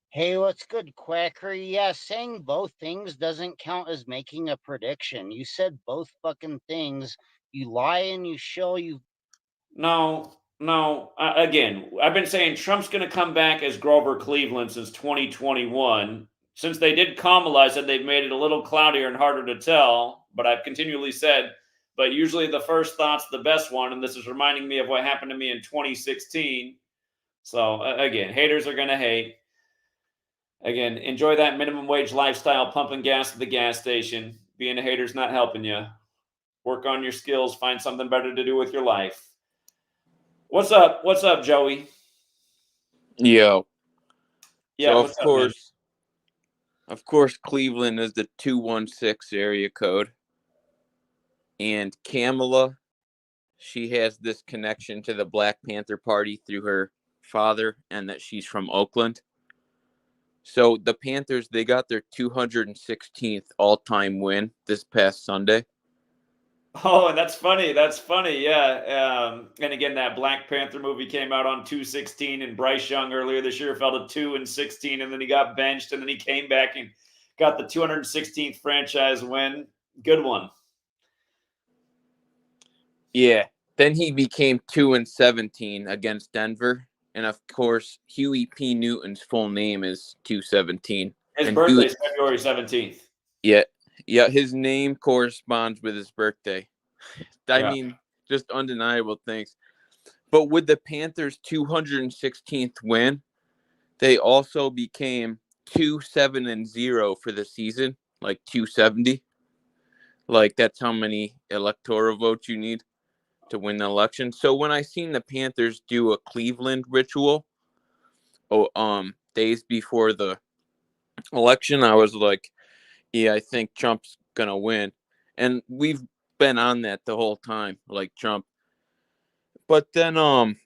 Hey, what's good, Quackery? Yeah, saying both things doesn't count as making a prediction. You said both fucking things. You lie and you show you. No. Again, I've been saying Trump's going to come back as Grover Cleveland since 2021. Since they did Kamala, I said they've made it a little cloudier and harder to tell. But I've continually said, but usually the first thought's the best one. And this is reminding me of what happened to me in 2016. So again, haters are going to hate. Again, enjoy that minimum wage lifestyle, pumping gas at the gas station. Being a hater's not helping you. Work on your skills. Find something better to do with your life. What's up, Joey? Yo. Yeah, so of course, Cleveland is the 216 area code. And Kamala she has this connection to the Black Panther Party through her father, and that she's from Oakland. So the Panthers, they got their 216th all-time win this past Sunday. Oh, and that's funny. That's funny. Yeah. And again, that Black Panther movie came out on 216, and Bryce Young earlier this year fell to 2-16, and then he got benched, and then he came back and got the 216th franchise win. Good one. Yeah. Then he became 2-17 against Denver. And of course, Huey P. Newton's full name is 217. His and birthday is February 17th. Yeah, his name corresponds with his birthday. I mean, just undeniable things. But with the Panthers' 216th win, they also became 2-7-0 for the season, like 270. Like, that's how many electoral votes you need to win the election. So when I seen the Panthers do a Cleveland ritual, days before the election, I was like, yeah, I think Trump's gonna win. And we've been on that the whole time, like Trump. But then and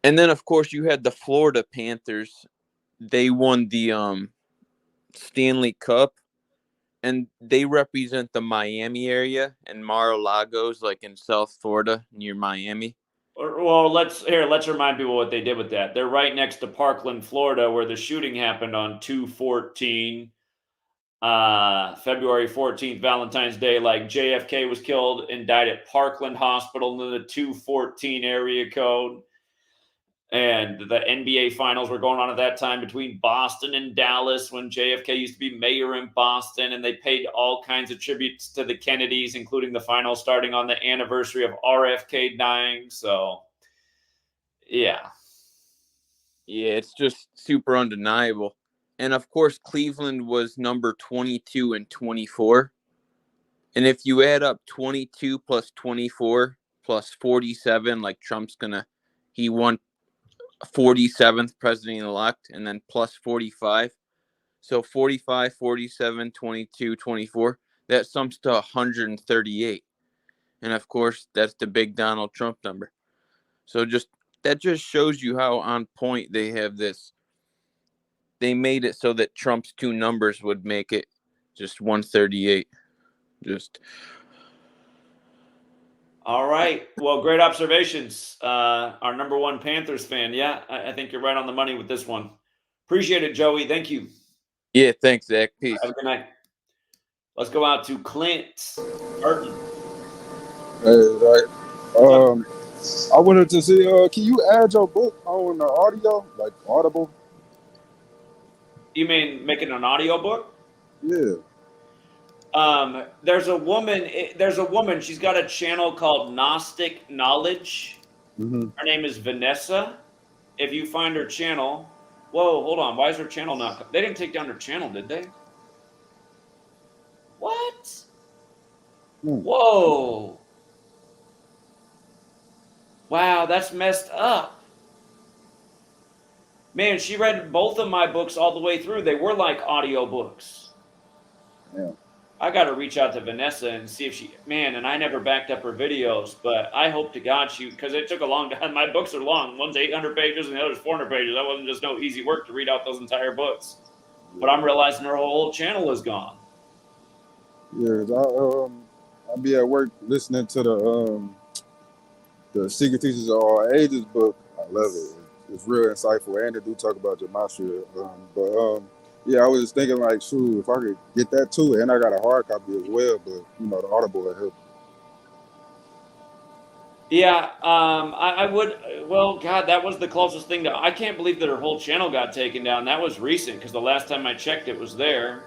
then of course you had the Florida Panthers. They won the Stanley Cup, and they represent the Miami area, and Mar-a-Lago's like in South Florida near Miami. Well, let's remind people what they did with that. They're right next to Parkland, Florida, where the shooting happened on 2/14, February 14th, Valentine's Day. Like, JFK was killed and died at Parkland Hospital in the 214 area code. And the NBA finals were going on at that time between Boston and Dallas, when JFK used to be mayor in Boston, and they paid all kinds of tributes to the Kennedys, including the finals starting on the anniversary of RFK dying. So, yeah. Yeah, it's just super undeniable. And of course, Cleveland was number 22 and 24. And if you add up 22 plus 24 plus 47, like he won 47th president-elect, and then plus 45. So 45, 47, 22, 24. That sums to 138. And of course, that's the big Donald Trump number. So that just shows you how on point they have this. They made it so that Trump's two numbers would make it just 138. All right. Well, great observations. Our number one Panthers fan. Yeah, I think you're right on the money with this one. Appreciate it, Joey. Thank you. Yeah, thanks, Zach. Peace. Have a good night. Let's go out to Clint Burton. Hey, right. I wanted to see, can you add your book on the audio, like Audible? You mean making an audio book? Yeah. There's a woman. She's got a channel called Gnostic Knowledge. Mm-hmm. Her name is Vanessa. If you find her channel, whoa, hold on. Why is her channel not? They didn't take down her channel, did they? What? Whoa. Wow, that's messed up. Man, she read both of my books all the way through. They were like audio books. Yeah. I got to reach out to Vanessa and see if and I never backed up her videos, but I hope to God because it took a long time. My books are long. One's 800 pages and the other's 400 pages. That wasn't just no easy work to read out those entire books. But I'm realizing her whole channel is gone. Yeah, I'll be at work listening to the Secret Teachers of All Ages book. I love it. It's real insightful, and they do talk about Gematria. Yeah, I was just thinking like, shoot, if I could get that too, and I got a hard copy as well, but the Audible will help. Yeah, I would. Well, God, that was the closest thing I can't believe that her whole channel got taken down. That was recent because the last time I checked, it was there.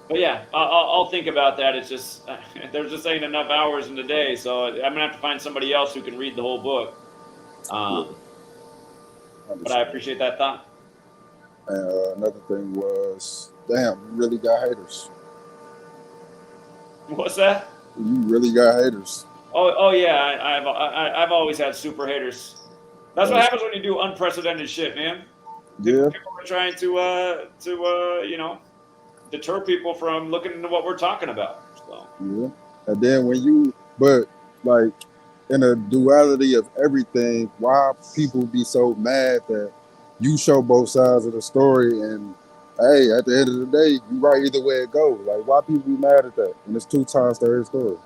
But yeah, I'll think about that. It's just there just ain't enough hours in the day, so I'm gonna have to find somebody else who can read the whole book. But I appreciate that thought. And another thing was, damn, you really got haters. What's that? You really got haters. Oh yeah, I've always had super haters. That's what happens when you do unprecedented shit, man. Yeah. People are trying to deter people from looking into what we're talking about. So Yeah. And then but like in a duality of everything, why people be so mad that you show both sides of the story and hey, at the end of the day, you right either way it goes. Like why people be mad at that? And it's two times the every story.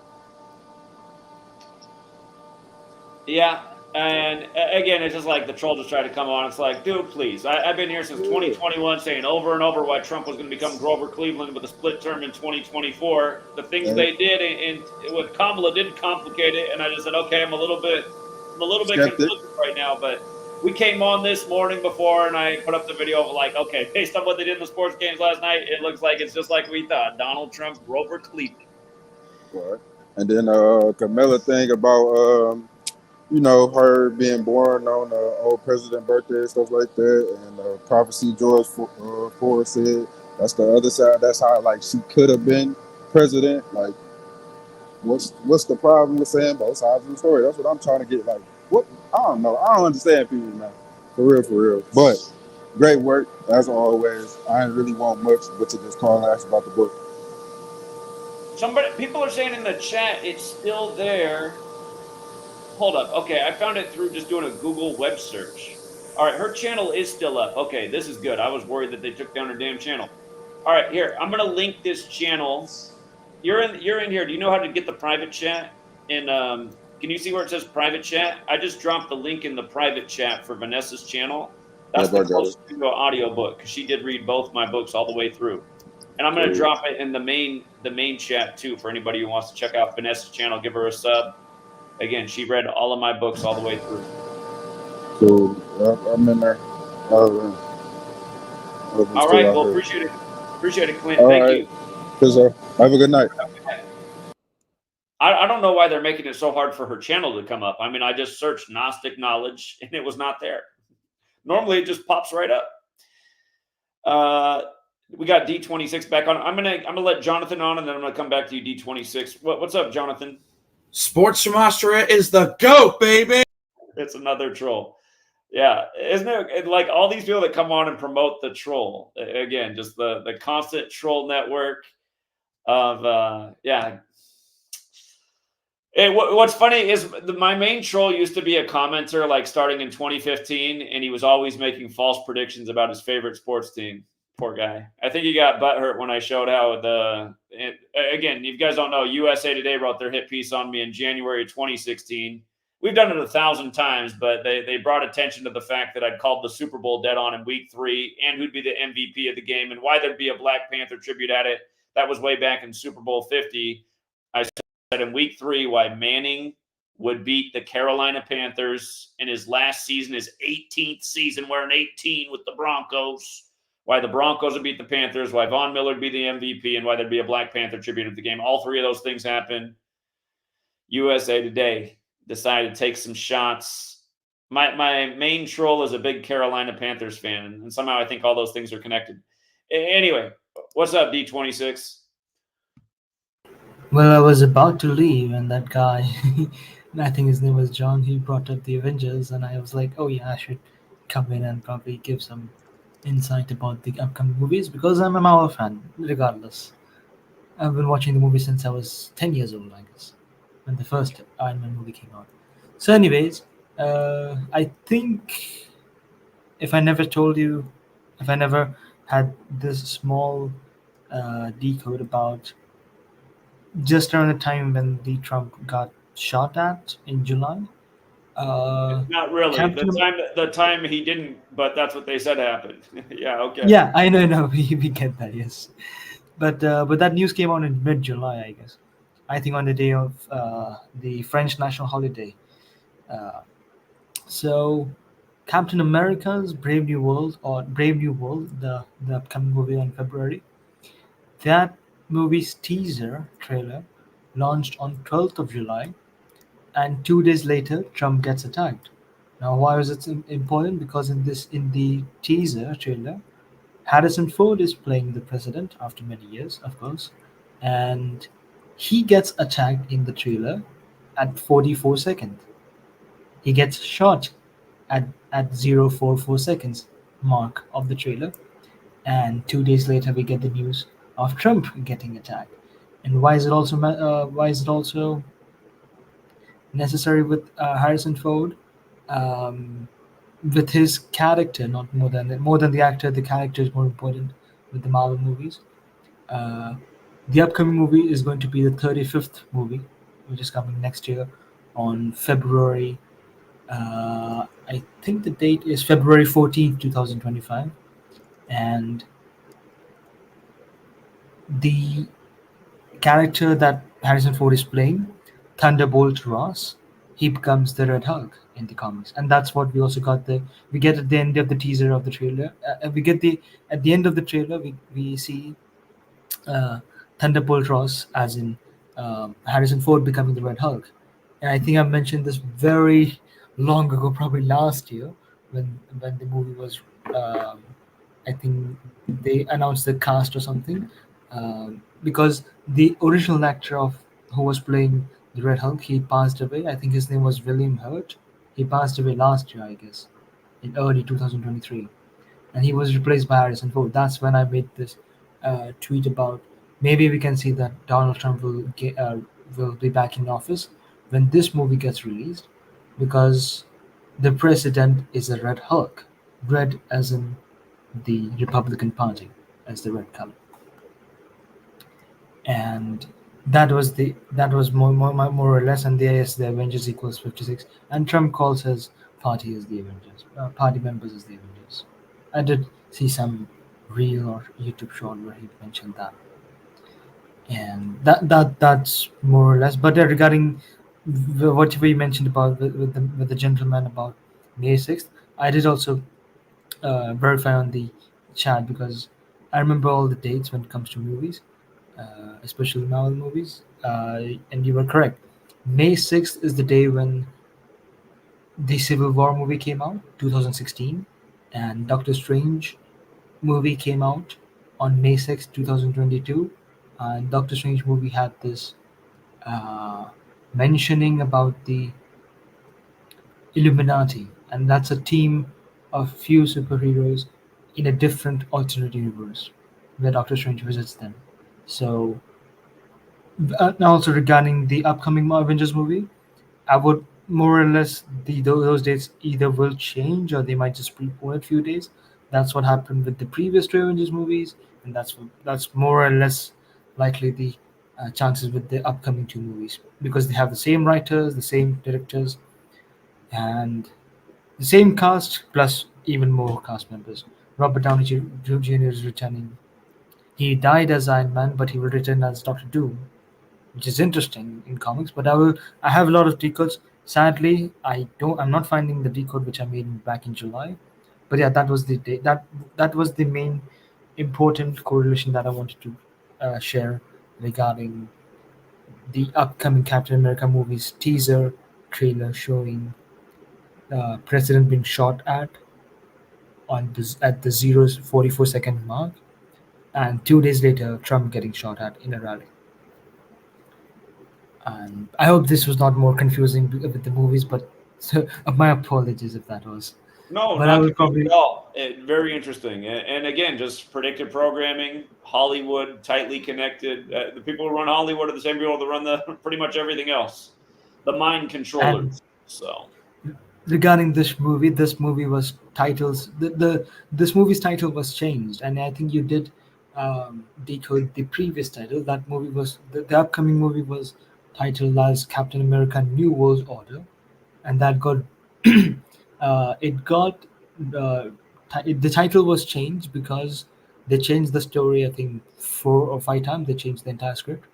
yeah. And again, it's just like the troll just tried to come on. It's like, dude, please. I've been here since 2021 saying over and over why Trump was going to become Grover Cleveland with a split term in 2024. The things they did and with Kamala did complicate it. And I just said, okay, I'm a little bit conflicted right now. But we came on this morning before and I put up the video of like, okay, based on what they did in the sports games last night, it looks like it's just like we thought. Donald Trump, Grover Cleveland. Right. And then Camilla thing about her being born on old president birthday and stuff like that, and prophecy George Ford said that's the other side. That's how like she could have been president. Like, what's the problem with saying both sides of the story? That's what I'm trying to get. Like, what? I don't know. I don't understand people now. For real. But great work as always. I didn't really want much, but to just call and ask about the book. People are saying in the chat it's still there. Hold up. Okay, I found it through just doing a Google web search. All right, her channel is still up. Okay, this is good. I was worried that they took down her damn channel. All right, here, I'm gonna link this channel. You're in here. Do you know how to get the private chat? And can you see where it says private chat? I just dropped the link in the private chat for Vanessa's channel. That's the closest to an audio book because she did read both my books all the way through. And I'm gonna drop it in the main chat too for anybody who wants to check out Vanessa's channel. Give her a sub. Again, she read all of my books all the way through. So I'm in there. All right. Well, appreciate it. Appreciate it, Clint. Thank you. Have a good night. I don't know why they're making it so hard for her channel to come up. I mean, I just searched Gnostic knowledge and it was not there. Normally, it just pops right up. We got D26 back on. I'm gonna let Jonathan on, and then I'm gonna come back to you, D26. What's up, Jonathan? Sports Gematria is the GOAT, baby. It's another troll. Yeah, isn't it like all these people that come on and promote the troll? Again, just the constant troll network of yeah. What's funny is my main troll used to be a commenter, like starting in 2015, and he was always making false predictions about his favorite sports team. Poor guy. I think he got butthurt when I showed how again, you guys don't know, USA Today wrote their hit piece on me in January 2016. We've done it 1,000 times, but they brought attention to the fact that I'd called the Super Bowl dead on in week 3 and who'd be the MVP of the game and why there'd be a Black Panther tribute at it. That was way back in Super Bowl 50. I said in week 3 why Manning would beat the Carolina Panthers in his last season, his 18th season, wearing 18 with the Broncos. Why the Broncos would beat the Panthers, why Von Miller would be the MVP, and why there'd be a Black Panther tribute at the game. All 3 of those things happened. USA Today decided to take some shots. My main troll is a big Carolina Panthers fan, and somehow I think all those things are connected. Anyway, what's up, D26? Well, I was about to leave, and that guy, I think his name was John, he brought up the Avengers, and I was like, oh yeah, I should come in and probably give some insight about the upcoming movies because I'm a Marvel fan, regardless. I've been watching the movie since I was 10 years old, I guess, when the first Iron Man movie came out. So, anyways, I think if I never had this small decode about just around the time when the Trump got shot at in July. Not really. The time he didn't, but that's what they said happened. Yeah, okay. Yeah, I know. We get that, yes. But that news came out in mid-July, I guess. I think on the day of the French national holiday. So, Captain America's Brave New World, the upcoming movie in February, that movie's teaser trailer launched on 12th of July, and 2 days later, Trump gets attacked. Now, why was it important? Because in the teaser trailer, Harrison Ford is playing the president after many years, of course, and he gets attacked in the trailer at 44 seconds. He gets shot at 044 seconds mark of the trailer, and 2 days later we get the news of Trump getting attacked. And why is it also necessary with Harrison Ford? Um, with his character, not more than the actor, the character is more important with the Marvel movies. Uh, the upcoming movie is going to be the 35th movie, which is coming next year on February. I think the date is February 14th, 2025. And the character that Harrison Ford is playing, Thunderbolt Ross, he becomes the Red Hulk in the comics, and that's what we also got. We get at the end of the teaser of the trailer. We get the At the end of the trailer, we see uh, Thunderbolt Ross, as in Harrison Ford becoming the Red Hulk. And I think I mentioned this very long ago, probably last year, when the movie was. I think they announced the cast or something, because the original actor of who was playing the Red Hulk, he passed away. I think his name was William Hurt. He passed away last year, I guess, in early 2023, and he was replaced by Harrison Ford. That's when I made this tweet about maybe we can see that Donald Trump will be back in office when this movie gets released, because the president is a Red Hulk, red as in the Republican Party, as the red color. And that was more or less, and there is the Avengers equals 56, and Trump calls his party as the Avengers, party members as the Avengers. I did see some reel or YouTube short where he mentioned that, and that's more or less. But regarding what we mentioned about with the gentleman about May 6th, I did also verify on the chat, because I remember all the dates when it comes to movies, especially Marvel movies. And you were correct. May 6th is the day when the Civil War movie came out, 2016, and Doctor Strange movie came out on May 6th, 2022. And Doctor Strange movie had this uh, mentioning about the Illuminati, and that's a team of few superheroes in a different alternate universe where Doctor Strange visits them. So, and also regarding the upcoming Avengers movie, I would more or less those dates either will change or they might just prepone it few days. That's what happened with the previous two Avengers movies, and that's more or less likely the chances with the upcoming two movies, because they have the same writers, the same directors, and the same cast plus even more cast members. Robert Downey Jr. is returning. He died as Iron Man, but he will return as Doctor Doom, which is interesting in comics. But I have a lot of decodes. Sadly, I'm not finding the decode which I made back in July. But yeah, that was the day. That was the main important correlation that I wanted to share regarding the upcoming Captain America movie's teaser trailer showing President being shot at the 0:44 second mark, and 2 days later, Trump getting shot at in a rally. And I hope this was not more confusing with the movies, but so, my apologies if that was. No, But I not will confused probably at all. Very interesting. And again, just predictive programming, Hollywood, tightly connected. The people who run Hollywood are the same people that run the pretty much everything else. The mind and controllers. So regarding this movie was titles the this movie's title was changed, and I think you did decode the previous title. That movie was the upcoming movie was titled as Captain America: New World Order, and that got it got the title was changed because they changed the story. I think 4 or 5 times they changed the entire script,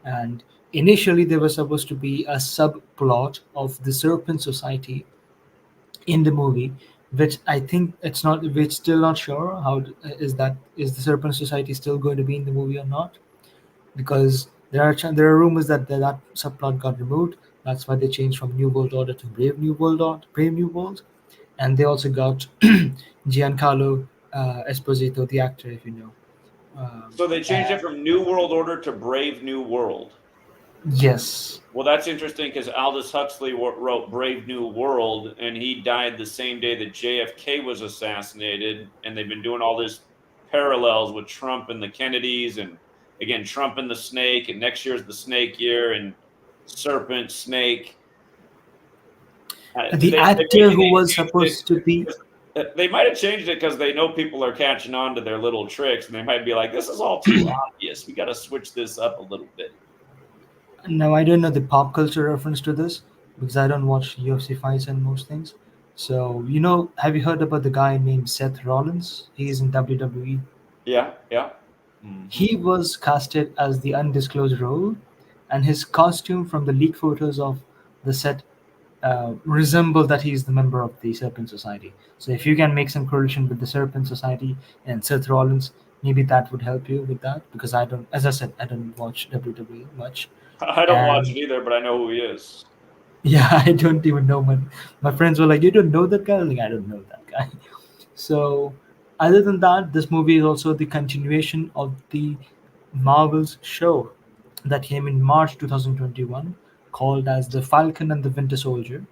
and initially there was supposed to be a subplot of the Serpent Society in the movie, which I think it's not. We're still not sure is the Serpent Society still going to be in the movie or not, because there are rumors that that subplot got removed. That's why they changed from New World Order to Brave New World, and they also got Giancarlo Esposito, the actor, if you know. so they changed it from New World Order to Brave New World. Yes. Well, that's interesting because Aldous Huxley wrote Brave New World, and he died the same day that JFK was assassinated. And they've been doing all this parallels with Trump and the Kennedys, and again, Trump and the snake, and next year's the snake year, and serpent, snake. The actor who was supposed to be They might have changed it because they know people are catching on to their little tricks, and they might be like, "This is all too obvious. We got to switch this up a little bit." now I don't know the pop culture reference to this because I don't watch UFC fights and most things. So have you heard about the guy named Seth Rollins? He's in WWE. Yeah, yeah. Mm-hmm. He was casted as the undisclosed role, and his costume from the leaked photos of the set resemble that he is the member of the Serpent Society. So if you can make some correlation with the Serpent Society and Seth Rollins, maybe that would help you with that, because I don't, as I said, I don't watch WWE much. I don't watch it either, but I know who he is. Yeah, I don't even know. My friends were like, "You don't know that guy?" I'm like, I don't know that guy. So other than that, this movie is also the continuation of the Marvel's show that came in March 2021 called as The Falcon and the Winter Soldier,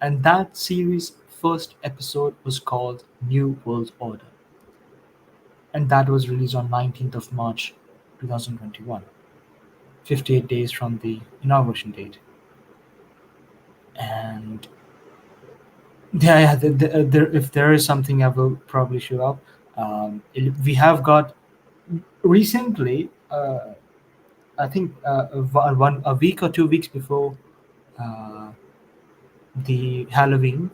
and that series' first episode was called New World Order, and that was released on 19th of March 2021, 58 days from the inauguration date. And yeah, if there is something, I will probably show up. We have got recently, I think a week or 2 weeks before uh, the Halloween,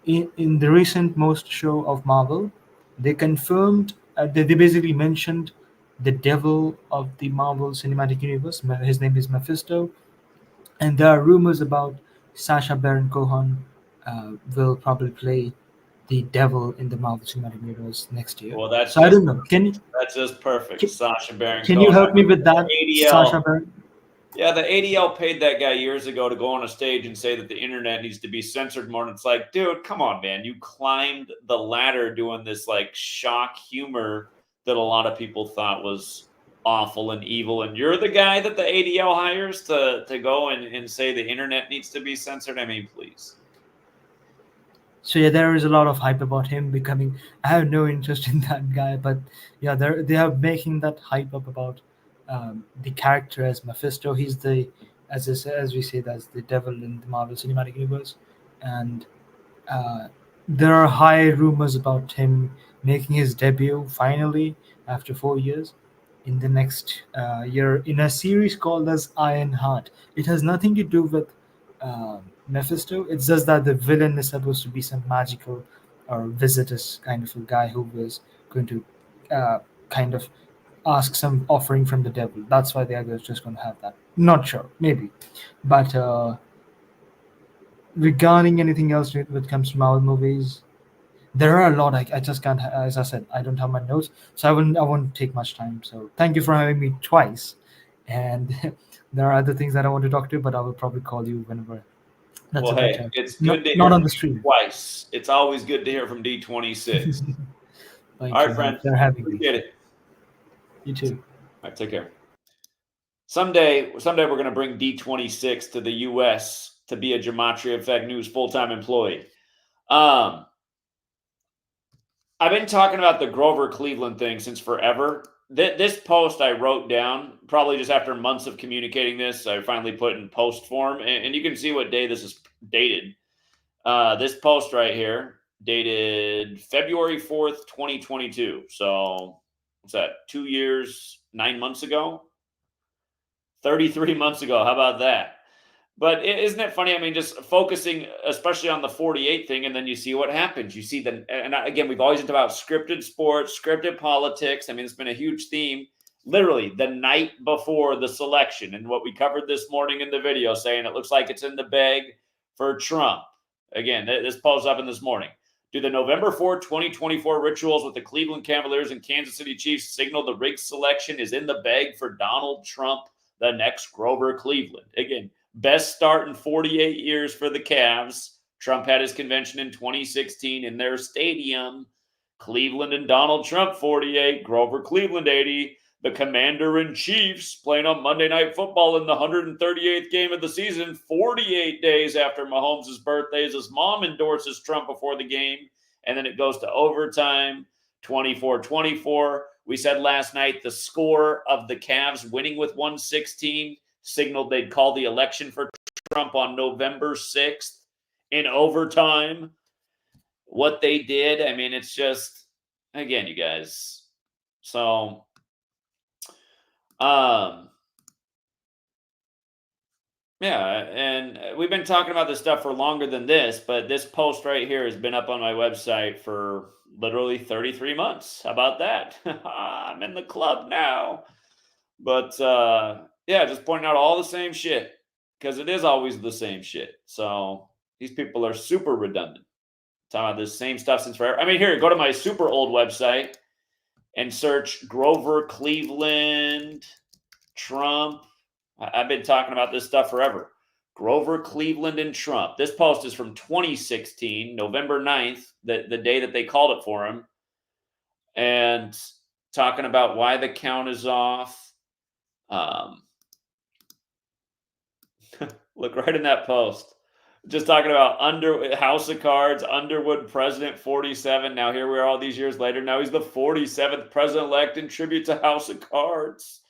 in the recent most show of Marvel, they confirmed, they basically mentioned the devil of the Marvel Cinematic Universe. His name is Mephisto, and there are rumors about Sacha Baron Cohen will probably play the devil in the Marvel Cinematic Universe next year. Well, that's So I just don't know. that's just perfect. Sacha Baron Can Cohen. you help me with that, ADL. Sacha Baron? Yeah, the ADL paid that guy years ago to go on a stage and say that the internet needs to be censored more. And it's like, dude, come on, man. You climbed the ladder doing this like shock humor that a lot of people thought was awful and evil. And you're the guy that the ADL hires to go and say the internet needs to be censored. I mean, please. So yeah, there is a lot of hype about him becoming. I have no interest in that guy, but yeah, they are making that hype up about the character as Mephisto. He's the, as we say, that's the devil in the Marvel Cinematic Universe, and there are high rumors about him making his debut finally after 4 years in the next year in a series called as Iron Heart. It has nothing to do with Mephisto. It's just that the villain is supposed to be some magical or visitors kind of a guy who was going to kind of ask some offering from the devil. That's why they are just going to have that. Not sure, maybe, but regarding anything else when it comes to Marvel movies, there are a lot. I just can't. As I said, I don't have my notes, so I won't take much time. So thank you for having me twice. And there are other things that I want to talk to, but I will probably call you whenever that's Well, a good hey, time. it's Not, good to hear not on from the you stream. twice. It's always good to hear from D26. Thank All you right, friend. for having me. Appreciate it. You too. All right, take care. Someday we're going to bring D26 to the U.S. to be a Gematria Effect News full-time employee. I've been talking about the Grover Cleveland thing since forever. This post I wrote down probably just after months of communicating this. I finally put in post form, and you can see what day this is dated. This post right here dated February 4th, 2022. So what's that? 2 years, 9 months ago? 33 months ago. How about that? But isn't it funny? I mean, just focusing especially on the 48 thing, and then you see what happens. You see and again, we've always talked about scripted sports, scripted politics. I mean, it's been a huge theme. Literally the night before the selection, and what we covered this morning in the video, saying it looks like it's in the bag for Trump. Again, this post up in this morning. Do the November 4, 2024 rituals with the Cleveland Cavaliers and Kansas City Chiefs signal the rigged selection is in the bag for Donald Trump, the next Grover Cleveland? Again, best start in 48 years for the Cavs. Trump had his convention in 2016 in their stadium. Cleveland and Donald Trump 48, Grover Cleveland 80. The Commander-in-Chiefs playing on Monday Night Football in the 138th game of the season, 48 days after Mahomes' birthday, as his mom endorses Trump before the game, and then it goes to overtime. 24-24. We said last night the score of the Cavs winning with 116 signaled they'd call the election for Trump on November 6th in overtime. What they did, I mean, it's just, again, you guys. So, yeah, and we've been talking about this stuff for longer than this, but this post right here has been up on my website for literally 33 months. How about that? I'm in the club now. But yeah, just pointing out all the same shit because it is always the same shit. So these people are super redundant. Talking about this same stuff since forever. I mean, here, go to my super old website and search Grover Cleveland, Trump. I've been talking about this stuff forever. Grover Cleveland and Trump. This post is from 2016, November 9th, the day that they called it for him. And talking about why the count is off. Look right in that post. Just talking about House of Cards, Underwood, President 47. Now here we are all these years later. Now he's the 47th president-elect in tribute to House of Cards.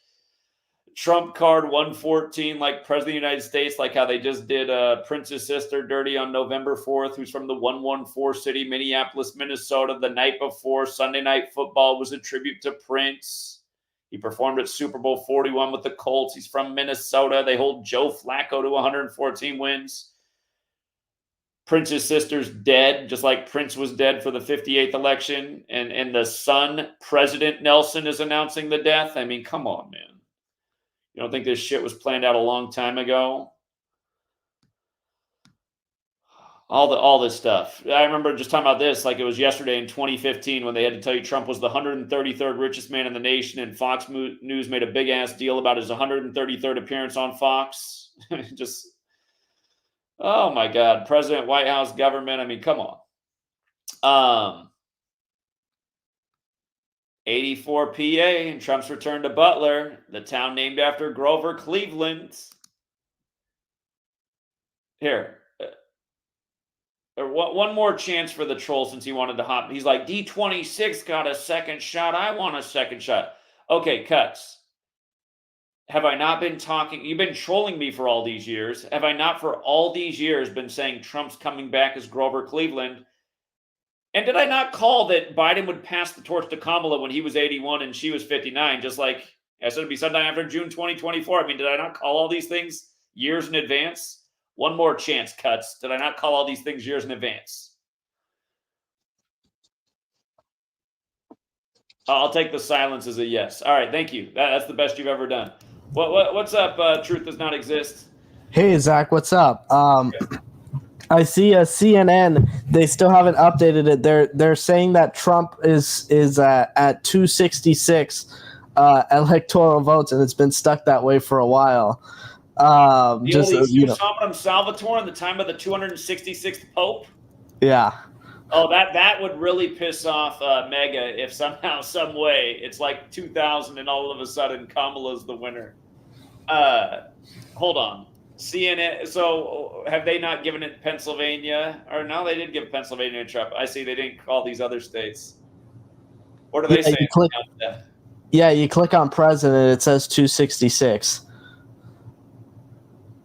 Trump card 114, like President of the United States, like how they just did Prince's sister dirty on November 4th, who's from the 114 city, Minneapolis, Minnesota. The night before Sunday Night Football was a tribute to Prince. He performed at Super Bowl 41 with the Colts. He's from Minnesota. They hold Joe Flacco to 114 wins. Prince's sister's dead, just like Prince was dead for the 58th election. And the son, President Nelson, is announcing the death. I mean, come on, man. You don't think this shit was planned out a long time ago? All this stuff. I remember just talking about this like it was yesterday in 2015 when they had to tell you Trump was the 133rd richest man in the nation, and Fox News made a big-ass deal about his 133rd appearance on Fox. Just, oh, my God. President, White House, government. I mean, come on. 84 PA and Trump's return to Butler, the town named after Grover Cleveland. Here. One more chance for the troll since he wanted to hop. He's like, D26 got a second shot. I want a second shot. Okay, cuts. Have I not been talking? You've been trolling me for all these years. Have I not for all these years been saying Trump's coming back as Grover Cleveland? And did I not call that Biden would pass the torch to Kamala when he was 81 and she was 59, just like I said it'd be sometime after June 2024? I mean, did I not call all these things years in advance? One more chance, cuts. Did I not call all these things years in advance? I'll take the silence as a yes. All right, thank you. That's the best you've ever done. What's up, Truth Does Not Exist? Hey, Zach, what's up? I see a CNN. They still haven't updated it. They're saying that Trump is at 266 electoral votes, and it's been stuck that way for a while. Salvatore in the time of the 266th Pope. Yeah. Oh, that would really piss off Mega if somehow, some way, it's like 2000 and all of a sudden Kamala's the winner. Hold on. CNN. So have they not given it Pennsylvania? Or no, they did give Pennsylvania to Trump. I see they didn't call these other states. What are they saying? You click on president, it says 266.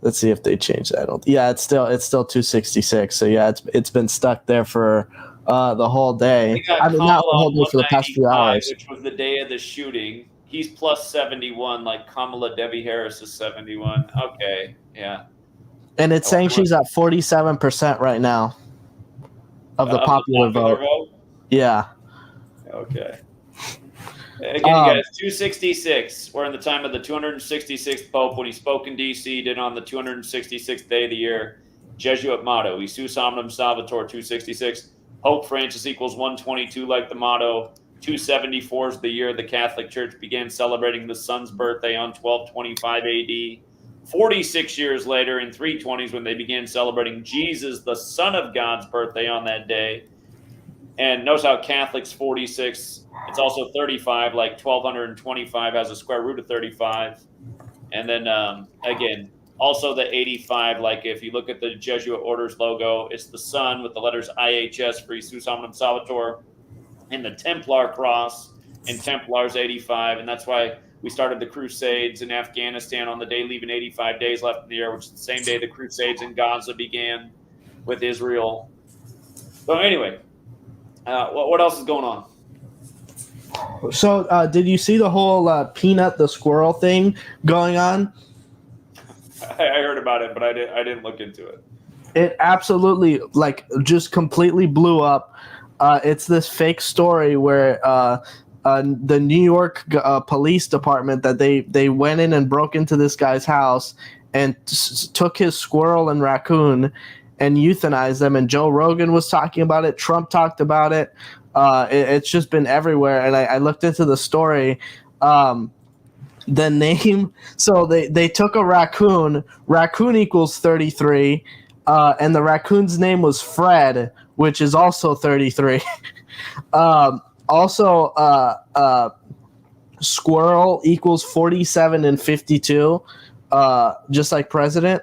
Let's see if they change that. It's still 266. So yeah, it's been stuck there for the whole day. I mean, not the whole day, for the past few hours. Which was the day of the shooting. He's plus 71, like Kamala Debbie Harris is 71. Okay, yeah. And it's saying she's at 47% right now of the popular vote. Yeah. Okay. Again, you guys, 266. We're in the time of the 266th Pope when he spoke in D.C., did on the 266th day of the year. Jesuit motto, Isus Omnum Salvator, 266. Pope Francis equals 122, like the motto. 274 is the year the Catholic Church began celebrating the Son's birthday on 1225 AD. 46 years later, in 320s, when they began celebrating Jesus, the Son of God's birthday on that day. And notice how Catholics 46, it's also 35, like 1225 has a square root of 35. And then, again, also the 85, like if you look at the Jesuit Orders logo, it's the sun with the letters IHS for Isus Omnum Salvator. and the Templar cross and Templars 85. And that's why we started the Crusades in Afghanistan on the day leaving 85 days left in the year, which is the same day the Crusades in Gaza began with Israel. So anyway, what else is going on? So, did you see the whole Peanut the squirrel thing going on? I heard about it, but I didn't look into it. It absolutely, like, just completely blew up. It's this fake story where the New York police department that they went in and broke into this guy's house and took his squirrel and raccoon and euthanized them. And Joe Rogan was talking about it. Trump talked about it. It's just been everywhere. And I looked into the story. The name, so they took a raccoon. Raccoon equals 33. And the raccoon's name was Fred, which is also 33. Squirrel equals 47 and 52, just like president.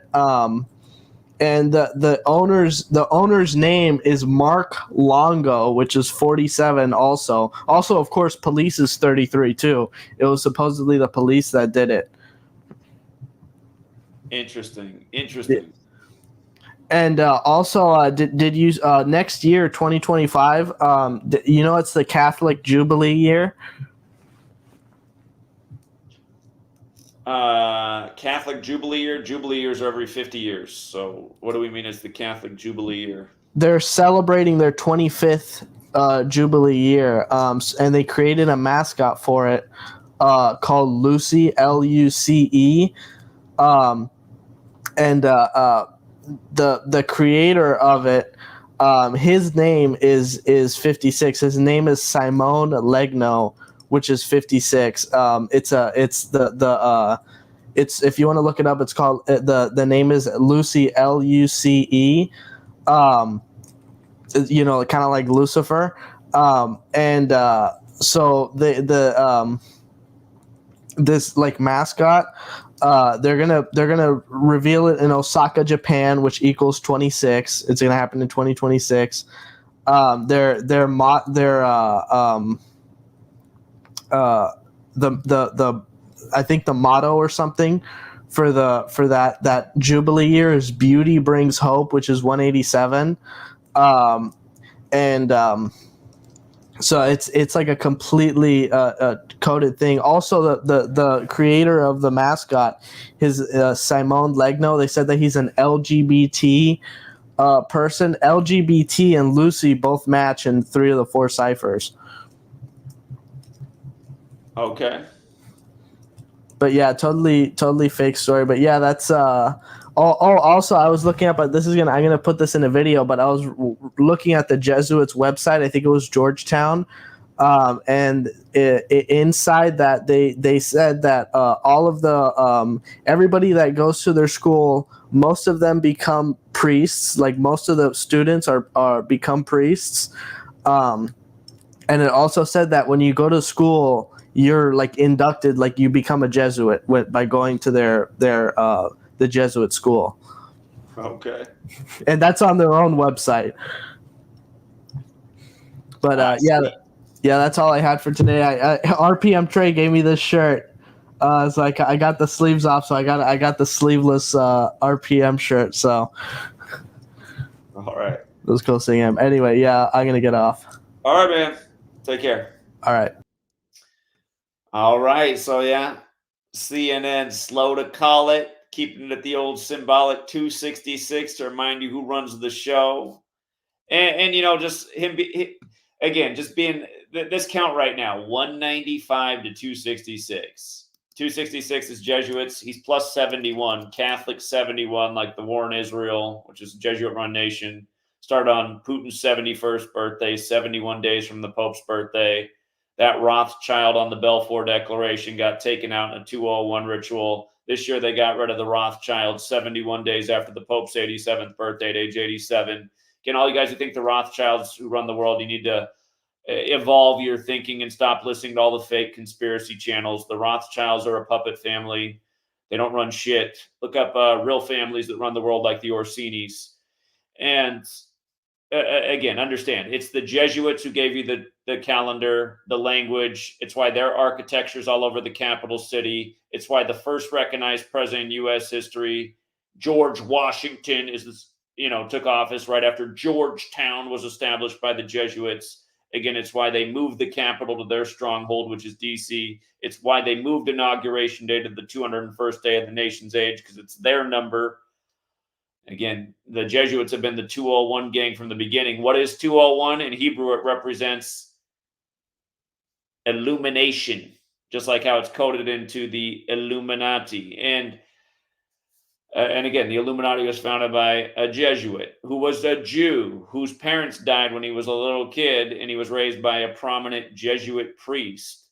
And the owner's name is Mark Longo, which is 47 also. Also, of course, police is 33 too. It was supposedly the police that did it. Interesting. And also, did you next year, 2025? It's the Catholic Jubilee year. Catholic Jubilee year. Jubilee years are every 50 years. So what do we mean as the Catholic Jubilee year? They're celebrating their 25th Jubilee year, and they created a mascot for it called Lucy, Luce. And the creator of it, his name is 56. His name is Simone Legno, which is 56. It's if you want to look it up, it's called the name is Lucy, Luce. Kind of like Lucifer. So this like mascot, they're gonna reveal it in Osaka, Japan, which equals 26. It's gonna happen in 2026. I think the motto or something for that Jubilee year is "Beauty brings hope," which is 187. So it's like a completely coded thing. Also, the creator of the mascot, his Simone Legno, they said that he's an LGBT person. LGBT and Lucy both match in 3 of the 4 ciphers. Okay. But yeah, totally fake story. But yeah, that's also I was looking up. I'm gonna put this in a video. But I was looking at the Jesuits website. I think it was Georgetown, and inside that they said that all of the everybody that goes to their school, most of them become priests. Like most of the students are become priests. And it also said that when you go to school, you're like inducted, like you become a Jesuit by going to the Jesuit school. Okay. And that's on their own website. But yeah, that's all I had for today. RPM Trey gave me this shirt. It's like I got the sleeves off, so I got the sleeveless RPM shirt. So all right, it was cool seeing him. Anyway, yeah, I'm gonna get off. All right, man. Take care. All right. All right. So yeah, CNN slow to call it, keeping it at the old symbolic 266 to remind you who runs the show, and just him again, just being this count right now 195 to 266. 266 is Jesuits. He's plus 71. Catholic 71, like the war in Israel, which is a Jesuit-run nation. Started on Putin's 71st birthday, 71 days from the Pope's birthday. That Rothschild on the Balfour Declaration got taken out in a 201 ritual. This year they got rid of the Rothschild 71 days after the Pope's 87th birthday at age 87. Again, all you guys who think the Rothschilds who run the world, you need to evolve your thinking and stop listening to all the fake conspiracy channels. The Rothschilds are a puppet family. They don't run shit. Look up real families that run the world like the Orsinis. And again, understand, it's the Jesuits who gave you the calendar, the language. It's why their architecture's all over the capital city. It's why the first recognized president in U.S. history, George Washington, took office right after Georgetown was established by the Jesuits. Again, it's why they moved the capital to their stronghold, which is D.C. It's why they moved Inauguration Day to the 201st day of the nation's age, because it's their number. Again, the Jesuits have been the 201 gang from the beginning. What is 201? In Hebrew, it represents illumination, just like how it's coded into the Illuminati. And again, the Illuminati was founded by a Jesuit who was a Jew whose parents died when he was a little kid, and he was raised by a prominent Jesuit priest.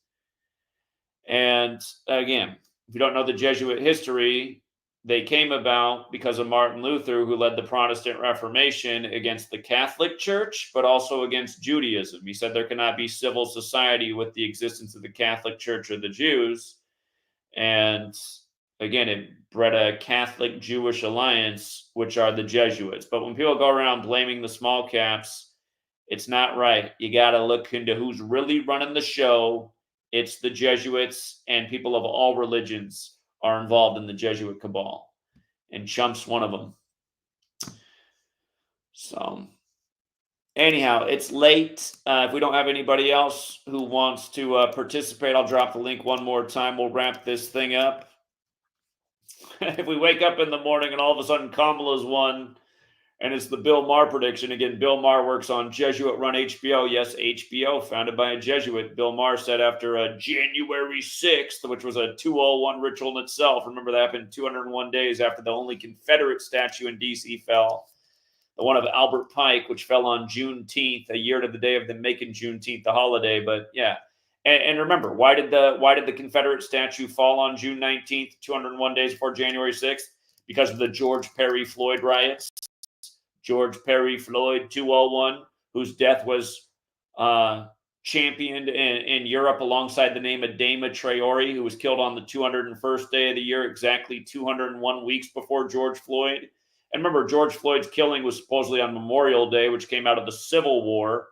And again, if you don't know the Jesuit history, they came about because of Martin Luther, who led the Protestant Reformation against the Catholic Church, but also against Judaism. He said there cannot be civil society with the existence of the Catholic Church or the Jews. And again, it bred a Catholic-Jewish alliance, which are the Jesuits. But when people go around blaming the small caps, it's not right. You got to look into who's really running the show. It's the Jesuits, and people of all religions are involved in the Jesuit cabal, and Chump's one of them. So anyhow, it's late. If we don't have anybody else who wants to participate, I'll drop the link one more time. We'll wrap this thing up. If we wake up in the morning and all of a sudden Kamala's won, and it's the Bill Maher prediction. Again, Bill Maher works on Jesuit-run HBO. Yes, HBO, founded by a Jesuit. Bill Maher said after January 6th, which was a 201 ritual in itself. Remember, that happened 201 days after the only Confederate statue in D.C. fell. The one of Albert Pike, which fell on Juneteenth, a year to the day of them making Juneteenth the holiday. But yeah, and remember, why did the Confederate statue fall on June 19th, 201 days before January 6th? Because of the George Perry Floyd riots. George Perry Floyd, 201, whose death was championed in Europe alongside the name of Dama Traore, who was killed on the 201st day of the year, exactly 201 weeks before George Floyd. And remember, George Floyd's killing was supposedly on Memorial Day, which came out of the Civil War.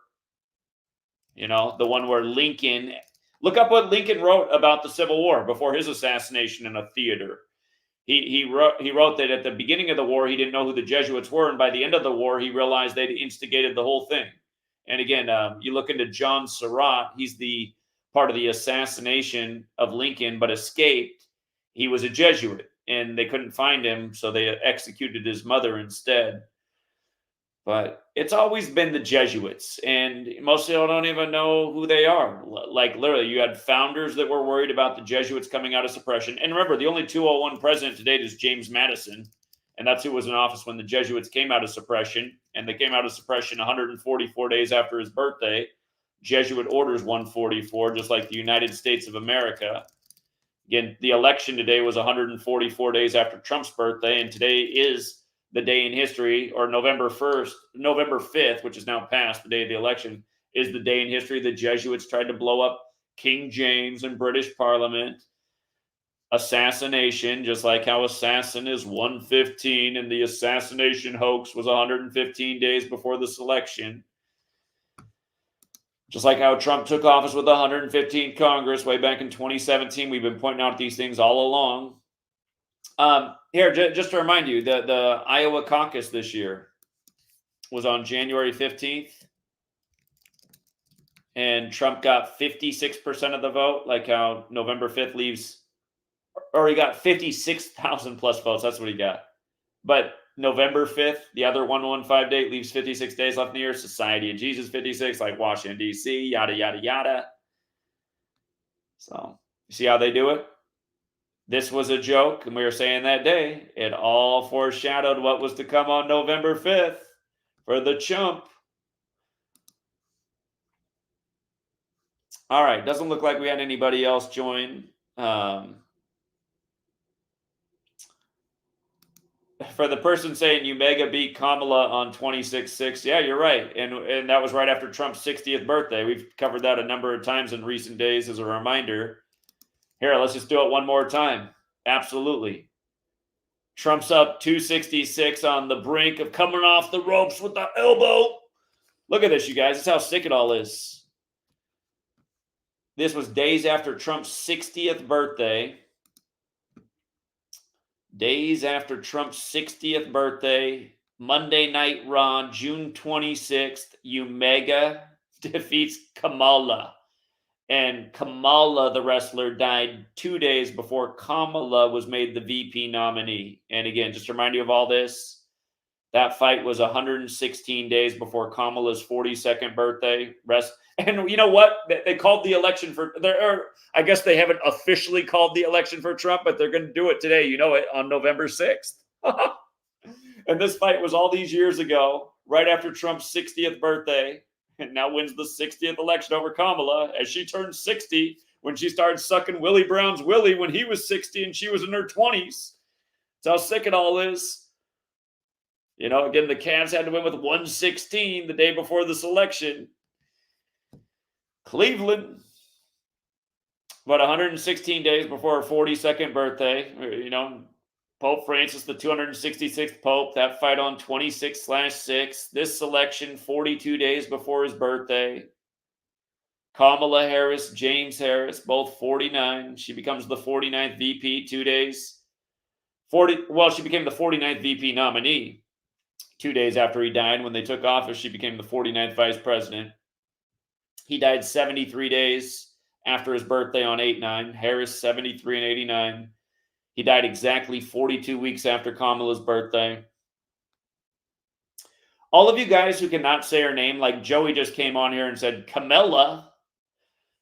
You know, the one where Lincoln, look up what Lincoln wrote about the Civil War before his assassination in a theater. He wrote that at the beginning of the war, he didn't know who the Jesuits were. And by the end of the war, he realized they'd instigated the whole thing. And again, you look into John Surratt, he's the part of the assassination of Lincoln, but escaped. He was a Jesuit, and they couldn't find him, so they executed his mother instead. But it's always been the Jesuits, and most people don't even know who they are. Like, literally, you had founders that were worried about the Jesuits coming out of suppression. And remember, the only 201 president to date is James Madison, and that's who was in office when the Jesuits came out of suppression. And they came out of suppression 144 days after his birthday. Jesuit orders 144, just like the United States of America. Again, the election today was 144 days after Trump's birthday, and today is the day in history, or November 5th, which is now past, the day of the election, is the day in history the Jesuits tried to blow up King James and British Parliament. Assassination, just like how assassin is 115, and the assassination hoax was 115 days before this election. Just like how Trump took office with 115 Congress way back in 2017. We've been pointing out these things all along. Here, just to remind you, the Iowa caucus this year was on January 15th, and Trump got 56% of the vote, like how November 5th leaves, or he got 56,000 plus votes. That's what he got. But November 5th, the other 115 date, leaves 56 days left in the year. Society of Jesus, 56, like Washington, D.C., yada, yada, yada. So, you see how they do it? This was a joke, and we were saying that day, it all foreshadowed what was to come on November 5th for the chump. All right, doesn't look like we had anybody else join. For the person saying you mega beat Kamala on 26-6, yeah, you're right. And that was right after Trump's 60th birthday. We've covered that a number of times in recent days as a reminder. Here, let's just do it one more time. Absolutely. Trump's up 266 on the brink of coming off the ropes with the elbow. Look at this, you guys. That's how sick it all is. This was days after Trump's 60th birthday. Days after Trump's 60th birthday. Monday Night Raw, June 26th. Omega defeats Kamala. And Kamala, the wrestler, died 2 days before Kamala was made the VP nominee. And again, just to remind you of all this, that fight was 116 days before Kamala's 42nd birthday. And you know what? They called the election for I guess they haven't officially called the election for Trump, but they're going to do it today. You know it, on November 6th. And this fight was all these years ago, right after Trump's 60th birthday, and now wins the 60th election over Kamala as she turned 60 when she started sucking Willie Brown's Willie when he was 60 and she was in her 20s. That's how sick it all is. You know, again, the Cavs had to win with 116 the day before this election. Cleveland, about 116 days before her 42nd birthday, you know, Pope Francis, the 266th Pope, that fight on 26/6. This election, 42 days before his birthday. Kamala Harris, James Harris, both 49. She becomes the 49th VP 2 days. She became the 49th VP nominee 2 days after he died. When they took office, she became the 49th vice president. He died 73 days after his birthday on 8/9. Harris, 73 and 89. He died exactly 42 weeks after Kamala's birthday. All of you guys who cannot say her name, like Joey just came on here and said Kamala,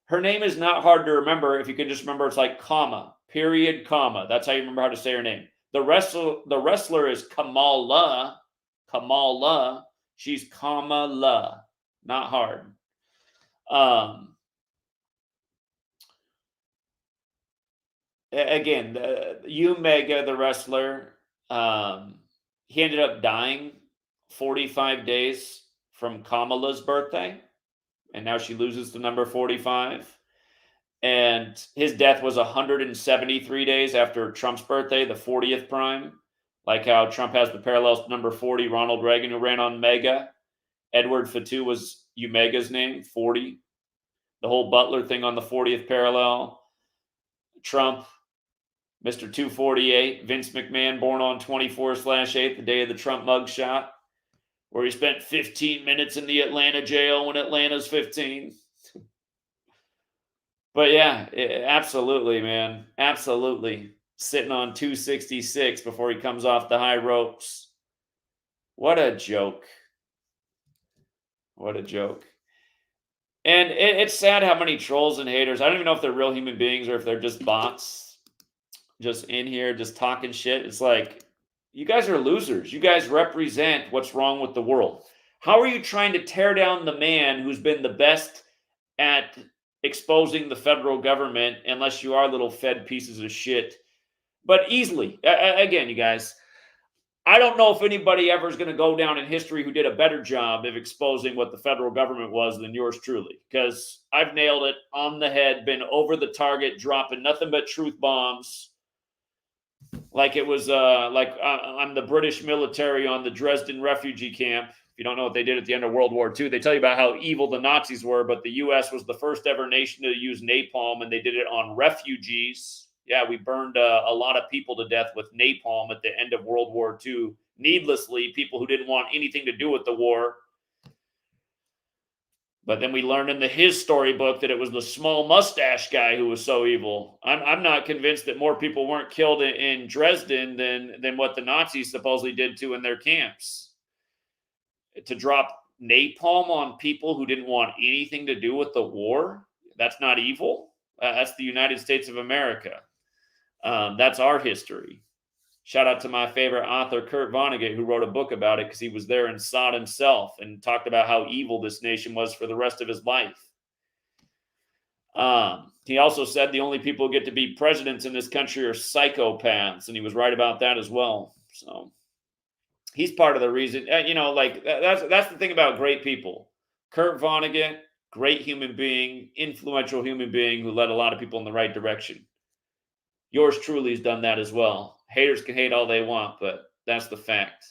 her name is not hard to remember if you can just remember it's like comma, period, comma. That's how you remember how to say her name. The wrestler is Kamala. Kamala. She's Kamala. Not hard. Again, Omega, the wrestler, he ended up dying 45 days from Kamala's birthday, and now she loses the number 45. And his death was 173 days after Trump's birthday, the 40th prime. Like how Trump has the parallels to number 40, Ronald Reagan, who ran on Mega. Edward Fatu was Omega's name, 40. The whole Butler thing on the 40th parallel. Trump, Mr. 248, Vince McMahon, born on 24/8, the day of the Trump mugshot, where he spent 15 minutes in the Atlanta jail when Atlanta's 15. But yeah, absolutely, man. Absolutely. Sitting on 266 before he comes off the high ropes. What a joke. What a joke. And it's sad how many trolls and haters, I don't even know if they're real human beings or if they're just bots, just in here, just talking shit. It's like, you guys are losers. You guys represent what's wrong with the world. How are you trying to tear down the man who's been the best at exposing the federal government, unless you are little Fed pieces of shit? But easily. Again, you guys, I don't know if anybody ever is going to go down in history who did a better job of exposing what the federal government was than yours truly, because I've nailed it on the head, been over the target, dropping nothing but truth bombs. Like it was I'm the British military on the Dresden refugee camp. If you don't know what they did at the end of World War II, they tell you about how evil the Nazis were, but the U.S. was the first ever nation to use napalm, and they did it on refugees. Yeah, we burned a lot of people to death with napalm at the end of World War II, needlessly, people who didn't want anything to do with the war. But then we learned in his storybook that it was the small mustache guy who was so evil. I'm not convinced that more people weren't killed in Dresden than what the Nazis supposedly did in their camps. To drop napalm on people who didn't want anything to do with the war, that's not evil. That's the United States of America. That's our history. Shout out to my favorite author, Kurt Vonnegut, who wrote a book about it because he was there and saw it himself and talked about how evil this nation was for the rest of his life. He also said the only people who get to be presidents in this country are psychopaths, and he was right about that as well. So he's part of the reason, that's the thing about great people. Kurt Vonnegut, great human being, influential human being who led a lot of people in the right direction. Yours truly has done that as well. Haters can hate all they want, but that's the fact.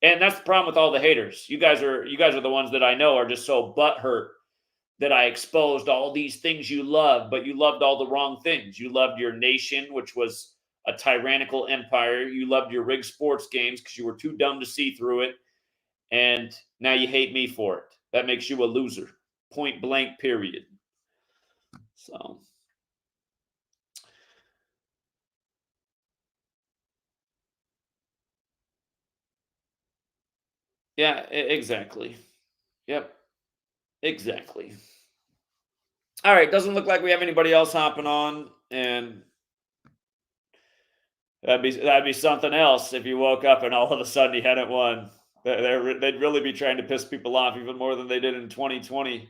And that's the problem with all the haters. You guys are the ones that I know are just so butthurt that I exposed all these things you love, but you loved all the wrong things. You loved your nation, which was a tyrannical empire. You loved your rigged sports games because you were too dumb to see through it. And now you hate me for it. That makes you a loser. Point blank, period. So. Yeah, exactly. Yep. Exactly. All right, doesn't look like we have anybody else hopping on, and that'd be something else if you woke up and all of a sudden you hadn't won. They'd really be trying to piss people off even more than they did in 2020.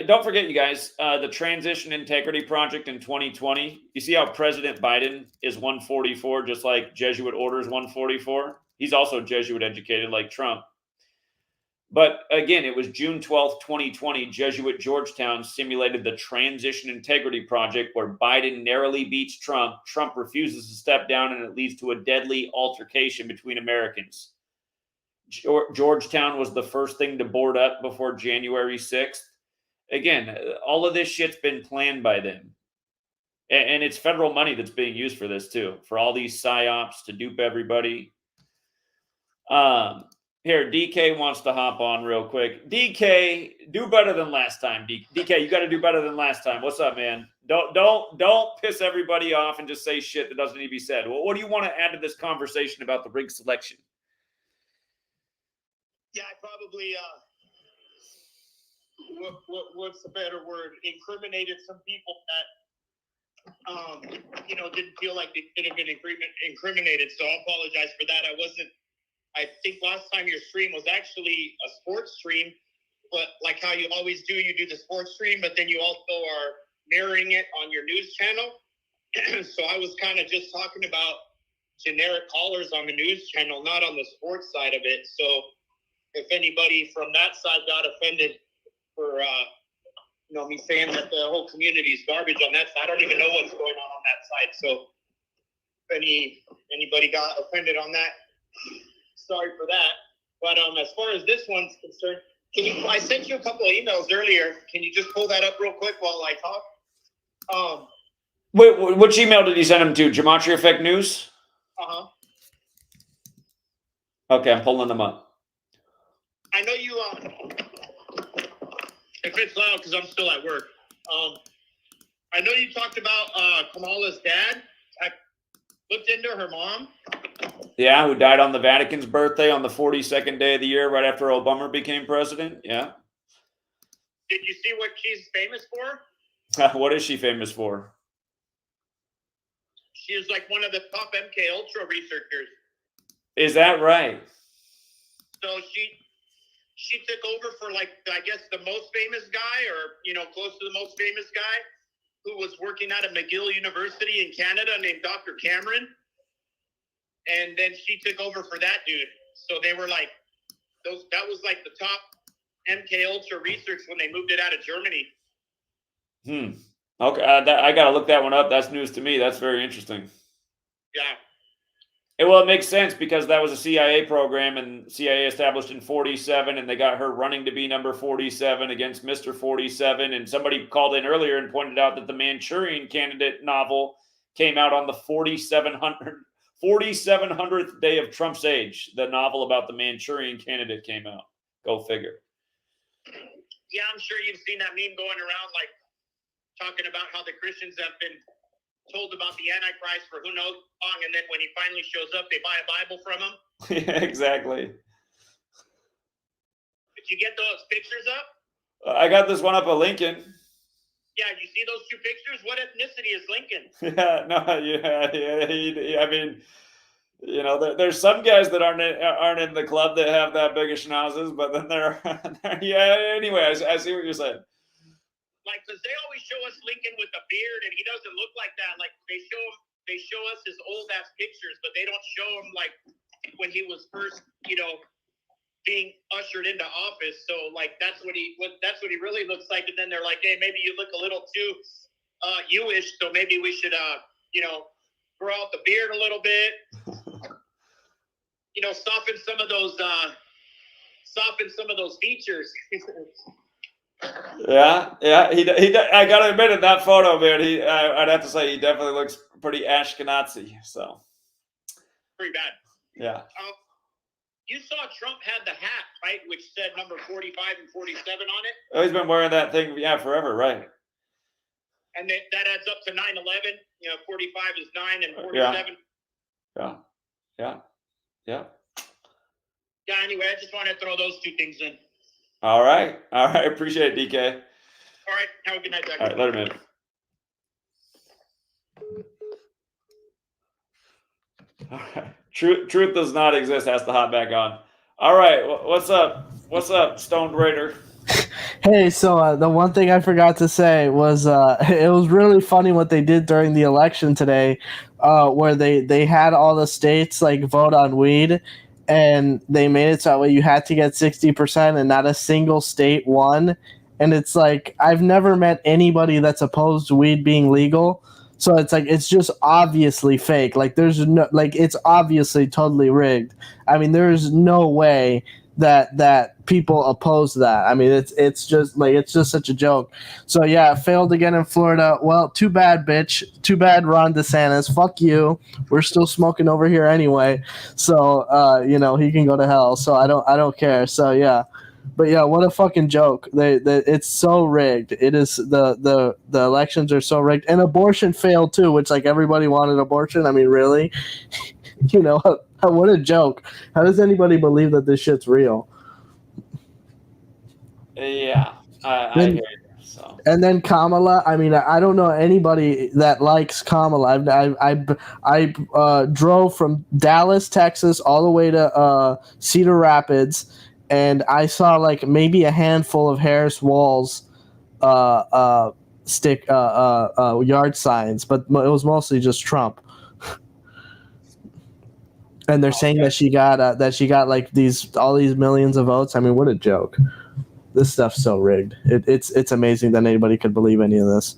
Don't forget, you guys, the Transition Integrity Project in 2020. You see how President Biden is 144, just like Jesuit Order is 144? He's also Jesuit educated like Trump. But again, it was June 12th, 2020, Jesuit Georgetown simulated the Transition Integrity Project where Biden narrowly beats Trump. Trump refuses to step down, and it leads to a deadly altercation between Americans. Georgetown was the first thing to board up before January 6th. Again, all of this shit's been planned by them. And it's federal money that's being used for this too, for all these psyops to dupe everybody. Here, DK wants to hop on real quick. DK, do better than last time. DK, you got to do better than last time. What's up, man? Don't piss everybody off and just say shit that doesn't need to be said. Well, what do you want to add to this conversation about the rig selection? Yeah, I probably what's the better word? Incriminated some people that didn't feel like they could have been incriminated. So I apologize for that. I think last time your stream was actually a sports stream, but like how you always do, you do the sports stream, but then you also are mirroring it on your news channel. So I was kind of just talking about generic callers on the news channel, not on the sports side of it. So if anybody from that side got offended for, me saying that the whole community is garbage on that side, I don't even know what's going on that side. So if anybody got offended on that, sorry for that. But as far as this one's concerned, I sent you a couple of emails earlier. Can you just pull that up real quick while I talk? Wait, which email did you send them to? GematriaEffectNews? Uh-huh. Okay, I'm pulling them up. I know you, if it's loud because I'm still at work. I know you talked about Kamala's dad. I looked into her mom. Yeah, who died on the Vatican's birthday on the 42nd day of the year right after Obama became president. Yeah. Did you see what she's famous for? What is she famous for? She is like one of the top MK Ultra researchers. Is that right? So she took over for I guess the most famous guy or, close to the most famous guy who was working out at McGill University in Canada named Dr. Cameron. And then she took over for that dude. So they were that was like the top MK Ultra research when they moved it out of Germany. Okay, I got to look that one up. That's news to me. That's very interesting. Yeah. Well, it makes sense because that was a CIA program, and CIA established in 47, and they got her running to be number 47 against Mr. 47. And somebody called in earlier and pointed out that the Manchurian Candidate novel came out on the 4700th day of Trump's age. The novel about the Manchurian Candidate came out. Go figure. Yeah, I'm sure you've seen that meme going around, talking about how the Christians have been told about the Antichrist for who knows how long, and then when he finally shows up, they buy a Bible from him. Yeah, exactly. Did you get those pictures up? I got this one up of Lincoln. Yeah, you see those two pictures? What ethnicity is Lincoln? Yeah, no, I mean, there's some guys that aren't in the club that have that big of schnauzes, but then yeah. Anyway, I see what you're saying. Because they always show us Lincoln with a beard, and he doesn't look like that. They show us his old ass pictures, but they don't show him when he was first, being ushered into office. So that's what he really looks like. And then they're like, hey, maybe you look a little too you-ish, so maybe we should grow out the beard a little bit. soften some of those features. Yeah. I gotta admit, in that photo, man, I'd have to say he definitely looks pretty Ashkenazi. So Pretty bad. yeah. You saw Trump had the hat, right, which said number 45 and 47 on it. Oh, he's been wearing that thing, forever, right? And that adds up to 9/11. 45 is 9 and 47. Yeah. Yeah. Anyway, I just wanted to throw those two things in. All right. Appreciate it, DK. All right. Have a good night, Zach. All right, later, man. All right. Truth does not exist. Has to hop back on. All right. What's up? What's up, Stoned Raider? Hey, so the one thing I forgot to say was it was really funny what they did during the election today, where they had all the states like vote on weed, and they made it so that way you had to get 60%, and not a single state won. And it's like, I've never met anybody that's opposed to weed being legal. So it's like, it's just obviously fake. Like there's no, like, it's obviously totally rigged. I mean, there's no way that people oppose that. I mean, it's just such a joke. So yeah, it failed again in Florida. Well, too bad, bitch. Too bad, Ron DeSantis. Fuck you. We're still smoking over here anyway. So he can go to hell. So I don't care. So yeah. But yeah, what a fucking joke. It's so rigged. It is the elections are so rigged. And abortion failed too, which like everybody wanted abortion. I mean, really? What a joke. How does anybody believe that this shit's real? Yeah, I hear you. So. And then Kamala, I mean, I don't know anybody that likes Kamala. I drove from Dallas, Texas, all the way to Cedar Rapids, and I saw like maybe a handful of Harris Walls stick yard signs, but it was mostly just Trump. And they're saying that she got like all these millions of votes. I mean, what a joke! This stuff's so rigged. It's amazing that anybody could believe any of this.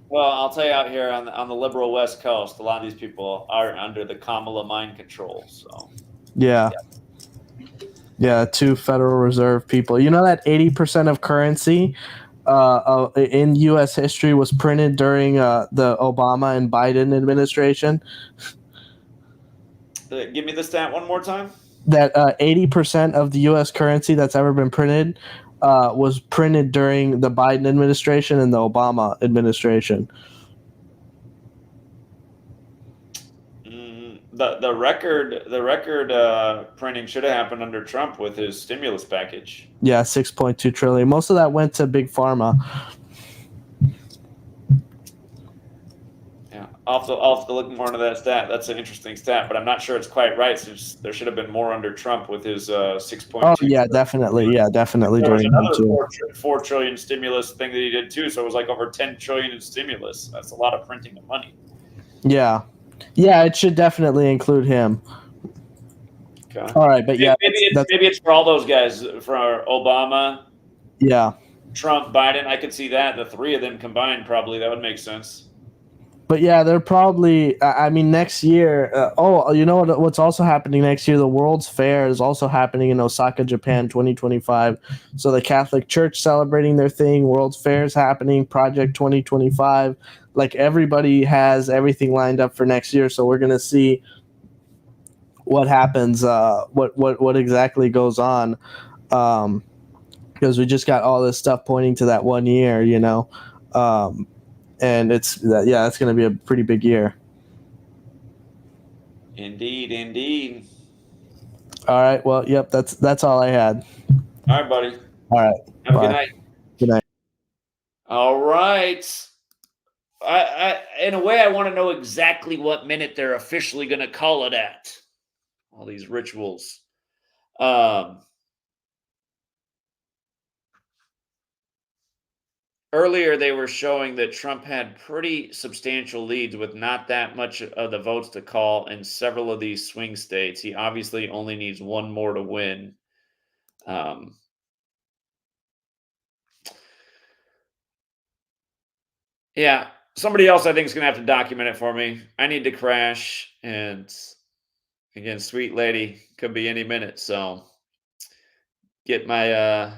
Well, I'll tell you, out here on the liberal West Coast, a lot of these people are under the Kamala mind control. So yeah, 2 Federal Reserve people. You know that 80% of currency in U.S. history was printed during the Obama and Biden administration. Give me the stat one more time. That 80% of the U.S. currency that's ever been printed was printed during the Biden administration and the Obama administration. The record printing should have happened under Trump with his stimulus package. Yeah, 6.2 trillion. Most of that went to big pharma. Yeah, I'll have to look more into that stat. That's an interesting stat, but I'm not sure it's quite right, since there should have been more under Trump with his 6.2. Oh yeah, definitely. Yeah, definitely. There was during another 4 trillion stimulus thing that he did too, so it was like over 10 trillion in stimulus. That's a lot of printing of money. Yeah, it should definitely include him. Okay. All right, but yeah, maybe it's for all those guys, for Obama, Trump, Biden. I could see that, the 3 of them combined, probably that would make sense. But yeah, they're probably. I mean, next year. You know what's also happening next year? The World's Fair is also happening in Osaka, Japan, 2025. So the Catholic Church celebrating their thing. World's Fair is happening. Project 2025. Like everybody has everything lined up for next year. So we're gonna see what happens. What exactly goes on? Because we just got all this stuff pointing to that one year. And it's going to be a pretty big year. Indeed. All right. Well, yep. That's all I had. All right, buddy. All right. Have a good night. Good night. All right. I in a way, I want to know exactly what minute they're officially going to call it at. All these rituals. Earlier, they were showing that Trump had pretty substantial leads with not that much of the votes to call in several of these swing states. He obviously only needs one more to win. Yeah, somebody else I think is going to have to document it for me. I need to crash and Again, sweet lady could be any minute. So get my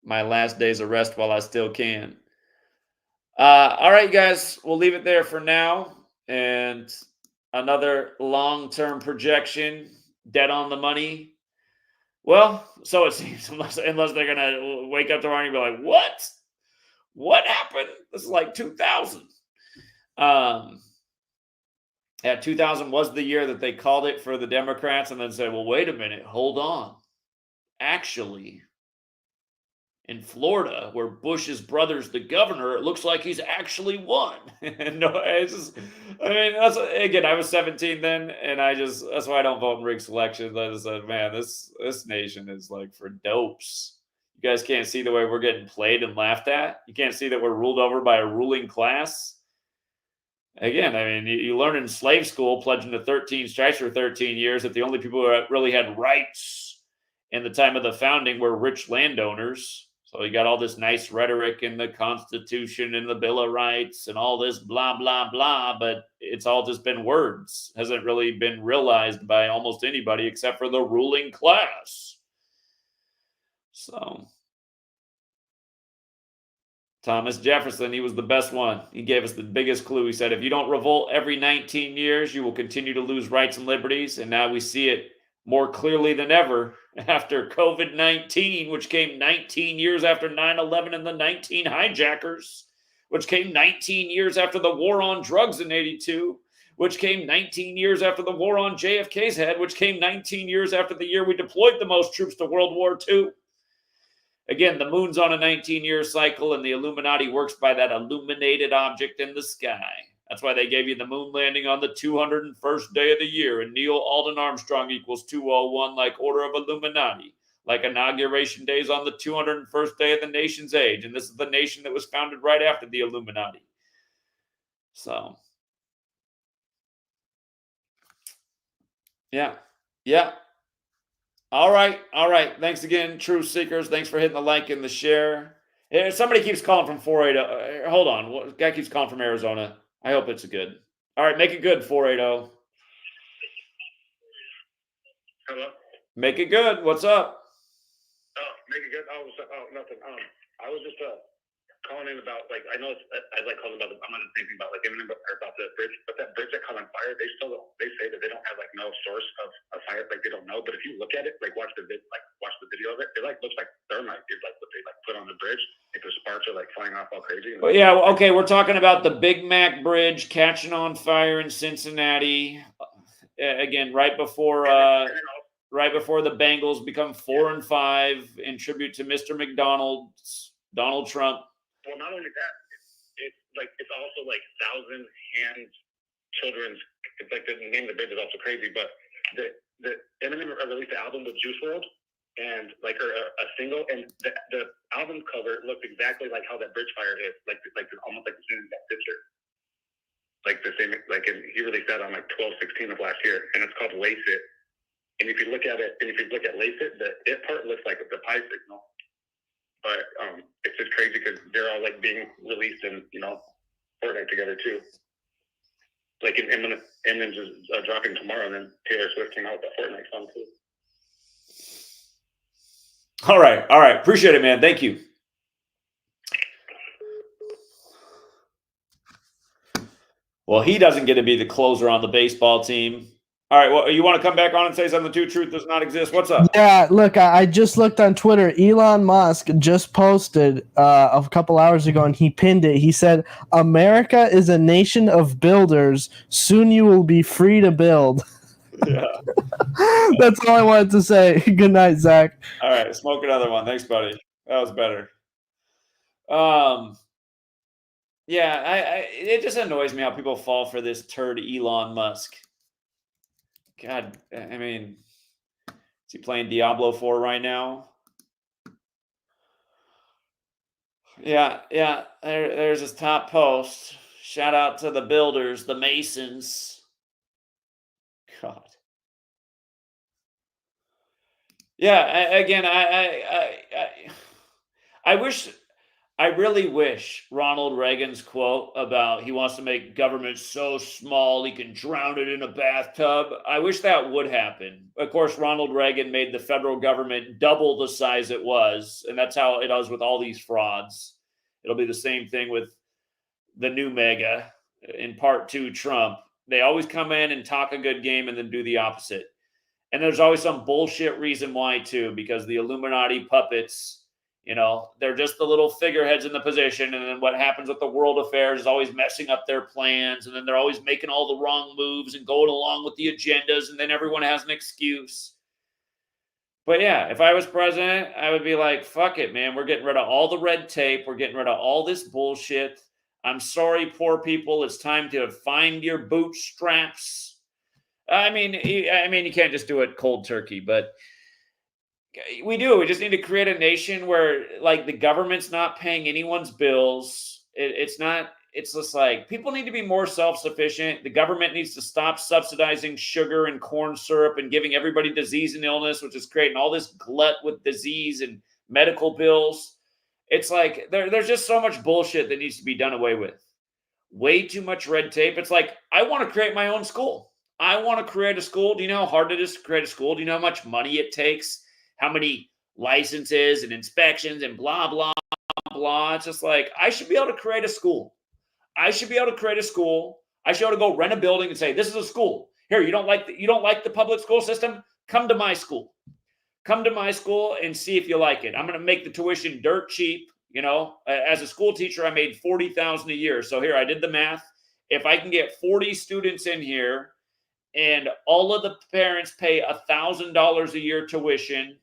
my last day's of rest while I still can. All right, guys, we'll leave it there for now. And another long-term projection, dead on the money. Well, so it seems, unless they're gonna wake up tomorrow and be like, "What? What happened? This is like 2000." Yeah, 2000 was the year that they called it for the Democrats, and then said, "Well, wait a minute, hold on. Actually, in Florida, where Bush's brother's the governor, it looks like he's actually won." No, it's just, I mean, that's again, I was 17 then, and that's why I don't vote in rigged selections. I just said, man, this nation is like for dopes. You guys can't see the way we're getting played and laughed at. You can't see that we're ruled over by a ruling class. Again, I mean, you learn in slave school, pledging to 13 stripes for 13 years, that the only people who really had rights in the time of the founding were rich landowners. So you got all this nice rhetoric in the Constitution and the Bill of Rights and all this blah, blah, blah, but it's all just been words. Hasn't really been realized by almost anybody except for the ruling class. So Thomas Jefferson, he was the best one. He gave us the biggest clue. He said, if you don't revolt every 19 years, you will continue to lose rights and liberties. And now we see it more clearly than ever after COVID-19, which came 19 years after 9/11 and the 19 hijackers, which came 19 years after the war on drugs in 82, which came 19 years after the war on JFK's head, which came 19 years after the year we deployed the most troops to World War II. Again, the moon's on a 19-year cycle, and the Illuminati works by that illuminated object in the sky. That's why they gave you the moon landing on the 201st day of the year, and Neil Alden Armstrong equals 201, like Order of Illuminati, like Inauguration Days on the 201st day of the nation's age, and this is the nation that was founded right after the Illuminati. So, yeah. All right. Thanks again, Truth Seekers. Thanks for hitting the like and the share. Hey, somebody keeps calling from 480. Hold on. Guy keeps calling from Arizona. I hope it's good. All right, make it good, 480. Hello? Make it good. What's up? Oh, make it good. Oh, nothing. I was just calling in about, like, I know it's, I like calling about I'm not thinking about like Eminem or about the bridge, but that bridge that caught on fire, they say that they don't have like no source of fire, like they don't know. But if you look at it, like watch the video of it, it like looks like thermite. It's like what they like put on the bridge. Like the sparks are like flying off all crazy. Well, yeah, okay, we're talking about the Big Mac Bridge catching on fire in Cincinnati. Again, right before the Bengals become 4-5 in tribute to Mr. McDonald's, Donald Trump. Well, not only that, it's also like 1,000 Hands Children's. It's like the name of the bridge is also crazy, but the Eminem released the album with Juice WRLD and like a single, and the album cover looked exactly like how that bridge fire is, like almost like the same exact picture, like the same. Like, and he released that on like 12/16 of last year, and it's called Lace It. And if you look at it, and if you look at Lace It, the it part looks like the pi signal. But it's just crazy because they're all like being released in, Fortnite together too. Like Eminem's just dropping tomorrow, and then Taylor Swift came out with that Fortnite song too. All right. Appreciate it, man. Thank you. Well, he doesn't get to be the closer on the baseball team. All right, well, you want to come back on and say something too? Truth does not exist. What's up? Yeah, look, I just looked on Twitter. Elon Musk just posted a couple hours ago, and he pinned it. He said, "America is a nation of builders. Soon you will be free to build." Yeah. That's all I wanted to say. Good night, Zach. All right, smoke another one. Thanks, buddy. That was better. Yeah, it just annoys me how people fall for this turd Elon Musk. God, I mean, is he playing Diablo 4 right now? Yeah. There's his top post. Shout out to the builders, the Masons. God. Yeah. Again, I wish I really wish Ronald Reagan's quote about he wants to make government so small he can drown it in a bathtub, I wish that would happen. Of course, Ronald Reagan made the federal government double the size it was, and that's how it does with all these frauds. It'll be the same thing with the new mega in part two, Trump. They always come in and talk a good game and then do the opposite. And there's always some bullshit reason why, too, because the Illuminati puppets, they're just the little figureheads in the position. And then what happens with the world affairs is always messing up their plans. And then they're always making all the wrong moves and going along with the agendas. And then everyone has an excuse. But yeah, if I was president, I would be like, fuck it, man. We're getting rid of all the red tape. We're getting rid of all this bullshit. I'm sorry, poor people. It's time to find your bootstraps. I mean, you can't just do it cold turkey, but we do. We just need to create a nation where, like, the government's not paying anyone's bills. It's just like people need to be more self-sufficient. The government needs to stop subsidizing sugar and corn syrup and giving everybody disease and illness, which is creating all this glut with disease and medical bills. It's like there's just so much bullshit that needs to be done away with. Way too much red tape. It's like, I want to create my own school. I want to create a school. Do you know how hard it is to create a school? Do you know how much money it takes? How many licenses and inspections and blah, blah, blah. It's just like, I should be able to create a school. I should be able to create a school. I should be able to go rent a building and say, this is a school. Here, you don't like the public school system? Come to my school. Come to my school and see if you like it. I'm going to make the tuition dirt cheap. As a school teacher, I made $40,000 a year. So here, I did the math. If I can get 40 students in here and all of the parents pay $1,000 a year tuition,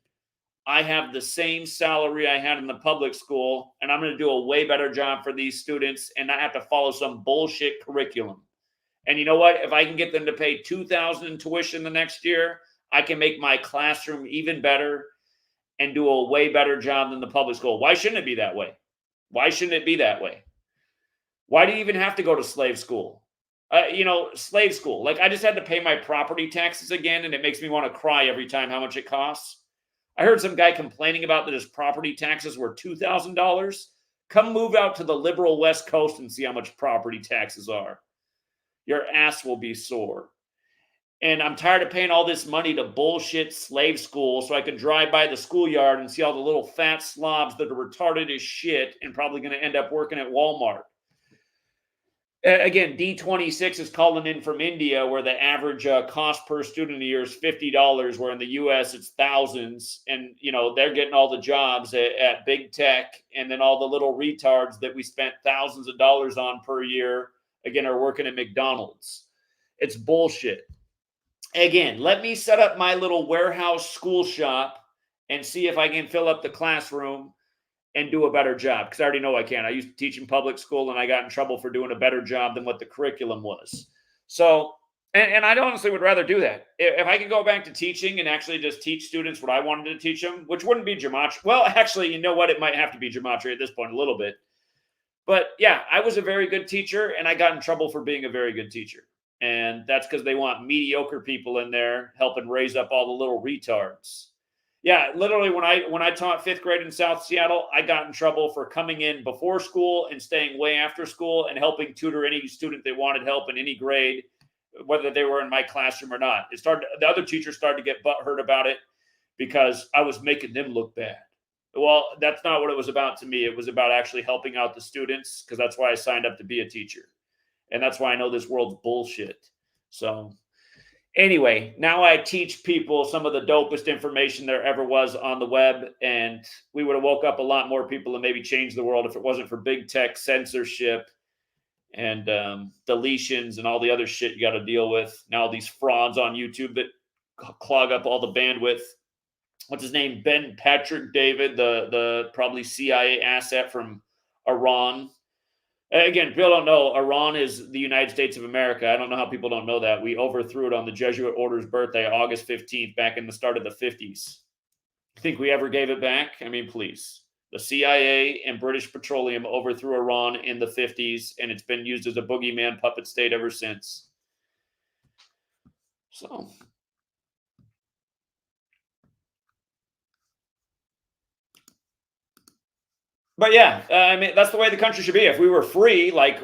I have the same salary I had in the public school, and I'm going to do a way better job for these students and not have to follow some bullshit curriculum. And you know what? If I can get them to pay $2,000 in tuition the next year, I can make my classroom even better and do a way better job than the public school. Why shouldn't it be that way? Why shouldn't it be that way? Why do you even have to go to slave school? Slave school. Like, I just had to pay my property taxes again, and it makes me want to cry every time how much it costs. I heard some guy complaining about that his property taxes were $2,000. Come move out to the liberal West Coast and see how much property taxes are. Your ass will be sore. And I'm tired of paying all this money to bullshit slave school so I can drive by the schoolyard and see all the little fat slobs that are retarded as shit and probably going to end up working at Walmart. Again, D26 is calling in from India, where the average cost per student a year is $50, where in the U.S. it's thousands. And, they're getting all the jobs at big tech, and then all the little retards that we spent thousands of dollars on per year, again, are working at McDonald's. It's bullshit. Again, let me set up my little warehouse school shop and see if I can fill up the classroom and do a better job, because I already know I can. I used to teach in public school, and I got in trouble for doing a better job than what the curriculum was. So, and I honestly would rather do that. If I could go back to teaching and actually just teach students what I wanted to teach them, which wouldn't be gematria. Well, actually, you know what? It might have to be gematria at this point a little bit. But yeah, I was a very good teacher, and I got in trouble for being a very good teacher. And that's because they want mediocre people in there helping raise up all the little retards. Yeah, literally, when I taught fifth grade in South Seattle, I got in trouble for coming in before school and staying way after school and helping tutor any student that wanted help in any grade, whether they were in my classroom or not. The other teachers started to get butthurt about it because I was making them look bad. Well, that's not what it was about to me. It was about actually helping out the students, because that's why I signed up to be a teacher. And that's why I know this world's bullshit. So anyway, now I teach people some of the dopest information there ever was on the web, and we would have woke up a lot more people and maybe changed the world if it wasn't for big tech censorship and deletions and all the other shit you got to deal with. Now these frauds on YouTube that clog up all the bandwidth. What's his name? Ben Patrick David, the probably CIA asset from Iran. Again, people don't know, Iran is the United States of America. I don't know how people don't know that. We overthrew it on the Jesuit order's birthday, August 15th, back in the start of the 50s. Think we ever gave it back? I mean, please. The CIA and British Petroleum overthrew Iran in the 50s, and it's been used as a boogeyman puppet state ever since. So... But yeah, I mean, that's the way the country should be. If we were free, like,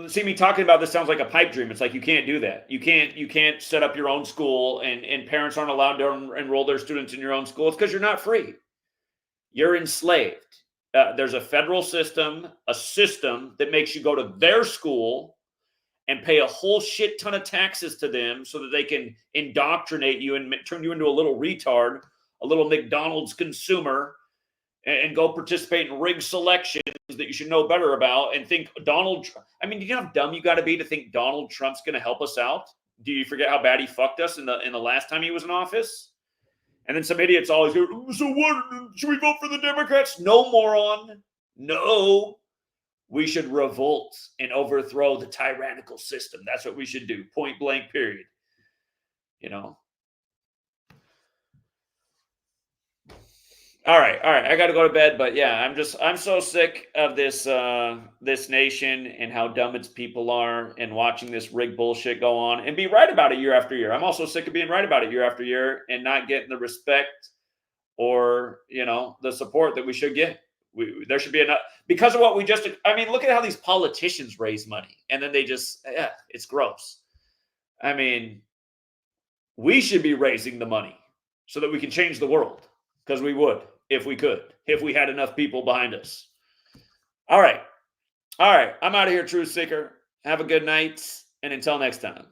see me talking about this sounds like a pipe dream. It's like you can't do that. You can't set up your own school, and parents aren't allowed to enroll their students in your own school. It's because you're not free. You're enslaved. There's a federal system, a system that makes you go to their school and pay a whole shit ton of taxes to them so that they can indoctrinate you and turn you into a little retard, a little McDonald's consumer, and go participate in rigged selections that you should know better about and think Donald Trump. I mean, do you know how dumb you got to be to think Donald Trump's going to help us out? Do you forget how bad he fucked us in the last time he was in office? And then some idiots always go, so what? Should we vote for the Democrats? No, moron. No. We should revolt and overthrow the tyrannical system. That's what we should do. Point blank, period. You know? All right. I got to go to bed, but yeah, I'm so sick of this this nation and how dumb its people are, and watching this rigged bullshit go on and be right about it year after year. I'm also sick of being right about it year after year and not getting the respect or, the support that we should get. There should be enough because of what we just. I mean, look at how these politicians raise money, and then they just, it's gross. I mean, we should be raising the money so that we can change the world, because we would. If we could, if we had enough people behind us. All right. I'm out of here, Truth Seeker. Have a good night. And until next time.